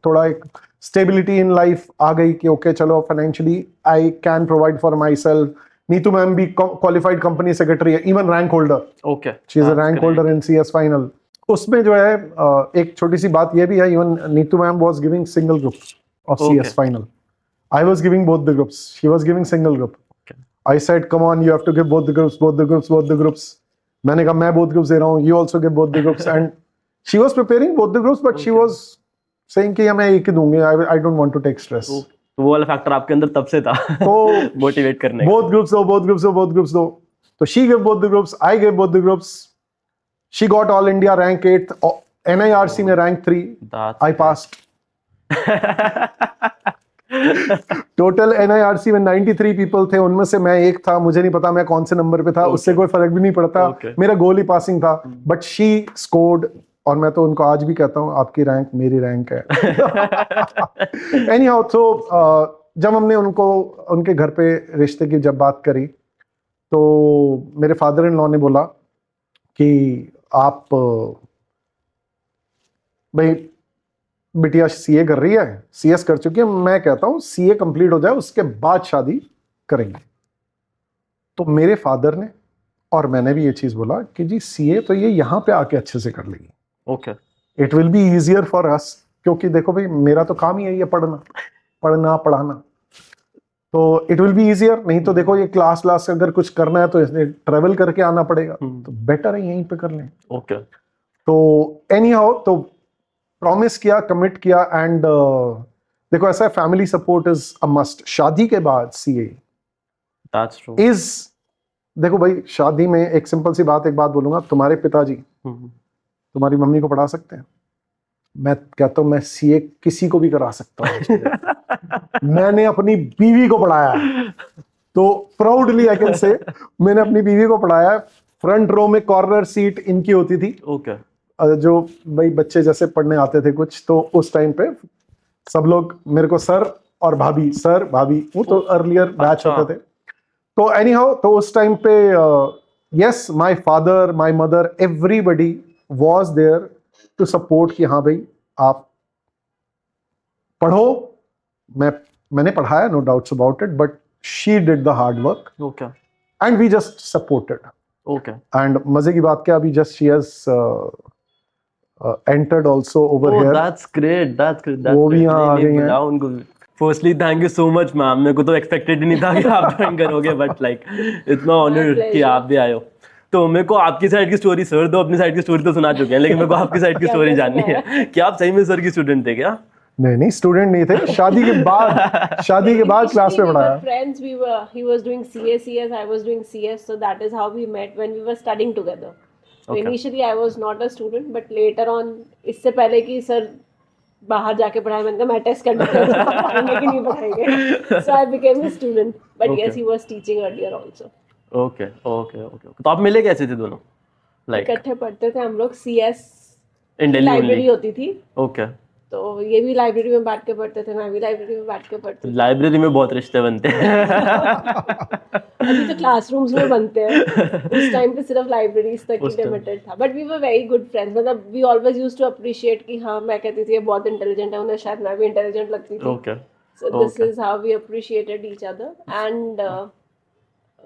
थोड़ा एक स्टेबिलिटी इन लाइफ आ गई कि ओके चलो financially I can provide for my self. Neetu ma'am भी क्वालिफाइड कंपनी सेक्रेटरी है, even rank holder, Okay. She is a That's rank great. Holder in CS final. उसमें जो है एक छोटी सी बात ये भी है, even Neetu ma'am was giving single group of Okay. CS final, I was giving both the groups, she was giving single group. Okay. I said, come on, you have to give both the groups. मैंने कहा मैं both groups दे रहा हूँ, you also give both the groups. And she was preparing both the groups, but she Okay. was saying कि मैं एक ही दूंगी, I don't want to take stress. तो वो वाला फैक्टर आपके अंदर तब से था तो मोटिवेट करने का। both groups दो। तो she gave both the groups, I gave both the groups. She got all India rank 8th, NIRC में rank 3, That's I passed. Total NIRC में 93 पीपल थे, उनमें से मैं एक था, मुझे नहीं पता मैं कौन से नंबर पे था, उससे कोई फर्क भी नहीं पड़ता, मेरा गोल ही पासिंग था, बट शी स्कोर्ड। और मैं तो उनको आज भी कहता हूँ आपकी रैंक मेरी रैंक है। एनी हाउ, तो जब हमने उनके घर पे रिश्ते की जब बात करी तो मेरे फादर इन लॉ ने बोला कि आप भाई बिटिया CA कर रही है, CS कर चुकी है, मैं कहता हूं CA कंप्लीट हो जाए उसके बाद शादी करेंगे। तो मेरे फादर ने और मैंने भी ये चीज बोला कि जी CA तो ये यहाँ पे आके अच्छे से कर लेगी, okay, it will be easier for us, क्योंकि देखो भाई मेरा तो काम ही है ये पढ़ना पढ़ाना, तो इट विल बी इजियर। नहीं तो देखो ये क्लास अगर कुछ करना है तो इसने ट्रेवल करके आना पड़ेगा, तो बेटर है यहीं पे कर लें। ओके, तो एनी हाउ, तो प्रॉमिस किया, कमिट किया, एंड देखो ऐसा है, family support is a must. शादी के बाद CA दैट्स ट्रू। इज, देखो भाई शादी में एक सिंपल सी बात, एक बात बोलूंगा, तुम्हारे पिताजी तुम्हारी मम्मी को पढ़ा सकते हैं, मैं कहता हूं मैं CA किसी को भी करा सकता हूं। मैंने अपनी बीवी को पढ़ाया, तो प्राउडली आई कैन से मैंने अपनी बीवी को पढ़ाया। फ्रंट रो में कॉर्नर सीट इनकी होती थी। ओके, जो भाई बच्चे जैसे पढ़ने आते थे कुछ, तो उस टाइम पे सब लोग मेरे को सर और भाभी, सर भाभी, वो तो अर्लियर बैच होते थे। तो एनी हाउ, तो उस टाइम पे yes, my father, my mother, everybody was there to support कि हाँ भाई आप पढ़ो। मैंने पढ़ाया, no doubts about it, but she did the hard work okay, and we just supported. Okay, and मजे की बात क्या, अभी just she has entered also over here. That's great, that's great. वो भी यहाँ आ गई हैं। उनको firstly thank you so much ma'am, मेरे को तो एक्सपेक्टेड ही नहीं था कि आप ज्वाइन करोगे, बट लाइक इतना ऑनर कि आप भी आए हो। तो मेरे को आपकी साइड की स्टोरी, सर तो अपनी साइड की स्टोरी तो सुना चुके हैं, लेकिन मेरे को आपकी साइड की स्टोरी जाननी है कि आप सही में सर की स्टूडेंट थे क्या? नहीं, स्टूडेंट नहीं थे, शादी के बाद क्लास में पढ़ाया। Friends, he was doing CS, I was doing CS, so that is how we met when we were studying together. So Okay. initially I was not a student, but later on, इससे पहले कि सर बाहर जाके पढ़ाए, मैंने कहा मैं टेस्ट करने के लिए पढ़ाएंगे कि नहीं पढ़ाएंगे, so I became a student, but Okay. yes, he was teaching earlier also. Okay, okay, okay. तो आप मिले कैसे थे दोनों? लाइक इकट्ठे पढ़ते थे हम लोग, CS इन दिल्ली लाइब्रेरी ओनली? होती थी, ओके, तो ये भी लाइब्रेरी में बैठ के पढ़ते थे, मैं भी लाइब्रेरी में बैठ के पढ़ती थी। लाइब्रेरी में बहुत रिश्ते बनते हैं। अभी तो क्लासरूम्स में बनते हैं, उस टाइम पे सिर्फ लाइब्रेरीज तक ही लिमिटेड था, but we were very good friends. मतलब we always used to appreciate कि हाँ, मैं कहती थी ये बहुत इंटेलिजेंट है, उन्हें शायद मैं भी इंटेलिजेंट लगती थी। Okay, so this is how we appreciated each other. And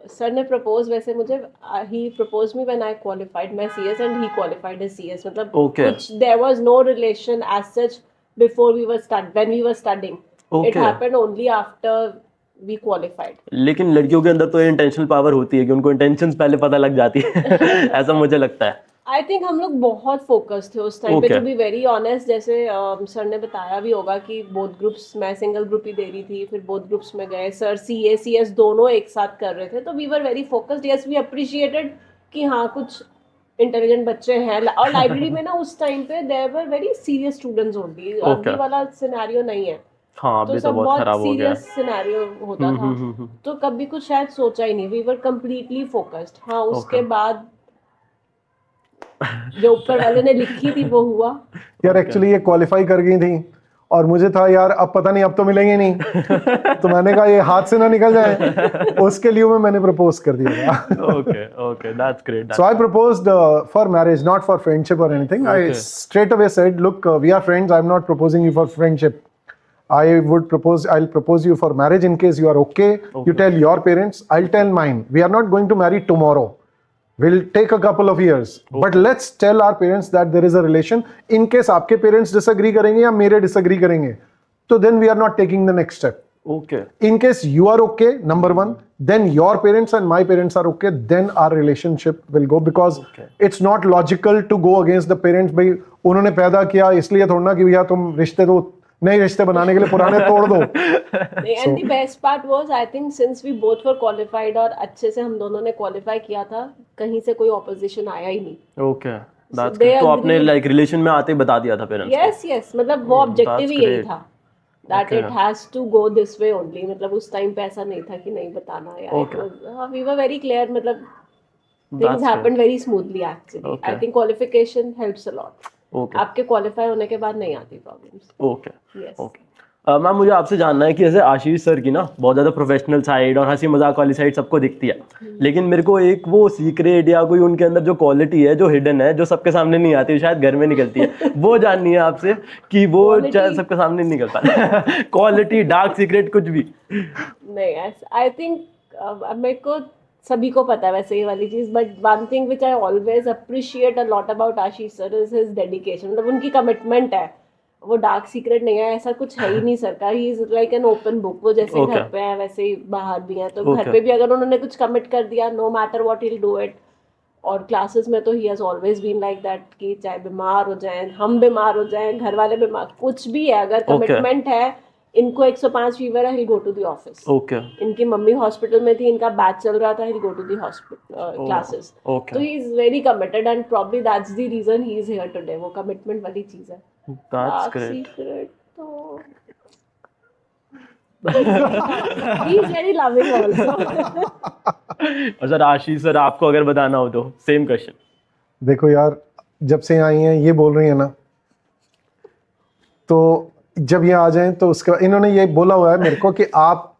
sir ने प्रपोज, वैसे मुझे ही propose me when I qualified my CS and he qualified his CS। मतलब Okay. कुछ there was no relation as such before we were when we were studying, it Okay. Happened only after we qualified. लेकिन लड़कियों के अंदर तो ये इंटेंशनल पावर होती है कि उनको इंटेंशंस पहले पता लग जाती है। ऐसा मुझे लगता है। आई थिंक हम लोग बहुत फोकस थे उस टाइम पे, Okay. To be very honest. जैसे सर ने बताया भी होगा कि बोथ ग्रुप्स, मैं सिंगल ग्रुप ही दे रही थी, फिर बोथ ग्रुप्स में गए, सर CA CS दोनों एक साथ कर रहे थे, तो we were very focused. Yes, we appreciated कि हाँ कुछ इंटेलिजेंट बच्चे हैं और लाइब्रेरी में ना उस टाइम पे there were very serious students only, अभी वाला सिनेरियो नहीं है। हाँ तो अभी तो सब बहुत बहुत खराब हो गया है। सीरियस सिनेरियो होता था, तो कभी कुछ शायद सोचा ही नहीं, वी वर कंप्लीटली फोकस्ड। हाँ उसके बाद जो ऊपर वाले ने लिखी थी वो हुआ। यार एक्चुअली ये क्वालिफाई कर गई थी और मुझे था यार अब पता नहीं, अब तो मिलेंगे नहीं, तो मैंने कहा ये हाथ से ना निकल जाए, उसके लिए मैंने प्रपोज कर दिया था। Okay okay, that's great. So I proposed for marriage, not for friendship or anything. I Okay. straight away said, look, we are friends. I'm not proposing you for friendship. I'll propose you for marriage in case you are okay. You tell your parents, I'll tell mine. We are not going to marry tomorrow. We'll take a couple of years. But let's tell our parents that there is a relation. In case आपके parents disagree करेंगे या मेरे disagree करेंगे, तो then we are not taking the next step. Okay In case you are okay, number one, then your parents and my parents are okay, then our relationship will go, because it's not logical to go against the parents. भाई उन्होंने पैदा किया इसलिए थोड़ा ना कि भैया तुम रिश्ते दो, नए रिश्ते बनाने के लिए पुराने तोड़ दो। And the best part was I think since we both were qualified और अच्छे से हम दोनों ने क्वालिफाई किया था, कहीं से कोई ऑपोजिशन आया ही नहीं। ओके, दैट्स they तो आपने agreed. लाइक रिलेशन में आते ही बता दिया था पेरेंट्स यस यस, मतलब वो ऑब्जेक्टिव ही यही great. था that it has to go this way only. मतलब उस टाइम पे ऐसा नहीं था कि नहीं बताना या वी वर वेरी क्लियर, मतलब things happened very smoothly actually. I think qualification helps a lot. Okay आपके क्वालिफाई होने के बाद नहीं आती problems. Okay yes okay. Ma'am मुझे आपसे जानना है कि जैसे आशीष सर की ना बहुत ज़्यादा प्रोफेशनल साइड और हंसी मजाक वाली साइड सबको दिखती है, लेकिन मेरे को एक वो सीक्रेट या कोई उनके अंदर जो क्वालिटी है जो हिडन है, जो सबके सामने नहीं आती, शायद घर में निकलती है, वो जाननी है आपसे कि वो शायद सबके सामने नहीं निकल पाता। क्वालिटी, डार्क सीक्रेट, कुछ भी नहीं। आई थिंक मेरे को सभी को पता है वैसे ये वाली चीज, but one thing which I always appreciate a lot about Ashish sir is his dedication. मतलब उनकी कमिटमेंट है, वो डार्क सीक्रेट नहीं है, ऐसा कुछ है ही नहीं सर का। He is like an open book. वो जैसे घर पे है वैसे ही बाहर भी है, तो घर पे भी अगर उन्होंने कुछ कमिट कर दिया, no matter what he will do it. और क्लासेस में तो he has always been like that कि चाहे बीमार हो जाएं, हम बीमार हो जाएं, घर वाले बीमार, कुछ भी है, अगर कमिटमेंट है, इनको 105 फीवर है, he'll go to the office. Okay इनकी मम्मी हॉस्पिटल में थी, इनका बैच चल रहा था, he'll go to the hospital classes. Okay, तो he is very committed and probably that's the reason he is here today. वो commitment वाली चीज है। That's great. Secret तो he is very loving also. और सर आशीष सर आपको अगर बताना हो तो सेम क्वेश्चन। देखो यार, जब से आई हैं ये बोल रही है ना, तो जब ये आ जाएं तो उसका इन्होंने ये बोला हुआ है मेरे को कि आप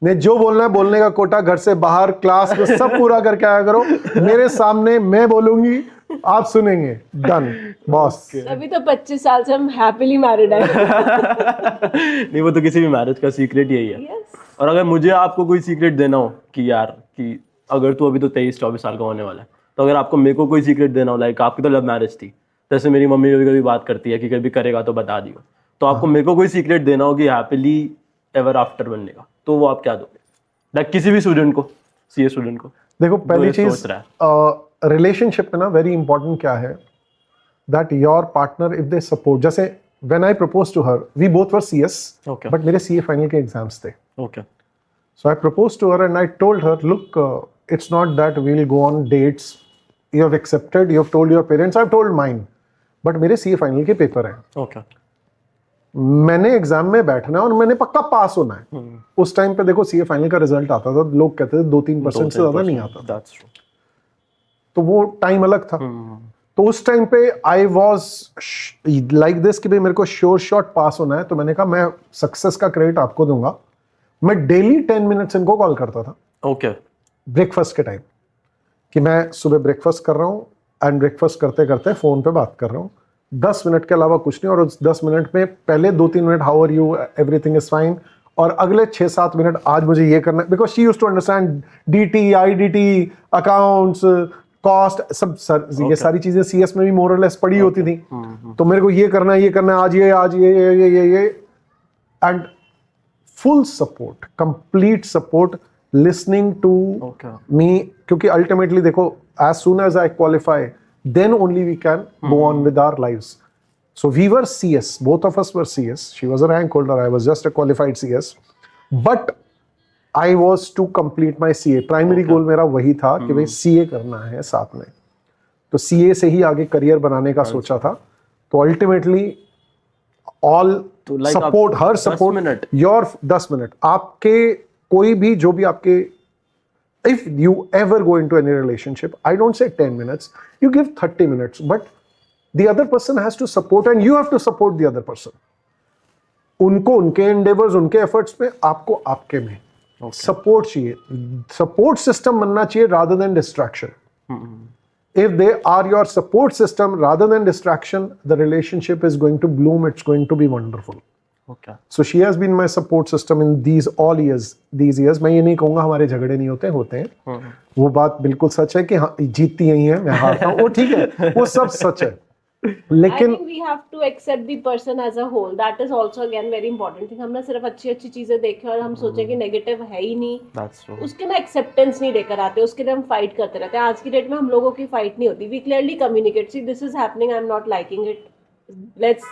ने जो बोलना है, बोलने का कोटा घर से बाहर क्लास में सब पूरा करके आया करो, मेरे सामने मैं बोलूंगी, आप सुनेंगे, डन बॉस। अभी तो 25 साल से हम हैप्पीली मैरिड हैं। नहीं, वो तो किसी भी मैरिज का सीक्रेट यही है। Yes. और अगर मुझे आपको कोई सीक्रेट देना हो कि यार कि अगर तू अभी तो 23-24 साल का होने वाला है, तो अगर आपको मेरे को कोई सीक्रेट देना हो, लाइक आपकी तो लव मैरिज थी, जैसे मेरी मम्मी कभी कभी बात करती है कि कभी करेगा तो बता दियो, तो आपको मेरे को कोई सीक्रेट देना हो कि हैप्पीली एवर आफ्टर बनने का, तो वो आप क्या दोगे? लाइक किसी भी स्टूडेंट को, सीए स्टूडेंट को। देखो पहली ये चीज सोच रहा रिलेशनशिप में ना वेरी इंपॉर्टेंट क्या है, that your partner if they support. जैसे when I propose to her, we both were CS, Okay. But मेरे सीए फाइनल के एग्जाम्स थे। Okay So I proposed to her and I told her, look, it's not that we'll go on dates. You have accepted, you have told your parents, I've told mine. But मेरे CA फाइनल के पेपर हैं, ओके मैंने एग्जाम में बैठना है और मैंने पक्का पास होना है। उस टाइम पे देखो CA फाइनल का रिजल्ट आता था, लोग कहते थे 2-3% से ज्यादा नहीं आता था, दैट्स ट्रू। तो वो टाइम अलग था। तो उस टाइम पे आई वॉज लाइक दिस कि भाई मेरे को श्योर शॉट पास होना है, तो मैंने कहा मैं सक्सेस का क्रेडिट आपको दूंगा। मैं डेली 10 मिनट्स इनको कॉल करता था ओके ब्रेकफास्ट के टाइम, कि मैं सुबह ब्रेकफास्ट कर रहा हूँ एंड ब्रेकफास्ट करते करते फ़ोन पे बात कर रहा हूँ, 10 मिनट के अलावा कुछ नहीं। और उस 10 मिनट में पहले 2-3 minute how are you, everything is fine, और अगले 6-7 मिनट आज मुझे ये करना है, because she used to understand DT, IDT, accounts, cost, सब सर ये सारी चीज़ें CS में भी मोर और लेस पड़ी होती थी। तो मेरे को ये करना है, ये करना है, आज ये and full support, complete support, listening to me, क्योंकि ultimately देखो, as soon as I qualify, then only we can go on with our lives. So we were CS, both of us were CS. She was a rank holder, I was just a qualified CS. But I was to complete my CA. Primary goal मेरा वही था कि भाई CA करना है साथ में। तो सीए से ही आगे करियर बनाने का सोचा था। तो अल्टीमेटली ऑल तो like support, her 10 support minute? Your 10 minute आपके, कोई भी जो भी आपके, if you ever go into any relationship, I don't say 10 minutes, you give 30 minutes, but the other person has to support and you have to support the other person. उनको उनके endeavors, उनके efforts में, आपको आपके में सपोर्ट चाहिए। सपोर्ट सिस्टम बनना चाहिए rather than distraction. If they are your support system rather than distraction, the relationship is going to bloom, it's going to be wonderful. Okay. So she has been my support system in these all years. These years, मैं ये नहीं कहूँगा हमारे झगड़े नहीं होते, होते हैं। वो बात बिल्कुल सच है कि हाँ, जीतती यही है, मैं हारता हूँ, वो ठीक है, वो सब सच है। लेकिन I think we have to accept the person as a whole. That is also again very important thing. हम ना सिर्फ अच्छी अच्छी चीजें देखें और हम सोचें कि नेगेटिव है ही नहीं, That's true. उसके ना एक्सेप्टेंस नहीं देकर आते, उसके लिए हम फाइट करते रहते हैं। आज की डेट में हम लोगों की फाइट नहीं होती। We clearly communicate, see this is happening, I am not liking it, let's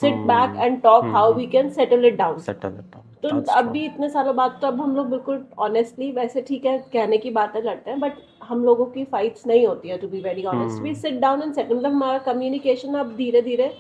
sit back and talk how we can settle it down. Settle it down. तो That's अब true. भी इतने सालों बाद तो अब हम लोग बिल्कुल ऑनेस्टली, वैसे ठीक है कहने की बातें करते हैं, बट हम लोगों की फाइट्स नहीं होती है, to be very honest. We sit down and settle. मतलब हमारा कम्युनिकेशन अब धीरे धीरे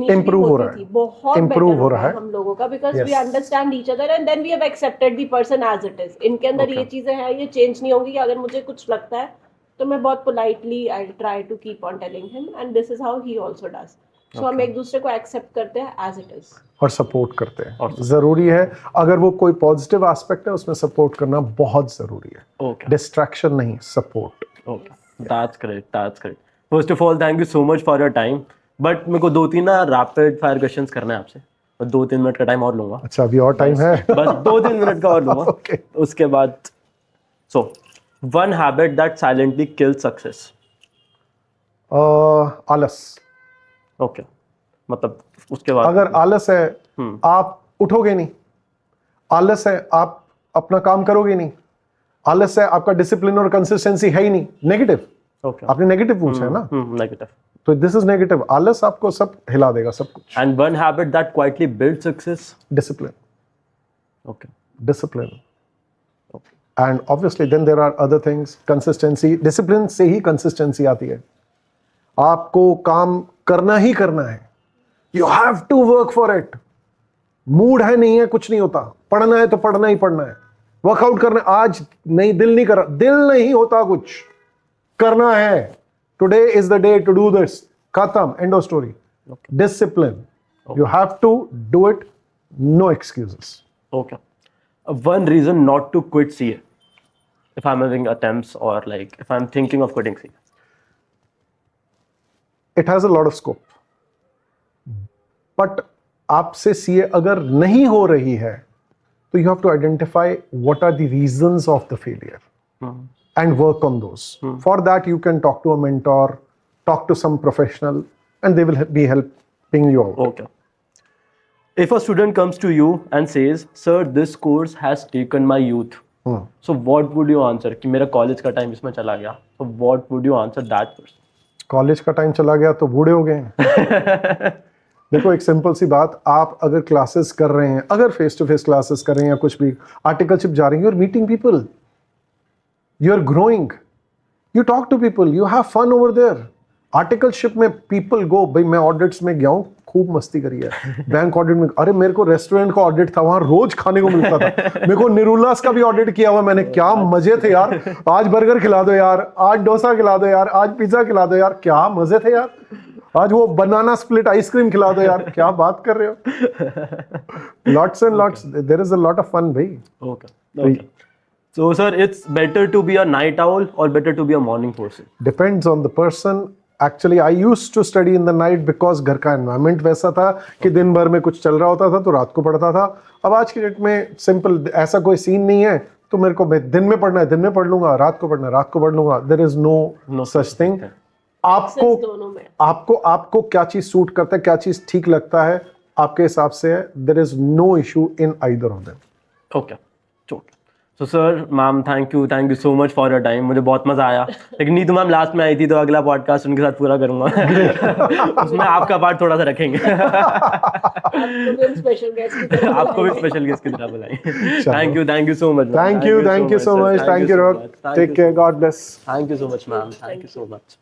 Improve हो रहा है। बहुत Improve बेटर हो रहा है हम लोगों का, because we Yes. Understand each other and then we have accepted the person as it is. इनके अंदर ये चीजें हैं, ये चेंज नहीं होंगी। कि अगर मुझे कुछ लगता है तो मैं बहुत politely I try to keep on telling him and this is how he also does. So हम एक दूसरे को एक्सेप्ट करते हैं एज इट इज और सपोर्ट करते हैं। जरूरी है, अगर वो कोई पॉजिटिव एस्पेक्ट है उसमें सपोर्ट करना बहुत जरूरी है। Okay. डिस्ट्रैक्शन नहीं, support. Okay. That's great. That's great. First of all, thank you so much for your time. But मेरे को 2-3 ना रैपिड फायर क्वेश्चंस करना है आपसे, और 2-3 मिनट का टाइम और लूंगा। अच्छा, अभी और टाइम है? बस 2-3 मिनट का और लूंगा। Okay. उसके बाद so one habit that silently kills success. आलस। Okay. मतलब उसके बाद अगर आलस है आप उठोगे नहीं, आलस है आप अपना काम करोगे नहीं, आलस है आपका डिसिप्लिन और कंसिस्टेंसी है ही नहीं। Negative, Okay. आपने नेगेटिव पूछा है ना, Negative. तो दिस इज नेगेटिव। आलस आपको सब हिला देगा, सब कुछ। And one habit that quietly builds success. Discipline, Okay. Discipline, and obviously then there are other things. Consistency, discipline से ही कंसिस्टेंसी आती है। आपको काम करना ही करना है, you have to work for it. Mood है नहीं है कुछ नहीं होता, पढ़ना है तो पढ़ना ही पढ़ना है, वर्कआउट करना है, आज नहीं दिल नहीं कर रहा, दिल नहीं होता, कुछ करना है। Today is the day to do this, खत्म, end of story. Discipline, you have to do it, no excuses. Okay. One reason not to quit CA, if I'm having attempts or like if I'm thinking of quitting CA. It has a lot of scope, but आपसे सीए अगर नहीं हो रही है तो you have to identify what are the reasons of the failure and work on those. For that you can talk to a mentor, talk to some professional, and they will be helping you out. Okay. If a student comes to you and says, "Sir, this course has taken my youth," so what would you answer? कि मेरा कॉलेज का टाइम इसमें चला गया. So what would you answer that person? College का टाइम चला गया तो बूढ़े हो गए हैं। देखो, एक सिंपल सी बात, आप अगर क्लासेस कर रहे हैं, अगर फेस टू फेस क्लासेस कर रहे हैं या कुछ भी आर्टिकलशिप जा रही है, you are meeting people, you are growing, you talk to people, you have fun over there. Articleship में पीपल गो, भाई मैं ऑडिट्स में गया हूँ, खूब मस्ती करी है, बैंक ऑडिट में, अरे मेरे को रेस्टोरेंट का ऑडिट था, वहां रोज खाने को मिलता था, मेरे को निरुल्लास का भी ऑडिट किया हुआ मैंने, क्या मजे थे यार, आज बर्गर खिला दो यार, आज डोसा खिला दो यार, आज पिज्जा खिला दो यार, क्या मजे थे यार, आज वो बनाना स्प्लिट आइसक्रीम खिला दो यार, क्या बात कर रहे हो। Lots and lots, there is a lot of fun भाई। Okay. Okay. So sir, it's better to be a night owl or better to be a morning person? Depends on the person. Actually I used to study in the night because घर का एनवायरनमेंट वैसा था कि दिन भर में कुछ चल रहा होता था तो रात को पढ़ता था। अब आज की डेट में सिंपल, ऐसा कोई सीन नहीं है, तो मेरे को दिन में पढ़ना है दिन में पढ़ लूंगा, रात को पढ़ना है रात को पढ़ लूंगा। There is no such thing. आपको क्या चीज सूट करता है, क्या चीज ठीक लगता है, आपके हिसाब से है। There is no issue in either of them. Okay. So sir, ma'am, thank you so much for your time. मुझे बहुत मजा आया, लेकिन नीतू मैम लास्ट में आई थी तो अगला पॉडकास्ट उनके साथ पूरा करूंगा। उसमें आपका पार्ट थोड़ा सा रखेंगे। आपको भी स्पेशल गेस्ट की तरह बुलाएंगे। Thank you so much. Thank you so much. Thank you rock, take care, God bless. Thank you so much ma'am, thank you so much.